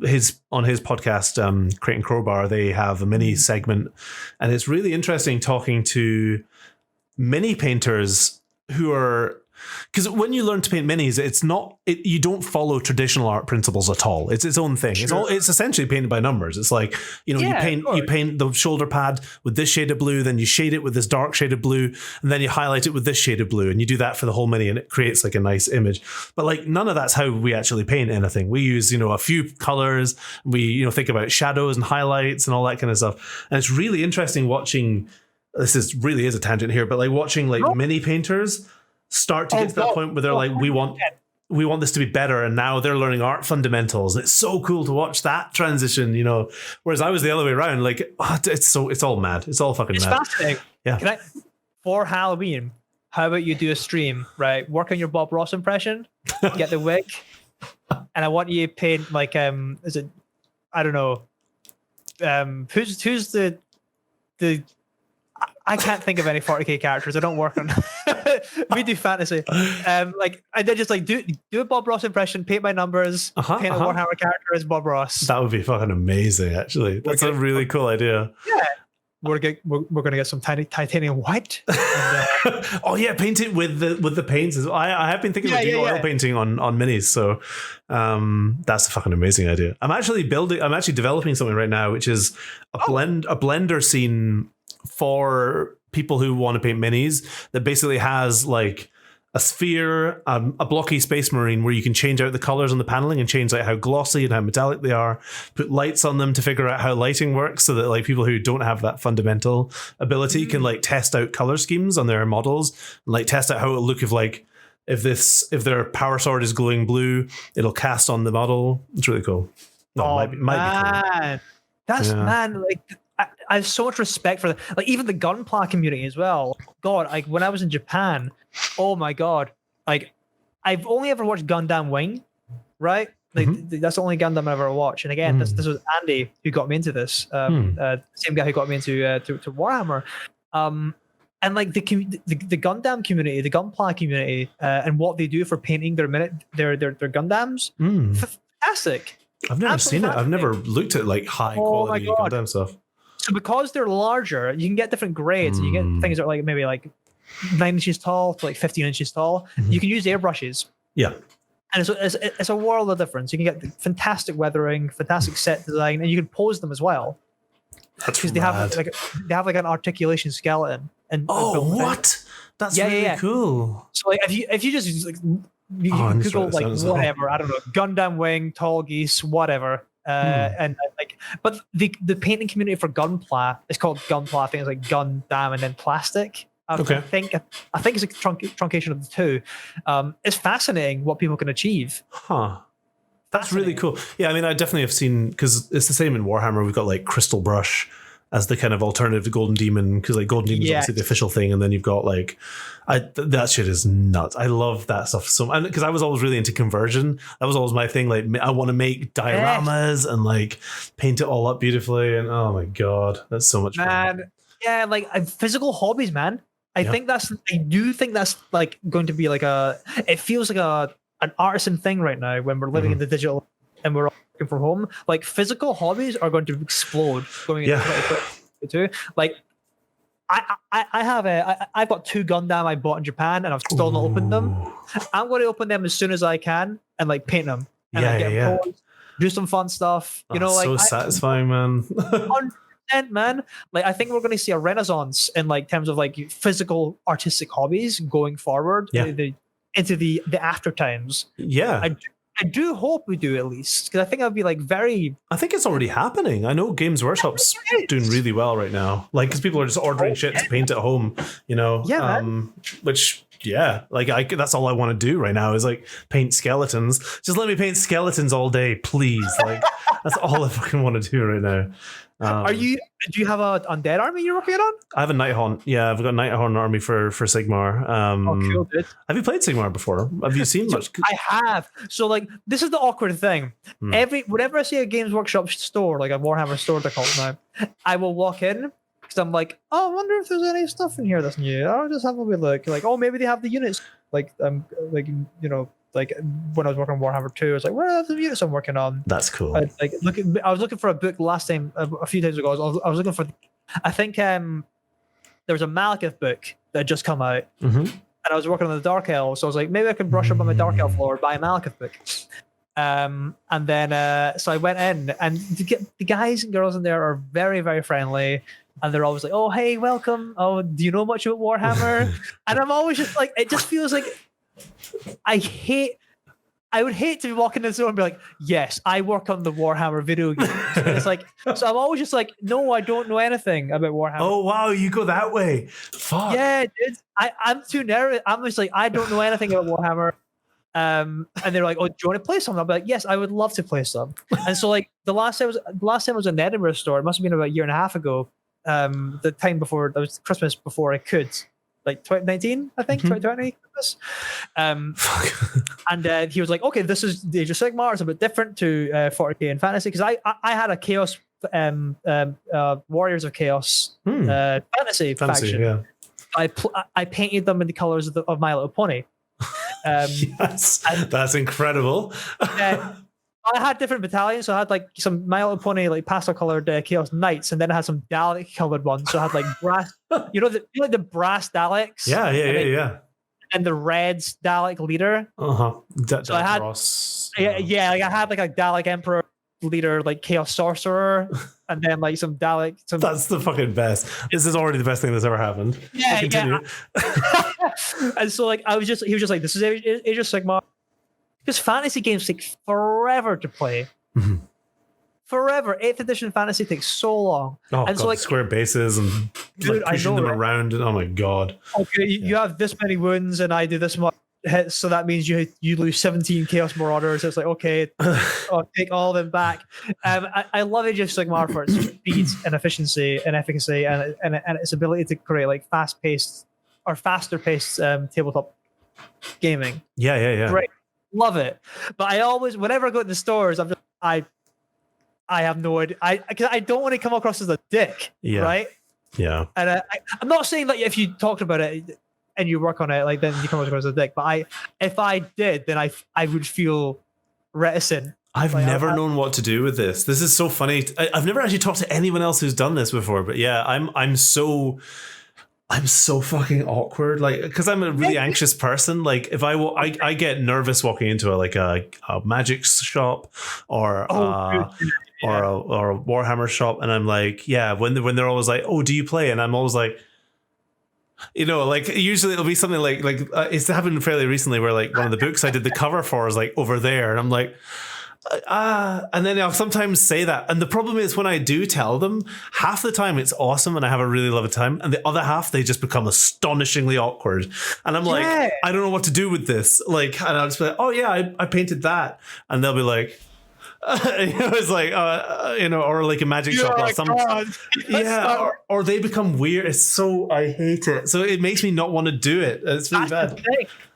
S1: his podcast, Crate and Crowbar, they have a mini segment, and it's really interesting talking to mini painters who are. Because when you learn to paint minis, you don't follow traditional art principles at all. It's its own thing. Sure. It's essentially painted by numbers. It's like, you paint the shoulder pad with this shade of blue, then you shade it with this dark shade of blue, and then you highlight it with this shade of blue, and you do that for the whole mini, and it creates like a nice image. But like none of that's how we actually paint anything. We use, a few colors. We, think about shadows and highlights and all that kind of stuff. And it's really interesting watching. This really is a tangent here, but like watching like mini painters start to get to that point where they're like, we want this to be better, and now they're learning art fundamentals, and it's so cool to watch that transition, whereas I was the other way around, like it's all mad, it's all fucking mad.
S2: Fascinating.
S1: Yeah.
S2: for Halloween, how about you do a stream, right? Work on your Bob Ross impression, get the wig, and I want you to paint like is it? I don't know. Who's the I can't think of any 40k characters. I don't work on. We do fantasy. Like I did just like do a Bob Ross impression, paint my numbers, paint a Warhammer character as Bob Ross.
S1: That would be fucking amazing. Actually, that's a really cool idea.
S2: Yeah, we're gonna get some titanium white. And,
S1: oh yeah, paint it with the paints. I have been thinking about doing oil painting on minis. So that's a fucking amazing idea. I'm actually developing something right now, which is a blender scene for people who want to paint minis that basically has like a sphere, a blocky space marine where you can change out the colors on the paneling and change like how glossy and how metallic they are, put lights on them to figure out how lighting works so that like people who don't have that fundamental ability can like test out color schemes on their models and like test out how it'll look if their power sword is glowing blue, it'll cast on the model. It's really cool. Might be cool.
S2: That's like I have so much respect for like even the Gunpla community as well. God, like when I was in Japan, oh my God, like I've only ever watched Gundam Wing, right? Like that's the only Gundam I ever watched. And again, this was Andy who got me into this. Same guy who got me into to Warhammer. And like the Gundam community, the Gunpla community, and what they do for painting their Gundams, fantastic.
S1: I've never seen it. I've never looked at like high quality Gundam stuff.
S2: So because they're larger, you can get different grades. You get things that are like maybe like 9 inches tall to like 15 inches tall. You can use airbrushes. Yeah. And it's a world of difference. You can get fantastic weathering, fantastic set design, and you can pose them as well.
S1: That's
S2: because they have like an articulation skeleton. And
S1: what? That's really cool.
S2: So like if you just like you can Google like whatever, I don't know, Gundam Wing, Tall Geese, whatever. And like, but the painting community for Gunpla is called Gunpla. I think it's like Gundam and then plastic. I think it's a truncation of the two. It's fascinating what people can achieve.
S1: That's really cool. Yeah, I mean, I definitely have seen, because it's the same in Warhammer. We've got like Crystal Brush as the kind of alternative to Golden Demon, because like Golden Demon is obviously the official thing, and then you've got like that shit is nuts. I love that stuff so much, because I was always really into conversion. That was always my thing. Like I want to make dioramas and like paint it all up beautifully, and oh my God, that's so much fun.
S2: Yeah, like physical hobbies, man. I do think that's like going to be like it feels like an artisan thing right now when we're living in the digital and we're all working from home. Like physical hobbies are going to explode going into 2022. Like I've got 2 Gundam I bought in Japan and I've still not opened them. I'm going to open them as soon as I can and like paint them and posed, do some fun stuff. You know, like
S1: so satisfying, man.
S2: 100%, man. Like I think we're going to see a renaissance in like terms of like physical artistic hobbies going forward. Into the after times. I do hope we do, at least, because I think I'd be like very.
S1: I think it's already happening. I know Games Workshop's doing really well right now, like because people are just ordering shit to paint at home. You know, which like that's all I want to do right now is like paint skeletons. Just let me paint skeletons all day, please. Like that's all I fucking want to do right now.
S2: Do you have a undead army you're working on?
S1: I have a Nighthaunt. Yeah, I've got a Nighthaunt army for Sigmar.
S2: Cool, dude.
S1: Have you played Sigmar before? Have you seen much?
S2: I have. So like this is the awkward thing. Whenever I see a Games Workshop store, like a Warhammer store they're called now, I will walk in because I'm like, oh, I wonder if there's any stuff in here that's new. I'll just have a wee look. Like, oh, maybe they have the units. Like like when I was working on Warhammer 2, I was like, where are the units I'm working on?
S1: That's cool.
S2: I was looking for a book last time, a few days ago. I was looking for, I think there was a Malekith book that had just come out, and I was working on the Dark Elves, so I was like, maybe I could brush up on my Dark Elf lore, buy a Malekith book. And then so I went in, and the guys and girls in there are very, very friendly. And they're always like, oh, hey, welcome. Oh, do you know much about Warhammer? And I'm always just like, it just feels like, I would hate to walk in the store and be like, yes, I work on the Warhammer video games. And it's like, so I'm always just like, no, I don't know anything about Warhammer.
S1: Oh, wow, you go that way. Fuck.
S2: Yeah, dude. I'm too nervous. I'm just like, I don't know anything about Warhammer. And they're like, oh, do you want to play some? I'll be like, yes, I would love to play some. And so like the last time I was in the Edinburgh store, it must have been about a year and a half ago. The time before, that was Christmas before I could. like 2019, I think, 2020. And he was like, okay, this is the Age of Sigmar. It's a bit different to 40k and fantasy, because I had a Chaos Warriors of Chaos fantasy faction.
S1: Yeah.
S2: I painted them in the colors of My Little Pony.
S1: Yes, that's incredible.
S2: I had different battalions, so I had like some My Little Pony like pastel colored Chaos Knights, and then I had some Dalek colored ones. So I had like brass, the brass Daleks.
S1: Yeah.
S2: And the reds Dalek leader.
S1: So
S2: I had
S1: Ross.
S2: like I had like a Dalek Emperor leader, like Chaos Sorcerer, and then like some Dalek.
S1: That's the fucking best. This is already the best thing that's ever happened.
S2: Yeah. And so like he was just like, this is Age of Sigmar. Because fantasy games take forever to play.
S1: Mm-hmm.
S2: Forever. 8th edition fantasy takes so long.
S1: And so like square bases and pushing them around. And, oh my god.
S2: Okay, you have this many wounds and I do this much hits, so that means you lose 17 Chaos Marauders. It's like, okay, I'll take all of them back. I love Age of Sigmar for its speed and efficiency and efficacy and its ability to create like fast-paced or faster-paced tabletop gaming.
S1: Yeah.
S2: Great. Love it. But I always, whenever I go to the stores, I have no idea. Because I don't want to come across as a dick, right?
S1: Yeah.
S2: And I'm not saying that if you talked about it and you work on it, like then you come across as a dick. But if I did, then I would feel reticent.
S1: I've never known what to do with this. This is so funny. I've never actually talked to anyone else who's done this before. But yeah, I'm so fucking awkward, like, because I'm a really anxious person. Like, if I get nervous walking into a magic shop or a Warhammer shop, and I'm like, when they're always like, oh, do you play? And I'm always like, like usually it'll be something like it's happened fairly recently where like one of the books I did the cover for is like over there, and I'm like, and then I'll sometimes say that, and the problem is when I do tell them, half the time it's awesome and I have a really lovely time, and the other half they just become astonishingly awkward, and I'm like, I don't know what to do with this, like, and I'll just be like, oh yeah, I painted that, and they'll be like, it's like or like a magic shop or something. Or they become weird. It's so, I hate it. So it makes me not want to do it. It's really bad.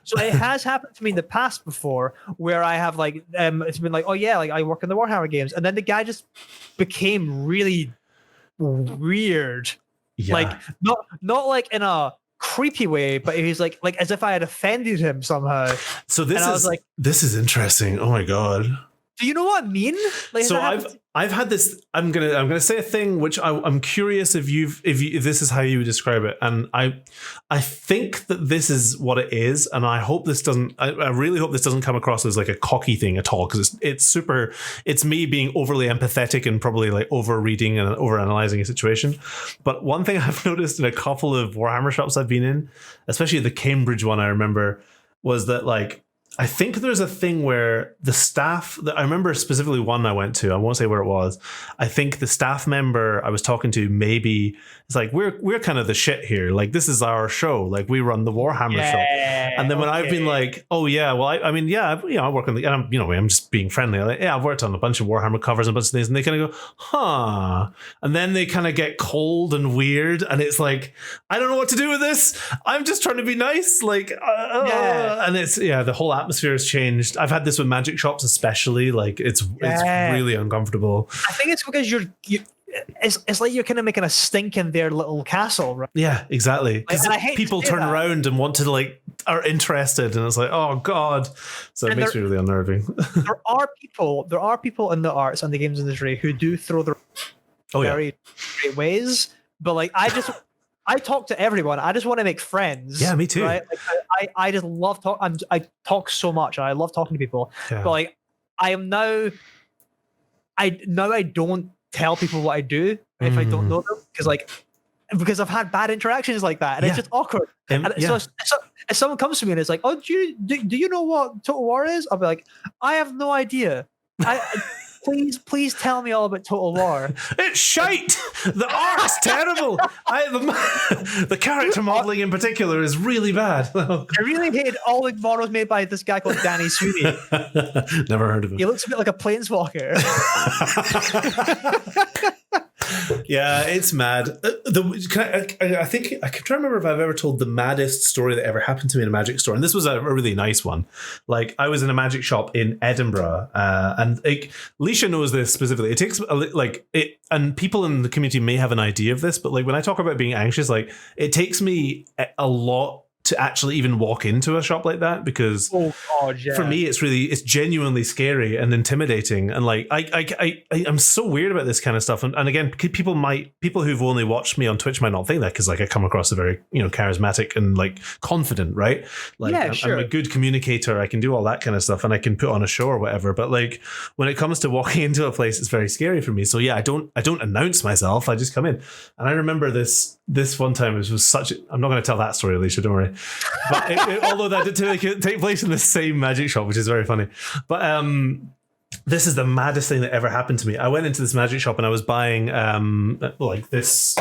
S2: So it has happened to me in the past before where I have like it's been like, oh yeah, like I work in the Warhammer games, and then the guy just became really weird. Like not like in a creepy way, but he's like as if I had offended him somehow.
S1: So this is interesting. Oh my god.
S2: Do you know what I mean? Like,
S1: so I've had this. I'm gonna say a thing which I'm curious if this is how you would describe it, and I think that this is what it is, and I hope this doesn't. I really hope this doesn't come across as like a cocky thing at all, because it's me being overly empathetic and probably like over reading and over analyzing a situation. But one thing I've noticed in a couple of Warhammer shops I've been in, especially the Cambridge one, I remember, was that like, I think there's a thing where the staff, I remember specifically one I went to, I won't say where it was. I think the staff member I was talking to, maybe it's like, we're kind of the shit here. Like, this is our show. Like, we run the Warhammer shop. And then when I've been like, oh yeah, well, I mean, yeah, I work on the, and I'm just being friendly. Like, yeah, I've worked on a bunch of Warhammer covers and a bunch of things, and they kind of go, huh. And then they kind of get cold and weird, and it's like, I don't know what to do with this. I'm just trying to be nice. Like, and it's, the whole atmosphere has changed. I've had this with magic shops, especially. Like, it's really uncomfortable.
S2: I think it's because it's like you're kind of making a stink in their little castle, right?
S1: Yeah, exactly. Because people turn around and want to are interested, and it's like, oh god. So it makes me really unnerving.
S2: there are people in the arts and the games industry who do throw their very great ways, but like I talk to everyone. I just want to make friends.
S1: Yeah, me too.
S2: Right? Like, I just love talk. I talk so much, and I love talking to people. Yeah. But like, I don't tell people what I do if I don't know them, because I've had bad interactions like that, and it's just awkward. So if someone comes to me and it's like, oh, do you know what Total War is? I'll be like, I have no idea. Please tell me all about Total War.
S1: It's shite. The art's terrible. The character modeling in particular is really bad.
S2: I really hated all the models made by this guy called Danny Sweeney.
S1: Never heard of him.
S2: He looks a bit like a planeswalker.
S1: Yeah, it's mad. I think I can try to remember if I've ever told the maddest story that ever happened to me in a magic store, and this was a really nice one. Like, I was in a magic shop in Edinburgh, and like, Leisha knows this specifically. It takes and people in the community may have an idea of this, but like when I talk about being anxious, like it takes me a lot to actually even walk into a shop like that, because for me it's genuinely scary and intimidating, and like I'm so weird about this kind of stuff, and again, people who've only watched me on Twitch might not think that, because like I come across a very charismatic and like confident, right? Like, yeah, sure. I'm a good communicator, I can do all that kind of stuff, and I can put on a show or whatever, but like when it comes to walking into a place, it's very scary for me. So yeah, I don't announce myself, I just come in. And I remember this one time, it was I'm not going to tell that story, Alicia, don't worry. But although that did take place in the same magic shop, which is very funny. But this is the maddest thing that ever happened to me. I went into this magic shop and I was buying this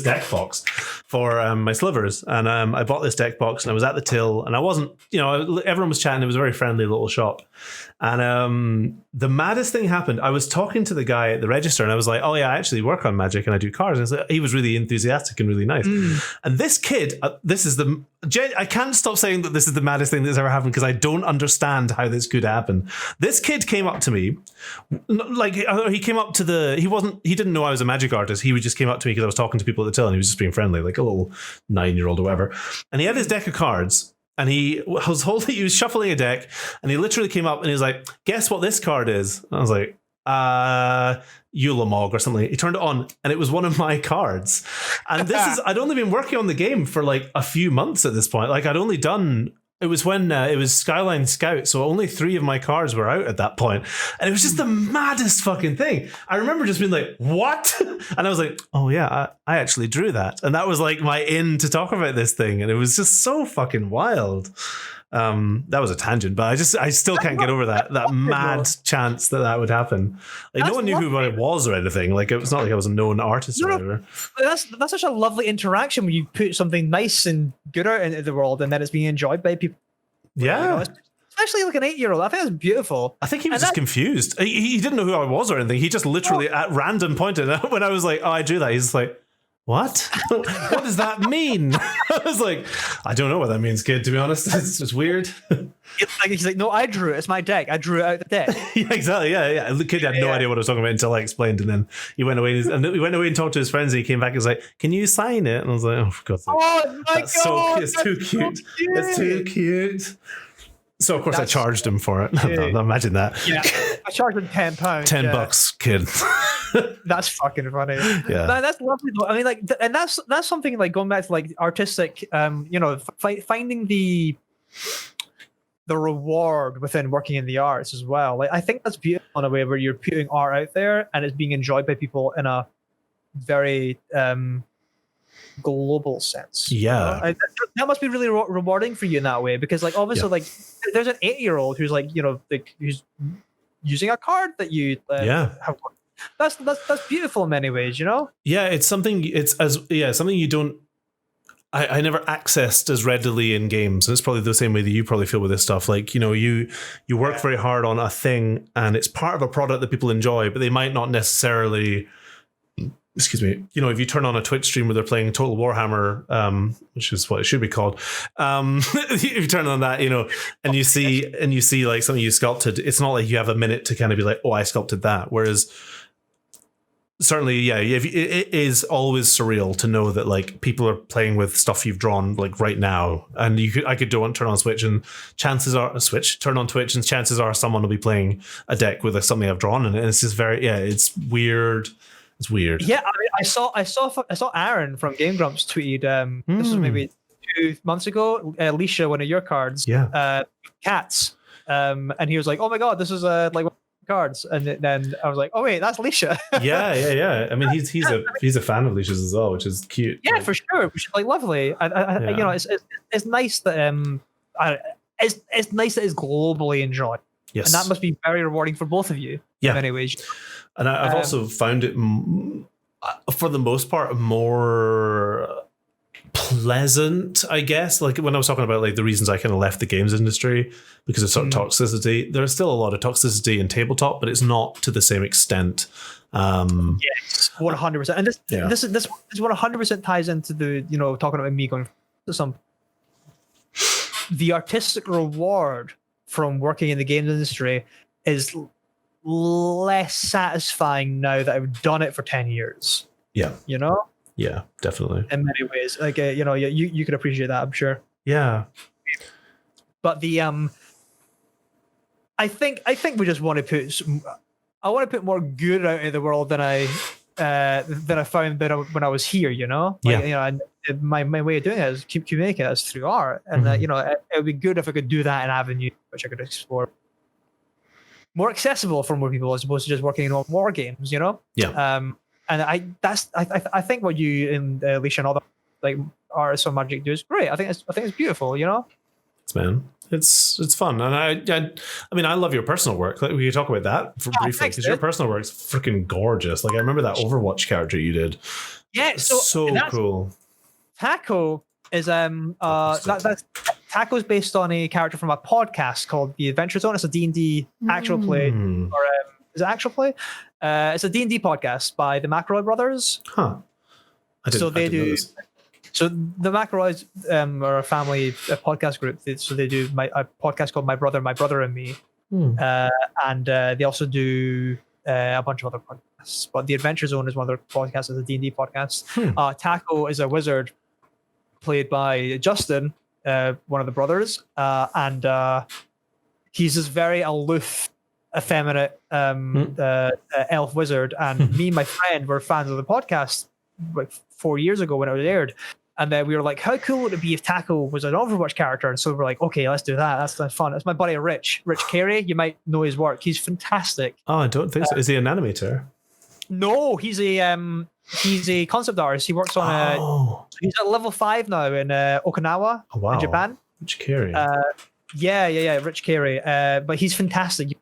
S1: deck box for my slivers, and I bought this deck box, and I was at the till, and I wasn't, everyone was chatting. It was a very friendly little shop, and the maddest thing happened. I was talking to the guy at the register, and I was like, "Oh yeah, I actually work on Magic and I do cards." And he was really enthusiastic and really nice. And this kid, I can't stop saying that this is the maddest thing that's ever happened, because I don't understand how this could happen. This kid came up to me, like he came up to he didn't know I was a magic artist. He just came up to me because I was talking to people at the till, and he was just being friendly, like a little 9-year-old or whatever. And he had his deck of cards, and he was shuffling a deck, and he literally came up and he was like, "Guess what this card is?" And I was like, Yulamog or something. He turned it on, and it was one of my cards. And I'd only been working on the game for like a few months at this point. Like, it was when it was Skyline Scout, so only 3 of my cards were out at that point. And it was just the maddest fucking thing. I remember just being like, "What?" And I was like, "Oh yeah, I actually drew that." And that was like my in to talk about this thing. And it was just so fucking wild. That was a tangent, but I still can't get over that mad chance that would happen. Like, no one knew who I was or anything. Like, it was not like I was a known artist or whatever.
S2: That's such a lovely interaction when you put something nice and good out into the world, and then it's being enjoyed by people.
S1: Yeah.
S2: Especially like an 8-year-old. I think that's beautiful.
S1: I think he was just confused. He didn't know who I was or anything. He just literally at random pointed. When I was like, "Oh, I drew that," he's just like, "What? What does that mean?" I was like, "I don't know what that means, kid, to be honest. It's just weird."
S2: He's like, "No, I drew it. It's my deck. I drew it out the deck."
S1: Yeah, exactly. Yeah. The kid had no idea what I was talking about until I explained, and then he went away and talked to his friends, and he came back and was like, "Can you sign it?" And I was like, "Oh, for God's sake."
S2: Oh my God.
S1: It's too cute. It's too cute. So of course I charged him for it. Imagine that.
S2: Yeah, I charged him £10.
S1: $10, kid.
S2: That's fucking funny.
S1: Yeah,
S2: that's lovely though. I mean, like, and that's something like going back to like artistic, finding the reward within working in the arts as well. Like, I think that's beautiful in a way where you're putting art out there and it's being enjoyed by people in a very global sense.
S1: Yeah,
S2: that must be really rewarding for you in that way, because like obviously like there's an 8-year-old who's like who's using a card that you have. That's beautiful in many ways,
S1: Yeah, it's something you don't. I never accessed as readily in games, and it's probably the same way that you probably feel with this stuff. Like, you work very hard on a thing, and it's part of a product that people enjoy, but they might not necessarily. Excuse me. If you turn on a Twitch stream where they're playing Total Warhammer, which is what it should be called, if you turn on that, and you see like something you sculpted, it's not like you have a minute to kind of be like, "Oh, I sculpted that." Whereas, certainly, yeah, it is always surreal to know that like people are playing with stuff you've drawn like right now, and I could turn on Switch, and turn on Twitch, and chances are someone will be playing a deck with something I've drawn, and it's just it's weird. It's weird.
S2: Yeah, I saw Aaron from Game Grumps tweeted. This was maybe 2 months ago. Alicia, one of your cards.
S1: Yeah.
S2: Cats. And he was like, "Oh my God, this is like cards." And then I was like, "Oh wait, that's Alicia."
S1: Yeah. I mean, he's a fan of Alicia's as well, which is cute.
S2: Yeah, for sure. Like, lovely. It's nice that it's nice that it's globally enjoyed.
S1: Yes.
S2: And that must be very rewarding for both of you.
S1: Yeah.
S2: In many ways.
S1: And I've also found it, for the most part, more pleasant, I guess. Like when I was talking about like the reasons I kind of left the games industry because of sort of toxicity, there's still a lot of toxicity in tabletop, but it's not to the same extent.
S2: Yes, 100%. And this 100% ties into the, talking about me going to some, the artistic reward from working in the games industry is less satisfying now that I've done it for 10 years.
S1: Yeah. Yeah, definitely.
S2: In many ways. Like, you could appreciate that, I'm sure.
S1: Yeah.
S2: But the, I think we just want to put more good out in the world than I found when I was here, and my way of doing it is keep making it through art, and it would be good if I could do that in avenue which I could explore more accessible for more people as opposed to just working on war games,
S1: Yeah.
S2: And I think what you and Alicia and all the like artists on Magic do is great. I think it's beautiful,
S1: It's fun, and I mean I love your personal work. Like, we could talk about that briefly because your personal work's freaking gorgeous. Like I remember that Overwatch character you did.
S2: Yeah,
S1: so cool.
S2: Taco is that's Taco's based on a character from a podcast called The Adventure Zone. It's a D&D actual play, or is it actual play? It's a D&D podcast by the McElroy brothers.
S1: Huh.
S2: So they do. So the McElroys are a family podcast group. So they do a podcast called My Brother and Me, and they also do a bunch of other podcasts. But The Adventure Zone is one of their podcasts. It's a D&D podcast. Taco is a wizard played by Justin, one of the brothers, and he's this very aloof, effeminate elf wizard. And me and my friend were fans of the podcast like 4 years ago when it was aired, and then we were like, how cool would it be if Taco was an Overwatch character? And so we're like, okay, let's do that. That's fun. It's my buddy Rich Carey. You might know his work. He's fantastic.
S1: Oh, I don't think so. Is he an animator?
S2: No, he's a concept artist. He works on he's at level 5 now in Okinawa, in Japan.
S1: Rich Carey.
S2: Yeah, Rich Carey. But he's fantastic.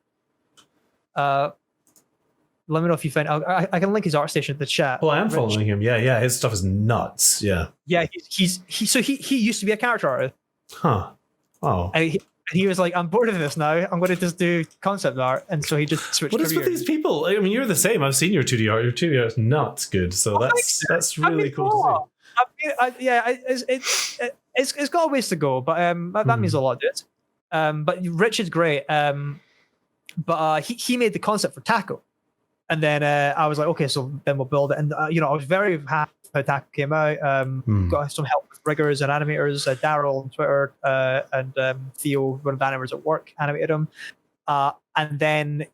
S2: Let me know if you find. I can link his art station in the chat.
S1: Oh, I am following him. Yeah. His stuff is nuts. Yeah.
S2: Yeah, he used to be a character artist.
S1: Huh. Oh.
S2: And he was like, I'm bored of this now. I'm going to just do concept art, and so he just switched.
S1: What is with these people? I mean, you're the same. I've seen your 2D art. Your 2D art is nuts good. So that's really cool to
S2: see. It's got a ways to go, but that means a lot, dude. But Rich is great. But he made the concept for Taco. And then I was like, okay, so then we'll build it. And, I was very happy how Taco came out. Got some help with riggers and animators, Daryl on Twitter, and Theo, one of the animators at work, animated him. And then,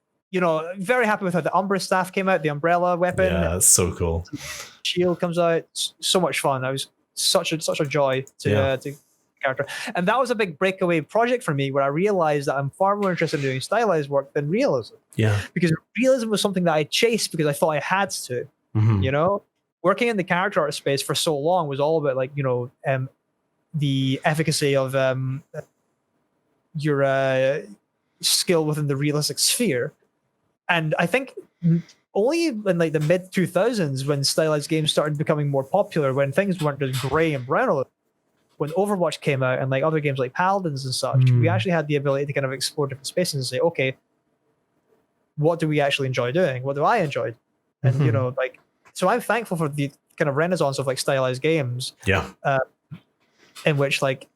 S2: very happy with how the Umbra staff came out, the umbrella weapon.
S1: Yeah, that's so cool.
S2: Shield comes out. So much fun. I was such a joy to character. And that was a big breakaway project for me where I realized that I'm far more interested in doing stylized work than realism.
S1: Yeah.
S2: Because realism was something that I chased because I thought I had to. Working in the character art space for so long was all about the efficacy of your skill within the realistic sphere. And I think only in like the mid 2000s when stylized games started becoming more popular, when things weren't just gray and brown, when Overwatch came out and like other games like Paladins and such, we actually had the ability to kind of explore different spaces and say, okay, what do we actually enjoy doing? What do I enjoy? And so I'm thankful for the kind of renaissance of like stylized games.
S1: Yeah.
S2: In which even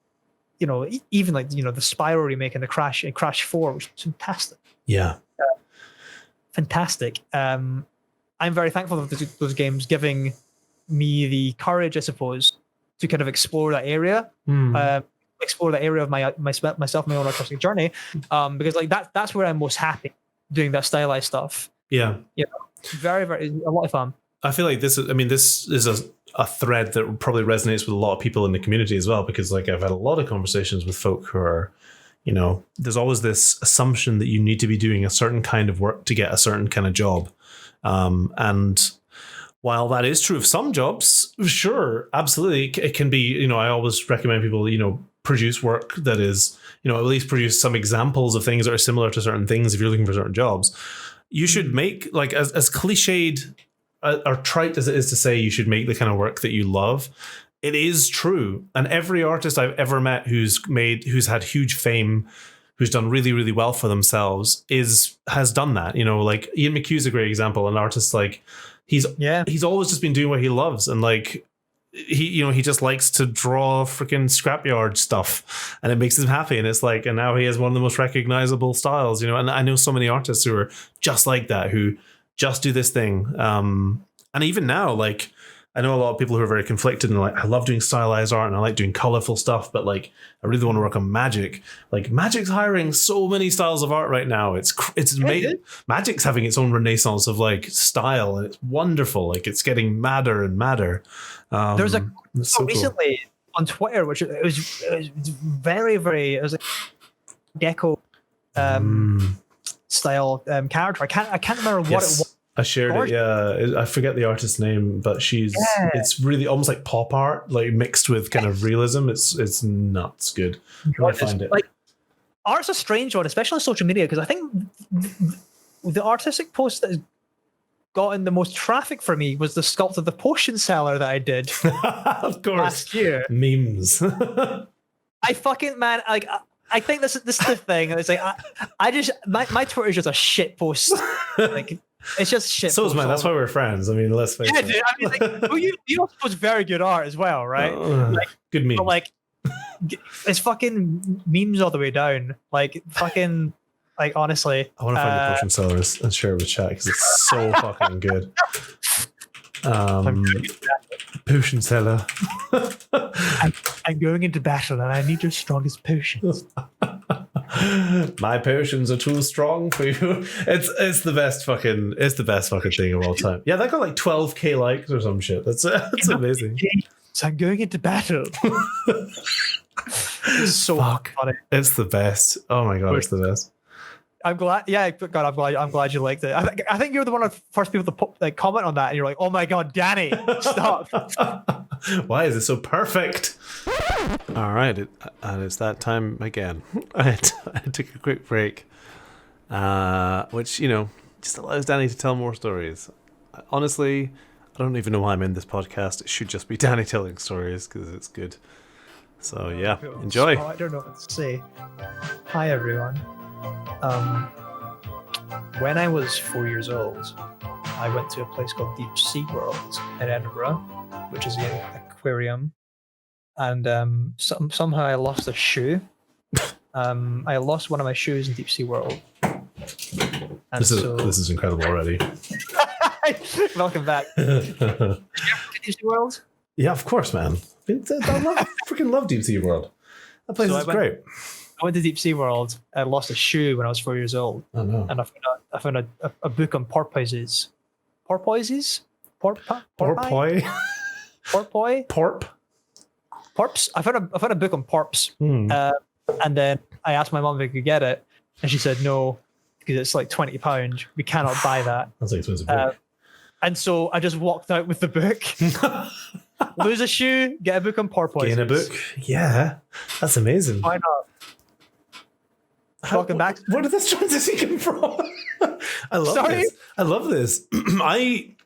S2: the Spyro remake and the Crash 4, which was fantastic.
S1: Yeah.
S2: Fantastic. I'm very thankful for those games giving me the courage, I suppose, to kind of explore that area, of myself, my own artistic journey, because like that's where I'm most happy doing that stylized stuff.
S1: Yeah,
S2: very, very a lot of fun.
S1: I feel like this is a thread that probably resonates with a lot of people in the community as well, because like I've had a lot of conversations with folk who are, there's always this assumption that you need to be doing a certain kind of work to get a certain kind of job, and while that is true of some jobs, sure, absolutely, it can be, I always recommend people, produce work that is, at least produce some examples of things that are similar to certain things if you're looking for certain jobs. You should make, like, as cliched or trite as it is to say, you should make the kind of work that you love. it is true. And every artist I've ever met who's had huge fame, who's done really, really well for themselves, has done that. You know, like Ian McHugh's a great example. An artist, like he's always just been doing what he loves, and like he just likes to draw freaking scrapyard stuff, and it makes him happy. And it's like, and now he has one of the most recognizable styles. You know, and I know so many artists who are just like that, who just do this thing. And even now, like, I know a lot of people who are very conflicted and like, I love doing stylized art and I like doing colorful stuff, but like, I really want to work on Magic. Like, Magic's hiring so many styles of art right now. It's amazing. Magic's having its own renaissance of like style, and it's wonderful. Like, it's getting madder and madder.
S2: There's a recently on Twitter, which it was very, very, it was like Gecko style character. I can't remember what it was.
S1: I shared it, yeah. I forget the artist's name, but it's really almost like pop art, like mixed with kind of realism. It's nuts good. I find it.
S2: Like, art's a strange one, especially on social media, because I think the artistic post that has gotten the most traffic for me was the sculpt of the potion seller that I did
S1: of course
S2: last year.
S1: Memes.
S2: I fucking I think this is the thing. It's like I just my Twitter is just a shit post. Like, it's just shit.
S1: So is mine. That's why we're friends. I mean, let's face it.
S2: Dude, I mean, like, well, you also post very good art as well, right? Like,
S1: good memes.
S2: But like, it's fucking memes all the way down. Like, fucking, like, honestly.
S1: I want to find the potion sellers and share it with chat because it's so fucking good. Potion seller.
S2: I'm going into battle and I need your strongest potions.
S1: My potions are too strong for you. It's the best fucking thing of all time. Yeah, that got like 12k likes or some shit. That's amazing.
S2: So I'm going into battle. It's so funny.
S1: It's the best. Oh my god, it's the best.
S2: I'm glad. Yeah, God, I'm glad you liked it. I think you're the one of the first people to comment on that, and you're like, "Oh my god, Danny, stop!"
S1: Why is it so perfect? All right, and it's that time again. I took a quick break, which just allows Danny to tell more stories. Honestly, I don't even know why I'm in this podcast. It should just be Danny telling stories because it's good. So yeah, enjoy.
S2: Oh, I don't know what to say. Hi everyone. When I was 4 years old, I went to a place called Deep Sea World in Edinburgh, which is an aquarium, and somehow I lost a shoe. I lost one of my shoes in Deep Sea World. And
S1: this is incredible already.
S2: Welcome back. Did you ever go to Deep Sea World?
S1: Yeah, of course, man. I freaking love Deep Sea World. That place is great.
S2: I went to Deep Sea World. I lost a shoe when I was 4 years old.
S1: Oh no!
S2: And I found a book on porpoises. Porpoises? Porpoise? Porpoi? Porps? I found a book on porps. And then I asked my mum if I could get it, and she said no, because it's like £20. We cannot buy that.
S1: That's an expensive book.
S2: And so I just walked out with the book. Lose a shoe, get a book on porpoises.
S1: Gain a book? Yeah, that's amazing.
S2: Why not? Welcome back.
S1: Where did this transition come from? I love this. I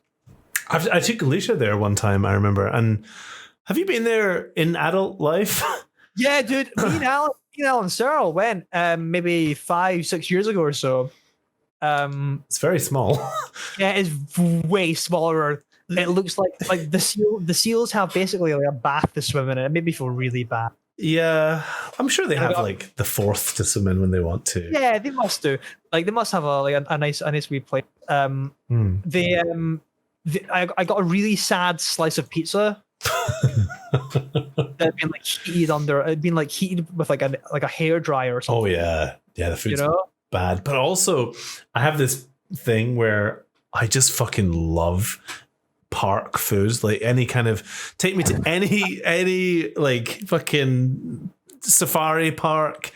S1: took Alicia there one time, I remember. And have you been there in adult life?
S2: Yeah, dude. Me and Alan Searle went maybe 5-6 years ago or so.
S1: It's very small.
S2: Yeah, it's way smaller. It looks like the seals have basically like a bath to swim in, and it made me feel really bad.
S1: Yeah, I'm sure they have like the fourth to swim in when they want to.
S2: Yeah, they must do. Like they must have a nice wee place. I got a really sad slice of pizza. that had been like heated under. It'd been like heated with like a hairdryer or something.
S1: Oh yeah, the food's bad. But also, I have this thing where I just fucking love park foods, like any kind of, take me to any like fucking safari park,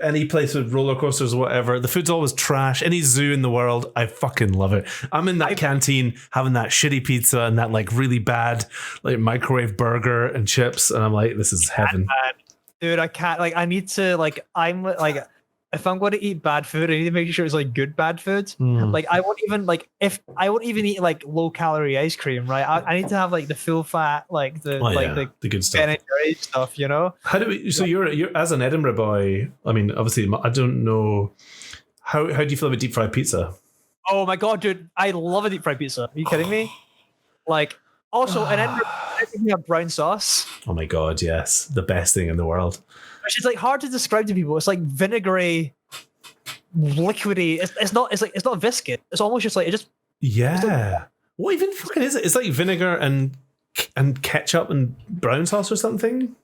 S1: any place with roller coasters or whatever. The food's always trash. Any zoo in the world, I fucking love it. I'm in that canteen having that shitty pizza and that like really bad like microwave burger and chips, and I'm like, this is heaven.
S2: Dude, I can't, like, I need to, like, I'm like, if I'm going to eat bad food, I need to make sure it's like good bad food.
S1: Mm.
S2: Like I won't even like if I won't even eat like low calorie ice cream, right? I need to have like the full fat, like the
S1: the good stuff.
S2: Ben and Jerry's stuff, you know.
S1: How do we? So you're as an Edinburgh boy. I mean, obviously, I don't know how do you feel about deep fried pizza?
S2: Oh my god, dude! I love a deep fried pizza. Are you kidding me? Like, also, an Edinburgh we have brown sauce.
S1: Oh my god, yes, the best thing in the world.
S2: Which is like hard to describe to people. It's like vinegary, liquidy. It's not. It's like it's not viscous. It's almost just like it just.
S1: Yeah. What even fucking is it? It's like vinegar and ketchup and brown sauce or something.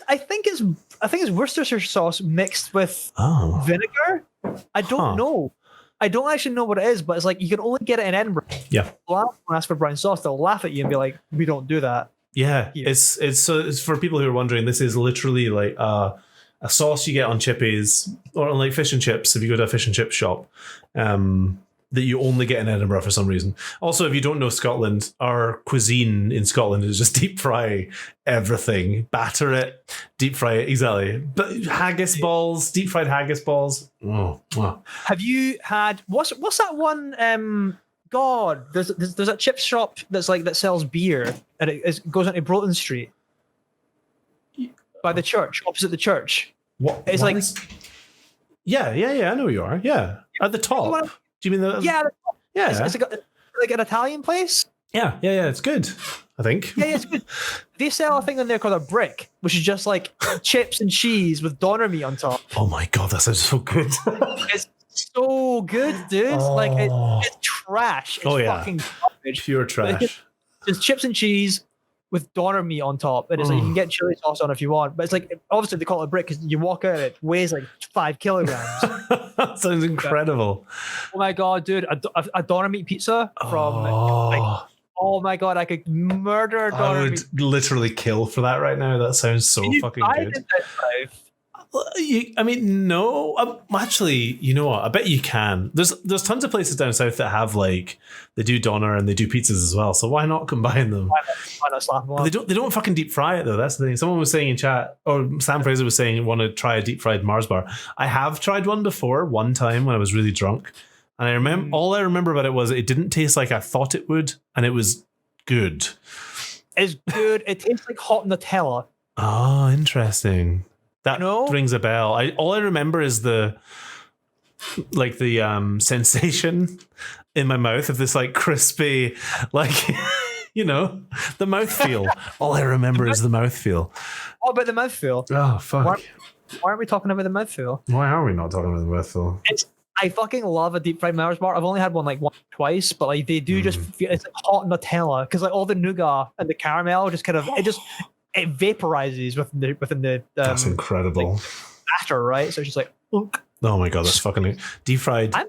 S2: I think it's Worcestershire sauce mixed with
S1: Oh.
S2: vinegar. I don't know. I don't actually know what it is, but it's like you can only get it in Edinburgh.
S1: Yeah.
S2: When I ask for brown sauce, they'll laugh at you and be like, "We don't do that."
S1: Yeah.
S2: Here.
S1: It's for people who are wondering. This is literally like a sauce you get on chippies or on like fish and chips if you go to a fish and chip shop. That you only get in Edinburgh for some reason. Also, if you don't know Scotland, our cuisine in Scotland is just deep fry everything, batter it, deep fry it, exactly. But haggis balls, deep fried haggis balls. Oh.
S2: Have you had what's that one? God, there's that chip shop that's like that sells beer and it goes into Broughton Street by the church, opposite the church.
S1: What?
S2: It's
S1: what
S2: like
S1: is... Yeah. I know you are. Yeah, at the top. Do you mean the?
S2: Yeah. It's like an Italian place.
S1: Yeah. It's good. I think.
S2: Yeah, it's good. They sell a thing in there called a brick, which is just like chips and cheese with doner meat on top.
S1: Oh my god, that sounds so good.
S2: It's so good, dude. Like it's trash. It's fucking garbage.
S1: Pure trash.
S2: It's chips and cheese with doner meat on top, and it's like you can get chili sauce on if you want. But it's like obviously they call it a brick because you walk out, it weighs like 5 kilograms.
S1: That sounds incredible.
S2: Oh my god, dude! A doner meat pizza from like, oh my god, I could murder doner
S1: I would
S2: meat.
S1: literally kill for that right now. That sounds so fucking good. I mean, no. Actually, you know what? I bet you can. There's tons of places down south that have like they do doner and they do pizzas as well. So why not combine them?
S2: Why not slap them on?
S1: They don't fucking deep fry it though. That's the thing. Someone was saying in chat, or Sam Fraser was saying, want to try a deep fried Mars bar. I have tried one before, one time when I was really drunk, and I remember all I remember about it was it didn't taste like I thought it would, and it was good.
S2: It's good. It tastes like hot Nutella.
S1: Oh, interesting. That rings a bell. All I remember is the sensation in my mouth of this like crispy, like you know, the mouthfeel. All I remember is the mouthfeel.
S2: What about the mouthfeel?
S1: Oh fuck!
S2: Why aren't we talking about the mouthfeel?
S1: Why are we not talking about the mouthfeel?
S2: I fucking love a deep fried Mars bar. I've only had one like once or twice, but like they do just feel it's like hot Nutella because like all the nougat and the caramel just kind of it vaporizes within the
S1: that's incredible
S2: batter, right? So it's just like
S1: oh my god, that's fucking deep fried.
S2: I'm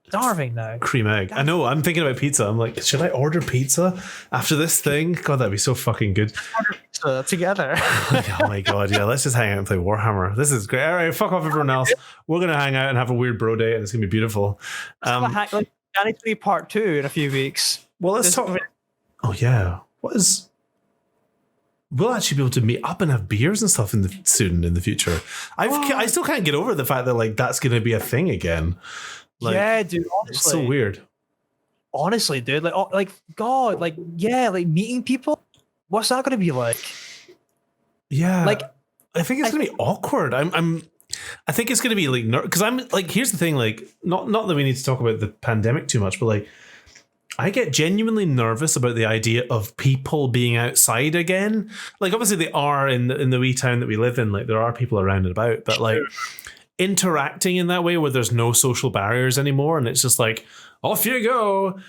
S2: starving now.
S1: Cream egg. I know. I'm thinking about pizza. I'm like, should I order pizza after this thing? God, that'd be so fucking good.
S2: Order pizza together.
S1: Oh my god, yeah. Let's just hang out and play Warhammer. This is great. All right, fuck off everyone else. We're gonna hang out and have a weird bro day, and it's gonna be beautiful.
S2: Danny 3 Part 2 in a few weeks.
S1: Well, let's talk. Oh yeah. We'll actually be able to meet up and have beers and stuff soon in the future. I still can't get over the fact that like that's going to be a thing again. Like,
S2: yeah, dude. Honestly,
S1: it's so weird.
S2: Honestly, dude. Like meeting people. What's that going to be like?
S1: Yeah, like I think it's going to be awkward. I think it's going to be like because I'm like here's the thing. Like not that we need to talk about the pandemic too much, but like. I get genuinely nervous about the idea of people being outside again. Like, obviously, they are in the wee town that we live in. Like, there are people around and about, but like interacting in that way where there's no social barriers anymore, and it's just like off you go.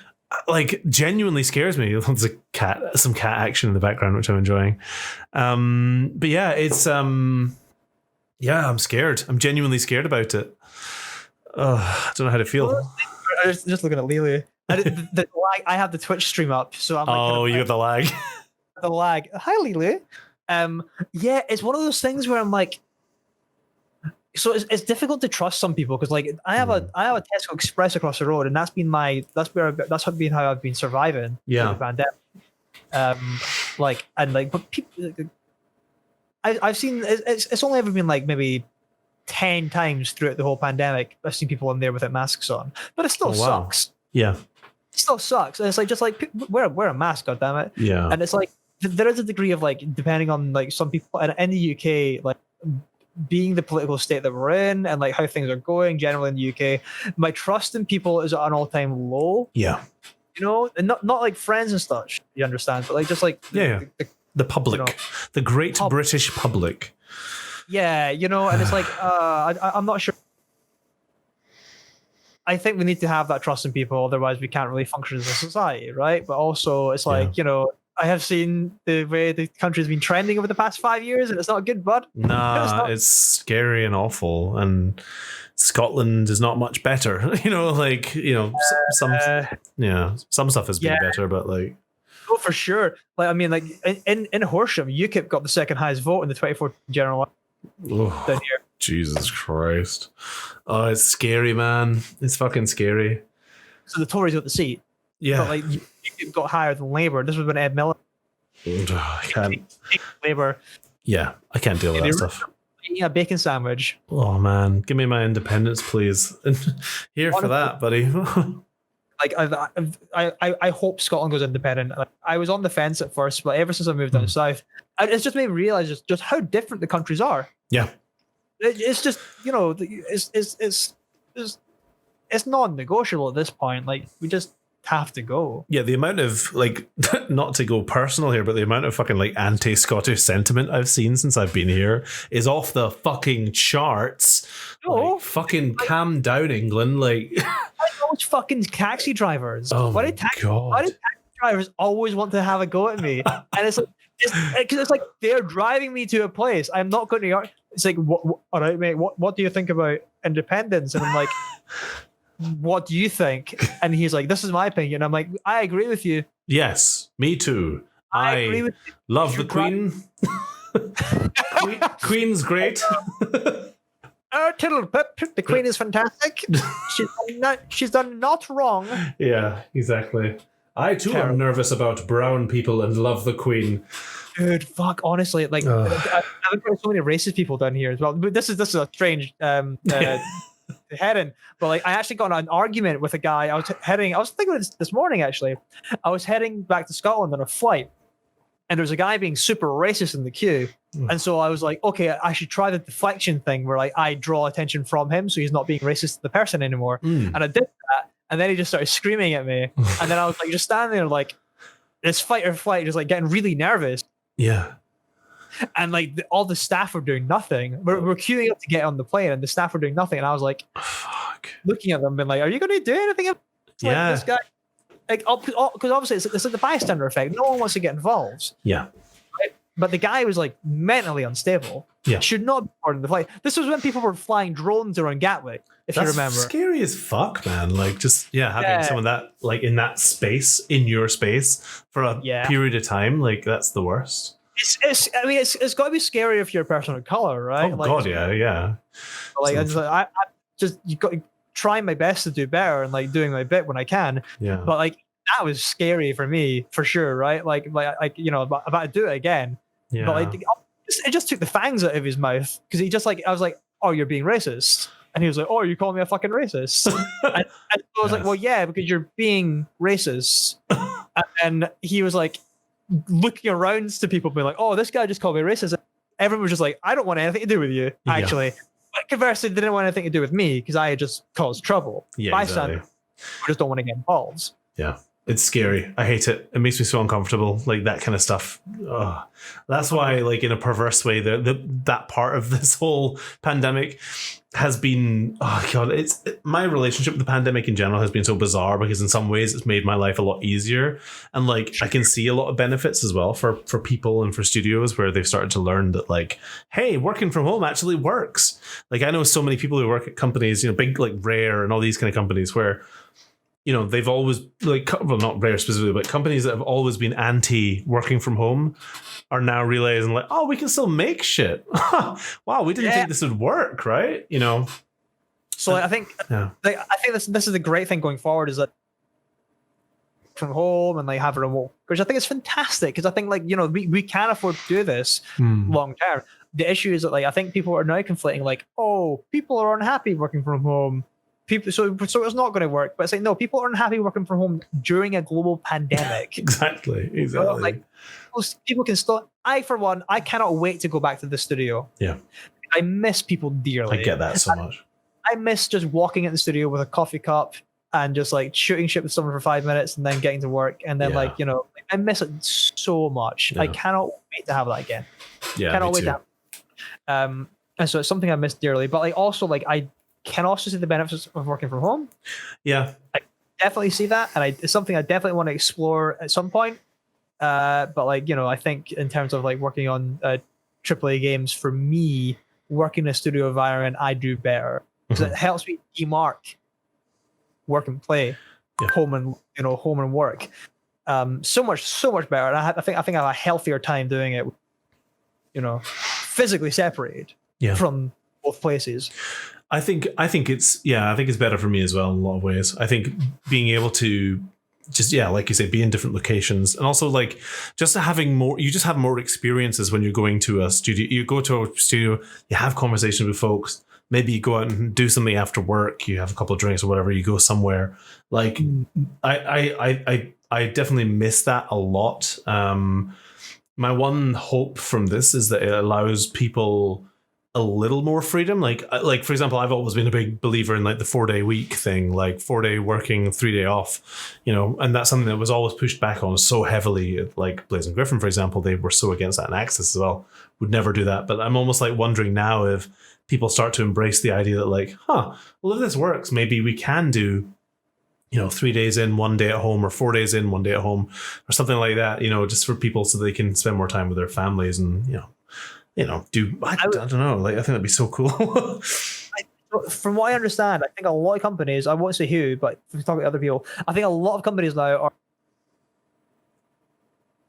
S1: Like, genuinely scares me. There's some cat action in the background, which I'm enjoying. But yeah, it's I'm scared. I'm genuinely scared about it. I don't know how to feel.
S2: I was just looking at Lily. The lag, I have the Twitch stream up, so I'm like,
S1: you got the lag.
S2: The lag. Hi, Lily. Yeah, it's one of those things where I'm like, so it's difficult to trust some people because like I have a Tesco Express across the road, and that's been how I've been surviving.
S1: Yeah.
S2: The pandemic. But people, I've seen it's only ever been like maybe 10 times throughout the whole pandemic. I've seen people in there without masks on, but it still sucks.
S1: Yeah.
S2: It still sucks. And it's like, just like, wear a mask, goddammit.
S1: Yeah.
S2: And it's like, there is a degree of like, depending on like some people, and in the UK, like being the political state that we're in and like how things are going generally in the UK, my trust in people is at an all-time low.
S1: Yeah.
S2: You know, and not like friends and stuff, you understand, but like just like
S1: the public, you know, the great British public.
S2: Yeah, you know, and it's like I'm not sure. I think we need to have that trust in people, otherwise we can't really function as a society, right? But also, it's like, you know, I have seen the way the country's been trending over the past 5 years, and it's not good, bud.
S1: Nah, it's scary and awful, and Scotland is not much better. You know, like, you know, some stuff has been better, but like,
S2: oh, for sure. Like, I mean, like in Horsham, UKIP got the second highest vote in the 2014 general election down here.
S1: Jesus Christ! Oh, it's scary, man. It's fucking scary.
S2: So the Tories got the seat.
S1: Yeah,
S2: but like UKIP got higher than Labour. This was when Ed Miliband.
S1: I can't.
S2: Labour.
S1: Yeah, I can't deal with that stuff.
S2: Eating a bacon sandwich.
S1: Oh man, give me my independence, please. Here for that, buddy.
S2: Like I hope Scotland goes independent. Like, I was on the fence at first, but ever since I moved down south, it's just made me realize just how different the countries are.
S1: Yeah,
S2: it's just, you know, it's non-negotiable at this point. Like, we just have to go.
S1: Yeah, the amount of, like, not to go personal here, but the amount of fucking like anti-Scottish sentiment I've seen since I've been here is off the fucking charts.
S2: No,
S1: like, fucking calm down, England. Like,
S2: those fucking taxi drivers.
S1: Oh
S2: why
S1: my
S2: do taxi
S1: God.
S2: drivers always want to have a go at me? And it's like, because it's like they're driving me to a place. I'm not going to. It's like, all right, mate. What do you think about independence? And I'm like, what do you think? And he's like, this is my opinion. I'm like, I agree with you.
S1: Yes, me too.
S2: I agree with you.
S1: Love the Queen. Queen's great.
S2: Tiddlepip, the Queen is fantastic. She's done not wrong.
S1: Yeah, exactly. I too am nervous about brown people and love the Queen.
S2: Dude, fuck, honestly, like, I've got so many racist people down here as well. But this is a strange heading. But like, I actually got an argument with a guy. I was thinking of this morning, actually. I was heading back to Scotland on a flight, and there was a guy being super racist in the queue. And so I was like, okay, I should try the deflection thing where like I draw attention from him so he's not being racist to the person anymore. And I did that, and then he just started screaming at me. And then I was like, just standing there like, this fight or flight, just like getting really nervous.
S1: Yeah.
S2: And like all the staff were doing nothing. We're queuing up to get on the plane, and the staff were doing nothing. And I was like,
S1: fuck,
S2: looking at them, being like, are you going to do anything? Like, this guy, like, because obviously it's like the bystander effect. No one wants to get involved.
S1: Yeah.
S2: But the guy was like mentally unstable.
S1: Yeah.
S2: Should not be part of the flight. This was when people were flying drones around Gatwick, if you remember.
S1: Scary as fuck, man. Like, just having someone that like in that space, in your space for a period of time, like that's the worst.
S2: It's got to be scary if you're a person of color, right?
S1: Oh
S2: like,
S1: God, yeah.
S2: Like, I just you got to try my best to do better and like doing my bit when I can.
S1: Yeah.
S2: But like that was scary for me for sure, right? Like you know, about to do it again.
S1: Yeah.
S2: But like it just took the fangs out of his mouth because he just like I was like, oh, you're being racist, and he was like, oh, you calling me a fucking racist? and I was like, well, yeah, because you're being racist. And he was like looking around to people, being like, oh, this guy just called me racist. Everyone was just like, I don't want anything to do with you, actually. Yeah. But conversely, they didn't want anything to do with me because I had just caused trouble.
S1: Yeah,
S2: bystanders just don't want to get involved.
S1: Yeah. It's scary. I hate it. It makes me so uncomfortable. Like that kind of stuff. Ugh. That's why, like in a perverse way, that part of this whole pandemic has been. Oh God! My relationship with the pandemic in general has been so bizarre because in some ways it's made my life a lot easier, and like I can see a lot of benefits as well for people and for studios where they've started to learn that like, hey, working from home actually works. Like I know so many people who work at companies, you know, big like Rare and all these kind of companies where, you know, they've always like, well, not Rare specifically, but companies that have always been anti working from home are now realizing like, oh, we can still make shit. Wow, we didn't think this would work, right? You know.
S2: So I think this is the great thing going forward is that from home and like have a remote, which I think is fantastic because I think like, you know, we can afford to do this long term. the issue is that like I think people are now conflating like, oh, people are unhappy working from home. People, so it's not going to work. But it's like, no, people are unhappy working from home during a global pandemic.
S1: Exactly.
S2: Like people can still. I, for one, I cannot wait to go back to the studio.
S1: Yeah,
S2: I miss people dearly.
S1: I get that so much.
S2: I miss just walking in the studio with a coffee cup and just like shooting shit with someone for 5 minutes and then getting to work. And then like, you know, I miss it so much. I cannot wait to have that again.
S1: Yeah,
S2: cannot
S1: me
S2: wait
S1: too.
S2: to have. And so it's something I miss dearly. But like also like I can also see the benefits of working from home.
S1: Yeah.
S2: I definitely see that. And it's something I definitely want to explore at some point. But like, you know, I think in terms of like working on AAA games, for me, working in a studio environment, I do better. Because it helps me demark work and play, home and work. So much better. And I think I have a healthier time doing it, you know, physically separated from both places.
S1: I think it's better for me as well in a lot of ways. I think being able to just like you say, be in different locations, and also like just having more. You just have more experiences when you're going to a studio. You go to a studio, you have conversations with folks. Maybe you go out and do something after work. You have a couple of drinks or whatever. You go somewhere. Like I definitely miss that a lot. My one hope from this is that it allows people a little more freedom. Like for example, I've always been a big believer in like the 4-day week thing, like 4-day working, 3-day off, you know, and that's something that was always pushed back on so heavily. Like Blazing Griffin, for example, they were so against that, and Access as well would never do that. But I'm almost like wondering now if people start to embrace the idea that like, well, if this works, maybe we can do, you know, 3 days in, 1 day at home, or 4 days in, 1 day at home, or something like that, you know, just for people so they can spend more time with their families and, I don't know. Like, I think that'd be so cool.
S2: From what I understand, I think a lot of companies, I won't say who, but if we talk to other people, I think a lot of companies now are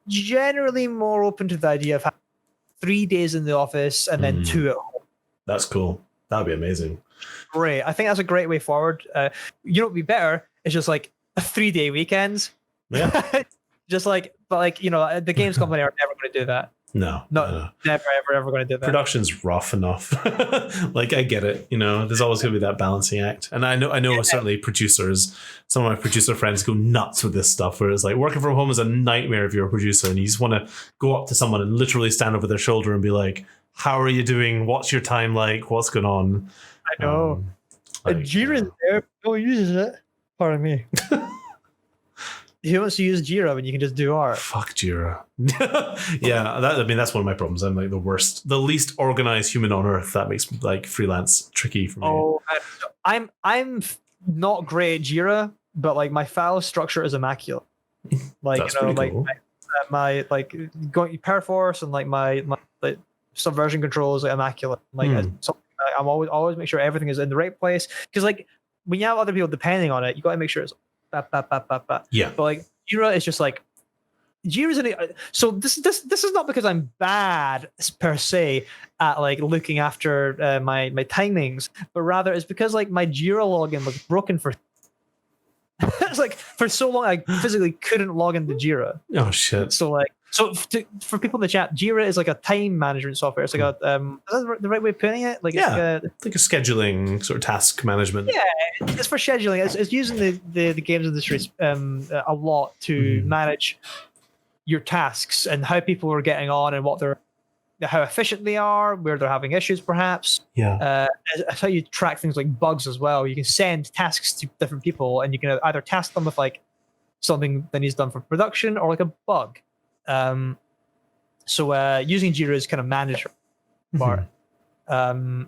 S2: generally more open to the idea of having 3 days in the office and then 2 at home.
S1: That's cool. That would be amazing.
S2: Great. I think that's a great way forward. You know what would be better? It's just like a 3-day weekends.
S1: Yeah.
S2: Just like, but like, you know, the games company are never going to do that.
S1: No.
S2: Never, ever going to do that.
S1: Production's rough enough. Like, I get it. You know, there's always going to be that balancing act. And I know certainly producers, some of my producer friends go nuts with this stuff, where it's like working from home is a nightmare if you're a producer and you just want to go up to someone and literally stand over their shoulder and be like, how are you doing? What's your time like? What's going on?
S2: I know. Jira's there. No one uses it. Pardon me. Who wants to use Jira when you can just do art?
S1: Fuck Jira. Yeah, that's one of my problems. I'm like the least organized human on earth. That makes like freelance tricky for me.
S2: Oh, I'm not great at Jira, but like my file structure is immaculate. Like,
S1: that's
S2: like
S1: cool.
S2: my like going Paraforce and like my like subversion controls are immaculate. Like I'm always make sure everything is in the right place, because like when you have other people depending on it, you got to make sure it's
S1: yeah.
S2: But like Jira is just like Jira's so this is not because I'm bad per se at like looking after my timings, but rather it's because like my Jira login was broken for it's like for so long I physically couldn't log into Jira.
S1: Oh shit.
S2: So for people in the chat, Jira is like a time management software. It's like is that the right way of putting it? Like,
S1: it's like a scheduling sort of task management.
S2: Yeah, it's for scheduling. It's using the games industry a lot to manage your tasks and how people are getting on and how efficient they are, where they're having issues, perhaps.
S1: Yeah.
S2: It's how you track things like bugs as well. You can send tasks to different people, and you can either task them with like something that needs done for production or like a bug. So using Jira is kind of manager part. But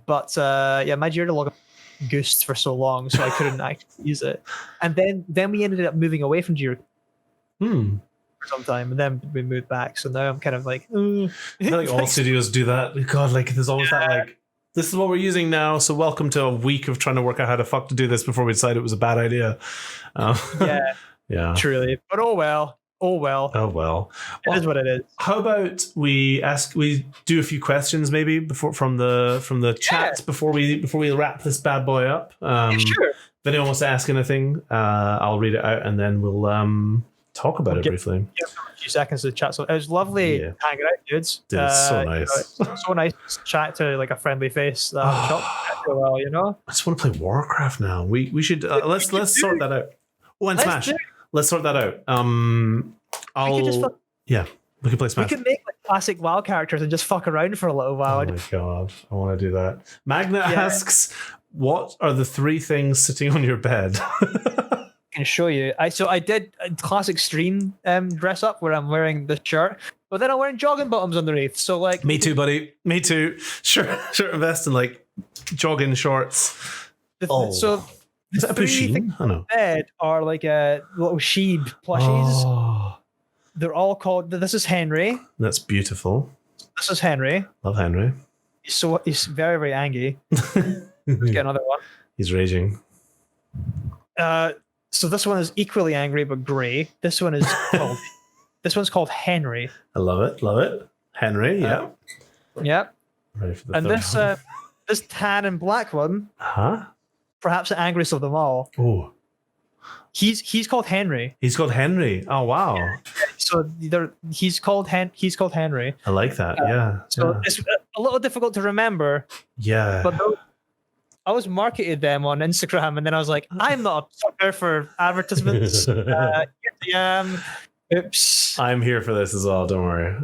S2: my Jira log goosed for so long, so I couldn't actually use it. And then we ended up moving away from Jira for some time, and then we moved back. So now I'm kind of like,
S1: I feel like all studios do that. God, like there's always that like, this is what we're using now, so welcome to a week of trying to work out how to fuck to do this before we decide it was a bad idea. Yeah, truly.
S2: But oh well.
S1: It
S2: is what it is. How
S1: about we do a few questions maybe from the chat before we wrap this bad boy up.
S2: Sure.
S1: If anyone wants to ask anything, I'll read it out and then we'll talk about it briefly.
S2: Give them a few seconds to chat. So it was lovely hanging out, dudes.
S1: Dude, it's so nice.
S2: So nice to chat to like a friendly face that I haven't talked to well, you know.
S1: I just want to play Warcraft now. We should let's sort that out. Oh, and Smash. Let's sort that out. We can play Smash.
S2: We could make like classic WoW characters and just fuck around for a little while.
S1: Oh my god, I want to do that. Magna asks, "What are the 3 things sitting on your bed?"
S2: I can show you. I did a classic stream dress up where I'm wearing the shirt, but then I'm wearing jogging bottoms underneath. So like,
S1: me too, buddy. Me too. Shirt and vest and like jogging shorts.
S2: So
S1: is that a Pusheen? I know.
S2: Bed are like little sheep plushies. Oh. They're all called. This is Henry.
S1: That's beautiful.
S2: This is Henry.
S1: Love Henry.
S2: He's very, very angry. Let's get another one.
S1: He's raging.
S2: So this one is equally angry but grey. This one is called. This one's called Henry.
S1: I love it. Love it. Henry. Yeah.
S2: Yeah.
S1: Ready for the
S2: and
S1: third
S2: this tan and black one.
S1: Huh?
S2: Perhaps the angriest of them all.
S1: Oh.
S2: He's called Henry.
S1: He's called Henry. Oh wow.
S2: So he's called Henry.
S1: I like that. Yeah.
S2: So it's a little difficult to remember.
S1: Yeah.
S2: But I was marketed them on Instagram, and then I was like, I'm not a sucker for advertisements. Oops.
S1: I'm here for this as well. Don't worry.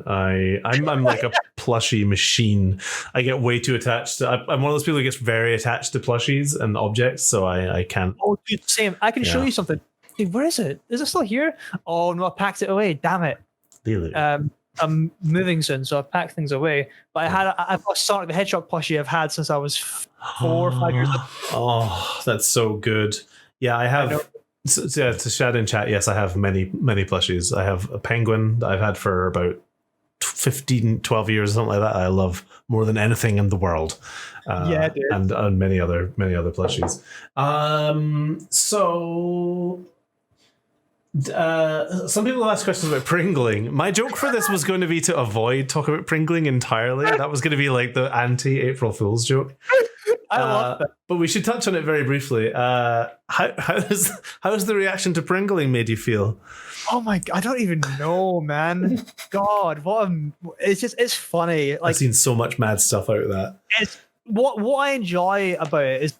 S1: I'm like a plushie machine. I get way too attached. I'm one of those people who gets very attached to plushies and objects, so I can't.
S2: Oh, dude, same. I can show you something. Dude, where is it? Is it still here? Oh no, I packed it away. Damn it.
S1: Really?
S2: I'm moving soon, so I packed things away. But I've got Sonic the Hedgehog plushie I've had since I was 4 or 5 years old.
S1: Oh, that's so good. Yeah, I have. To shout in chat, yes, I have many plushies. I have a penguin that I've had for about 15, 12 years, something like that. I love more than anything in the world.
S2: Dude.
S1: And many other plushies. So some people ask questions about Pringling. My joke for this was going to be to avoid talking about Pringling entirely. That was going to be like the anti-April Fool's joke.
S2: I love that.
S1: But we should touch on it very briefly. How's the reaction to Pringling made you feel?
S2: Oh my god, I don't even know, man. God, it's funny. Like,
S1: I've seen so much mad stuff out of that.
S2: It's what I enjoy about it is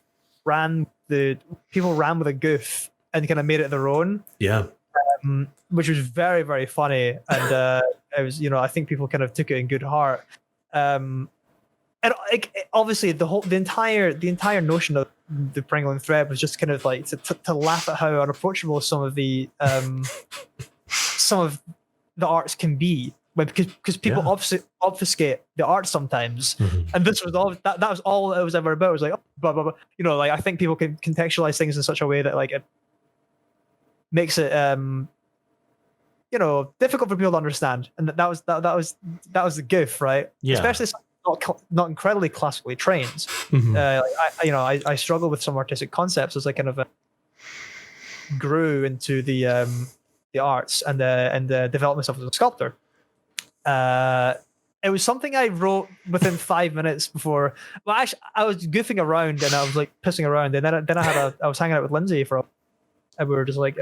S2: people ran with a goof and kind of made it their own.
S1: Yeah.
S2: Which was very, very funny, and it was, I think people kind of took it in good heart. And obviously the entire notion of the Pringling thread was just kind of like to laugh at how unapproachable some of the arts can be, because people obfuscate the art sometimes, and this was all that was all it was ever about. It was like, oh, blah blah blah. Like, I think people can contextualize things in such a way that like it makes it difficult for people to understand, and that was the goof, right?
S1: Yeah.
S2: Especially not incredibly classically trained. I struggle with some artistic concepts as I kind of grew into the arts and the development stuff as a sculptor. It was something I wrote within 5 minutes before. Well, actually, I was goofing around and I was like pissing around, and then I was hanging out with Lindsay and we were just like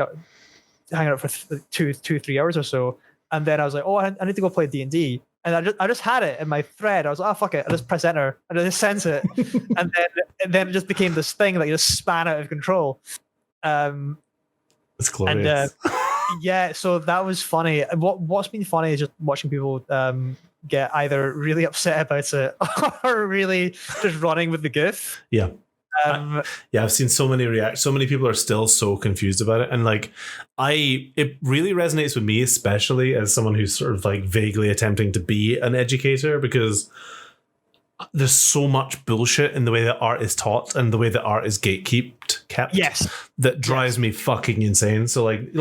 S2: hanging out for 2-3 hours or so, and then I was like, oh, I need to go play D&D. And I just had it in my thread. I was like, oh, fuck it. I just press enter and I just sent it. and then it just became this thing that just span out of control.
S1: It's glorious.
S2: And so that was funny. What's been funny is just watching people get either really upset about it or really just running with the goof.
S1: Yeah. I've seen so many react. So many people are still so confused about it, and like, it really resonates with me, especially as someone who's sort of like vaguely attempting to be an educator, because there's so much bullshit in the way that art is taught and the way that art is kept.
S2: Yes,
S1: that drives me fucking insane. So like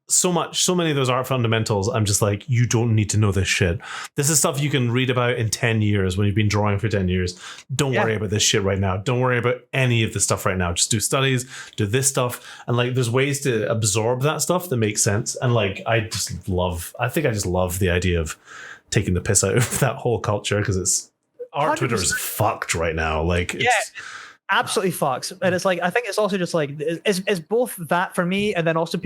S1: so many of those art fundamentals, I'm just like, you don't need to know this shit. This is stuff you can read about in 10 years when you've been drawing for 10 years. Don't worry about this shit right now. Don't worry about any of the stuff right now. Just do studies, do this stuff. And like, there's ways to absorb that stuff that makes sense. And like, I just love the idea of taking the piss out of that whole culture, because it's art 100%. Twitter is fucked right now. Like, it's absolutely
S2: fucks. And it's like, I think it's also just like, it's both that for me, and then also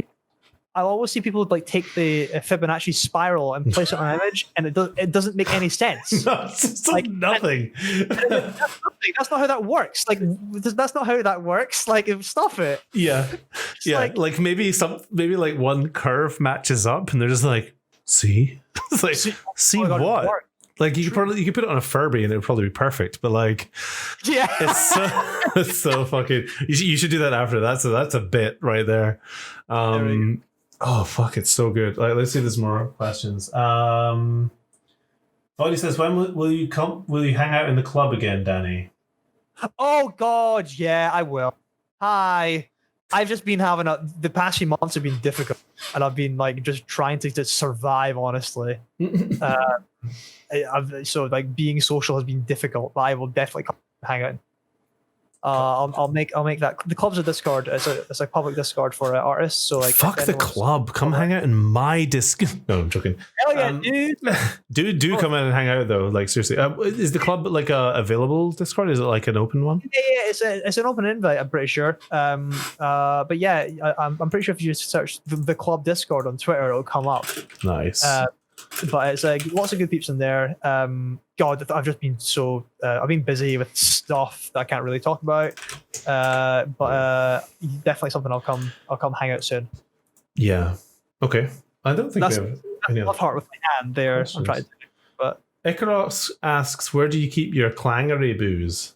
S2: I'll always see people like take the Fibonacci spiral and place it on an image, and it doesn't make any sense.
S1: No, it's
S2: Like,
S1: nothing.
S2: That's not how that works. Like, that's not how that works. Like, stop it.
S1: Yeah, yeah. Like maybe like one curve matches up, and they're just like, see, it's like, see
S2: oh my God,
S1: what?
S2: it worked.
S1: Like you could put it on a Furby and it would probably be perfect, but like,
S2: Yeah,
S1: it's so fucking. You should do that after. That's a bit right there. Oh fuck, it's so good. Like, let's see, there's more questions. Odie says, when will you come? Will you hang out in the club again, Danny?
S2: Oh God, yeah, I will. Hi. I've just been having the past few months have been difficult, and I've been like just trying to survive, honestly. So like being social has been difficult, but I will definitely come hang out. I'll make that. The club's a Discord. It's a public Discord for artists. So like,
S1: fuck the club. Come hang out in my Discord. No, I'm joking.
S2: Hell yeah, dude.
S1: Do come in and hang out though. Like seriously, is the club like a available Discord? Is it like an open one?
S2: Yeah, it's an open invite. I'm pretty sure. But yeah, I'm pretty sure if you search the club Discord on Twitter, it'll come up.
S1: Nice.
S2: But it's like lots of good peeps in there. God, I've just been I've been busy with stuff that I can't really talk about. But definitely something I'll come hang out soon.
S1: Yeah. Okay. I don't think we have any other
S2: heart with my hand there.
S1: questions.
S2: I'm trying to, but
S1: Icaros asks, where do you keep your clangery booze?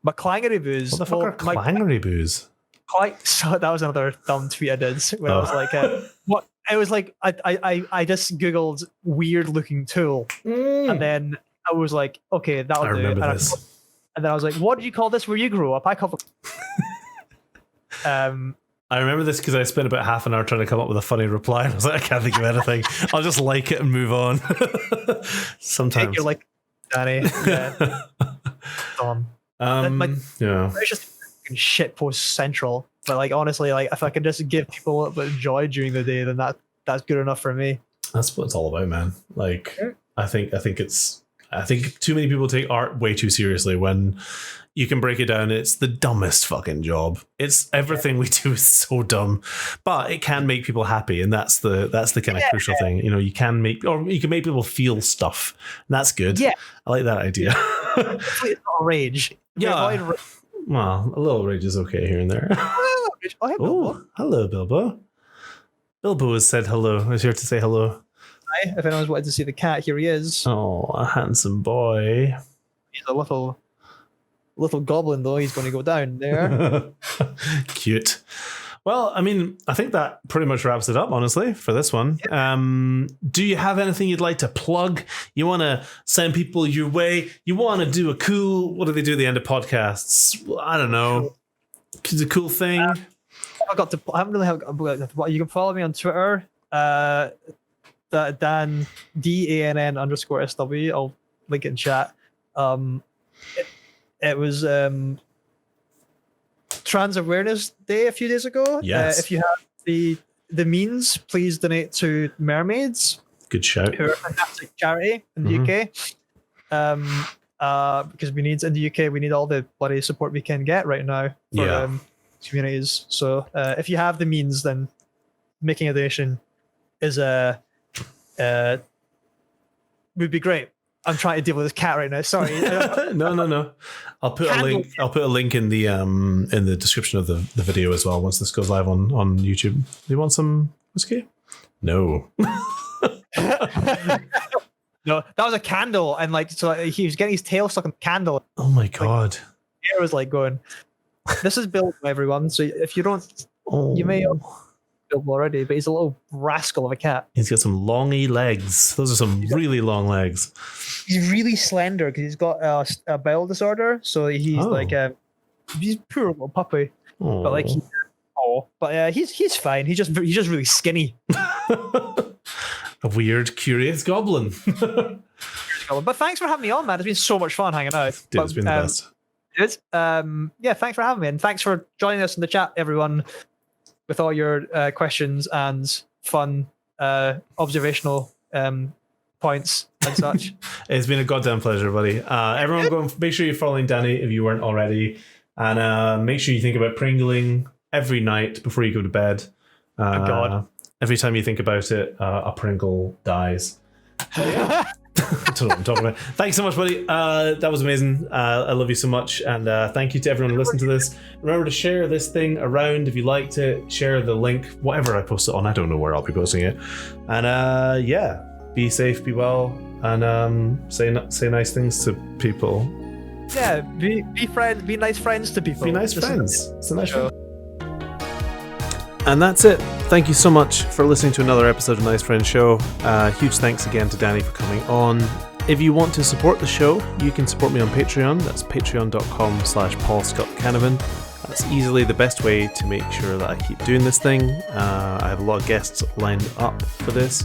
S2: my clangery booze.
S1: What the fuck are clangery booze?
S2: So that was another dumb tweet I did when I was like, what? It was like I just googled weird looking tool, and then I was like, okay, that'll do.
S1: Remember this.
S2: And then I was like, what did you call this where you grew up? I call it.
S1: I remember this because I spent about half an hour trying to come up with a funny reply, and I was like, I can't think of anything. I'll just like it and move on. Sometimes
S2: you're like, Danny. Yeah.
S1: Yeah.
S2: It's just shit post central. But like honestly, like if I can just give people a little bit of joy during the day, then that's good enough for me.
S1: That's what it's all about, man. Like I think too many people take art way too seriously when you can break it down. It's the dumbest fucking job. It's everything we do is so dumb, but it can make people happy, and that's the kind of crucial thing. You know, you can make people feel stuff, and that's good. Yeah, I like that idea.
S2: It's not rage.
S1: Yeah. Well, a little rage is okay here and there. Oh, hello, Bilbo. Bilbo has said hello. He's here to say hello.
S2: Hi, if anyone's wanted to see the cat, here he is.
S1: Oh, a handsome boy.
S2: He's a little goblin, though. He's going to go down there.
S1: Cute. Well, I mean, I think that pretty much wraps it up, honestly, for this one. Yep. Do you have anything you'd like to plug? You want to send people your way? You want to do a cool... What do they do at the end of podcasts? I don't know. It's a cool thing.
S2: I haven't really had... You can follow me on Twitter. Dan, DANN_SW. I'll link it in chat. It was... Trans Awareness Day a few days ago.
S1: Yes.
S2: If you have the means, please donate to mermaids.
S1: Good shout.
S2: Who are a fantastic charity in the UK. Because we need in the UK, we need all the bloody support we can get right now for communities. So if you have the means, then making a donation is would be great. I'm trying to deal with this cat right now. Sorry.
S1: No. I'll put a link. I'll put a link in the description of the video as well once this goes live on YouTube. Do you want some whiskey? No.
S2: No, that was a candle, and like so he was getting his tail stuck in the candle.
S1: Oh my god.
S2: Hair was like going. This is Bill, everyone. So if you don't, you may have Bill already, but he's a little rascal of a cat.
S1: He's got some longy legs. Those are some really long legs.
S2: He's really slender because he's got a bowel disorder. So he's like he's a poor little puppy.
S1: Aww.
S2: But like he's fine. He's just really skinny.
S1: A weird, curious goblin.
S2: But thanks for having me on, man. It's been so much fun hanging out.
S1: Dude, it's been the best.
S2: Good. Yeah, thanks for having me, and thanks for joining us in the chat, everyone, with all your questions and fun observational points and such.
S1: It's been a goddamn pleasure, buddy. Everyone, go and make sure you're following Danny if you weren't already, and make sure you think about Pringling every night before you go to bed.
S2: God.
S1: every time you think about it, a Pringle dies. I don't know what I'm talking about. Thanks so much, buddy. That was amazing. I love you so much, and thank you to everyone who listened to this. Remember to share this thing around if you liked it. Share the link, whatever I post it on. I don't know where I'll be posting it. And yeah, be safe, be well, and say nice things to people.
S2: Yeah, be nice friends to people.
S1: Be nice friends. It's a nice show. And that's it. Thank you so much for listening to another episode of Nice Friends Show. Huge thanks again to Danny for coming on. If you want to support the show, you can support me on Patreon. That's patreon.com/PaulScottCanavan. That's easily the best way to make sure that I keep doing this thing. I have a lot of guests lined up for this.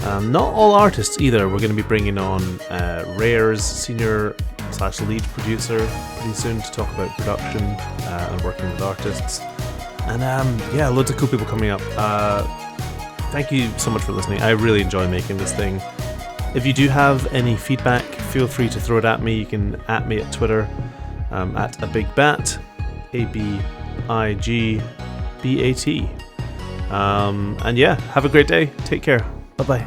S1: Not all artists either. We're going to be bringing on Rare's senior/lead producer pretty soon to talk about production and working with artists. And yeah, loads of cool people coming up. Thank you so much for listening. I really enjoy making this thing. If you do have any feedback, feel free to throw it at me. You can at me at Twitter at abigbat, ABIGBAT. And yeah, have a great day. Take care. Bye bye.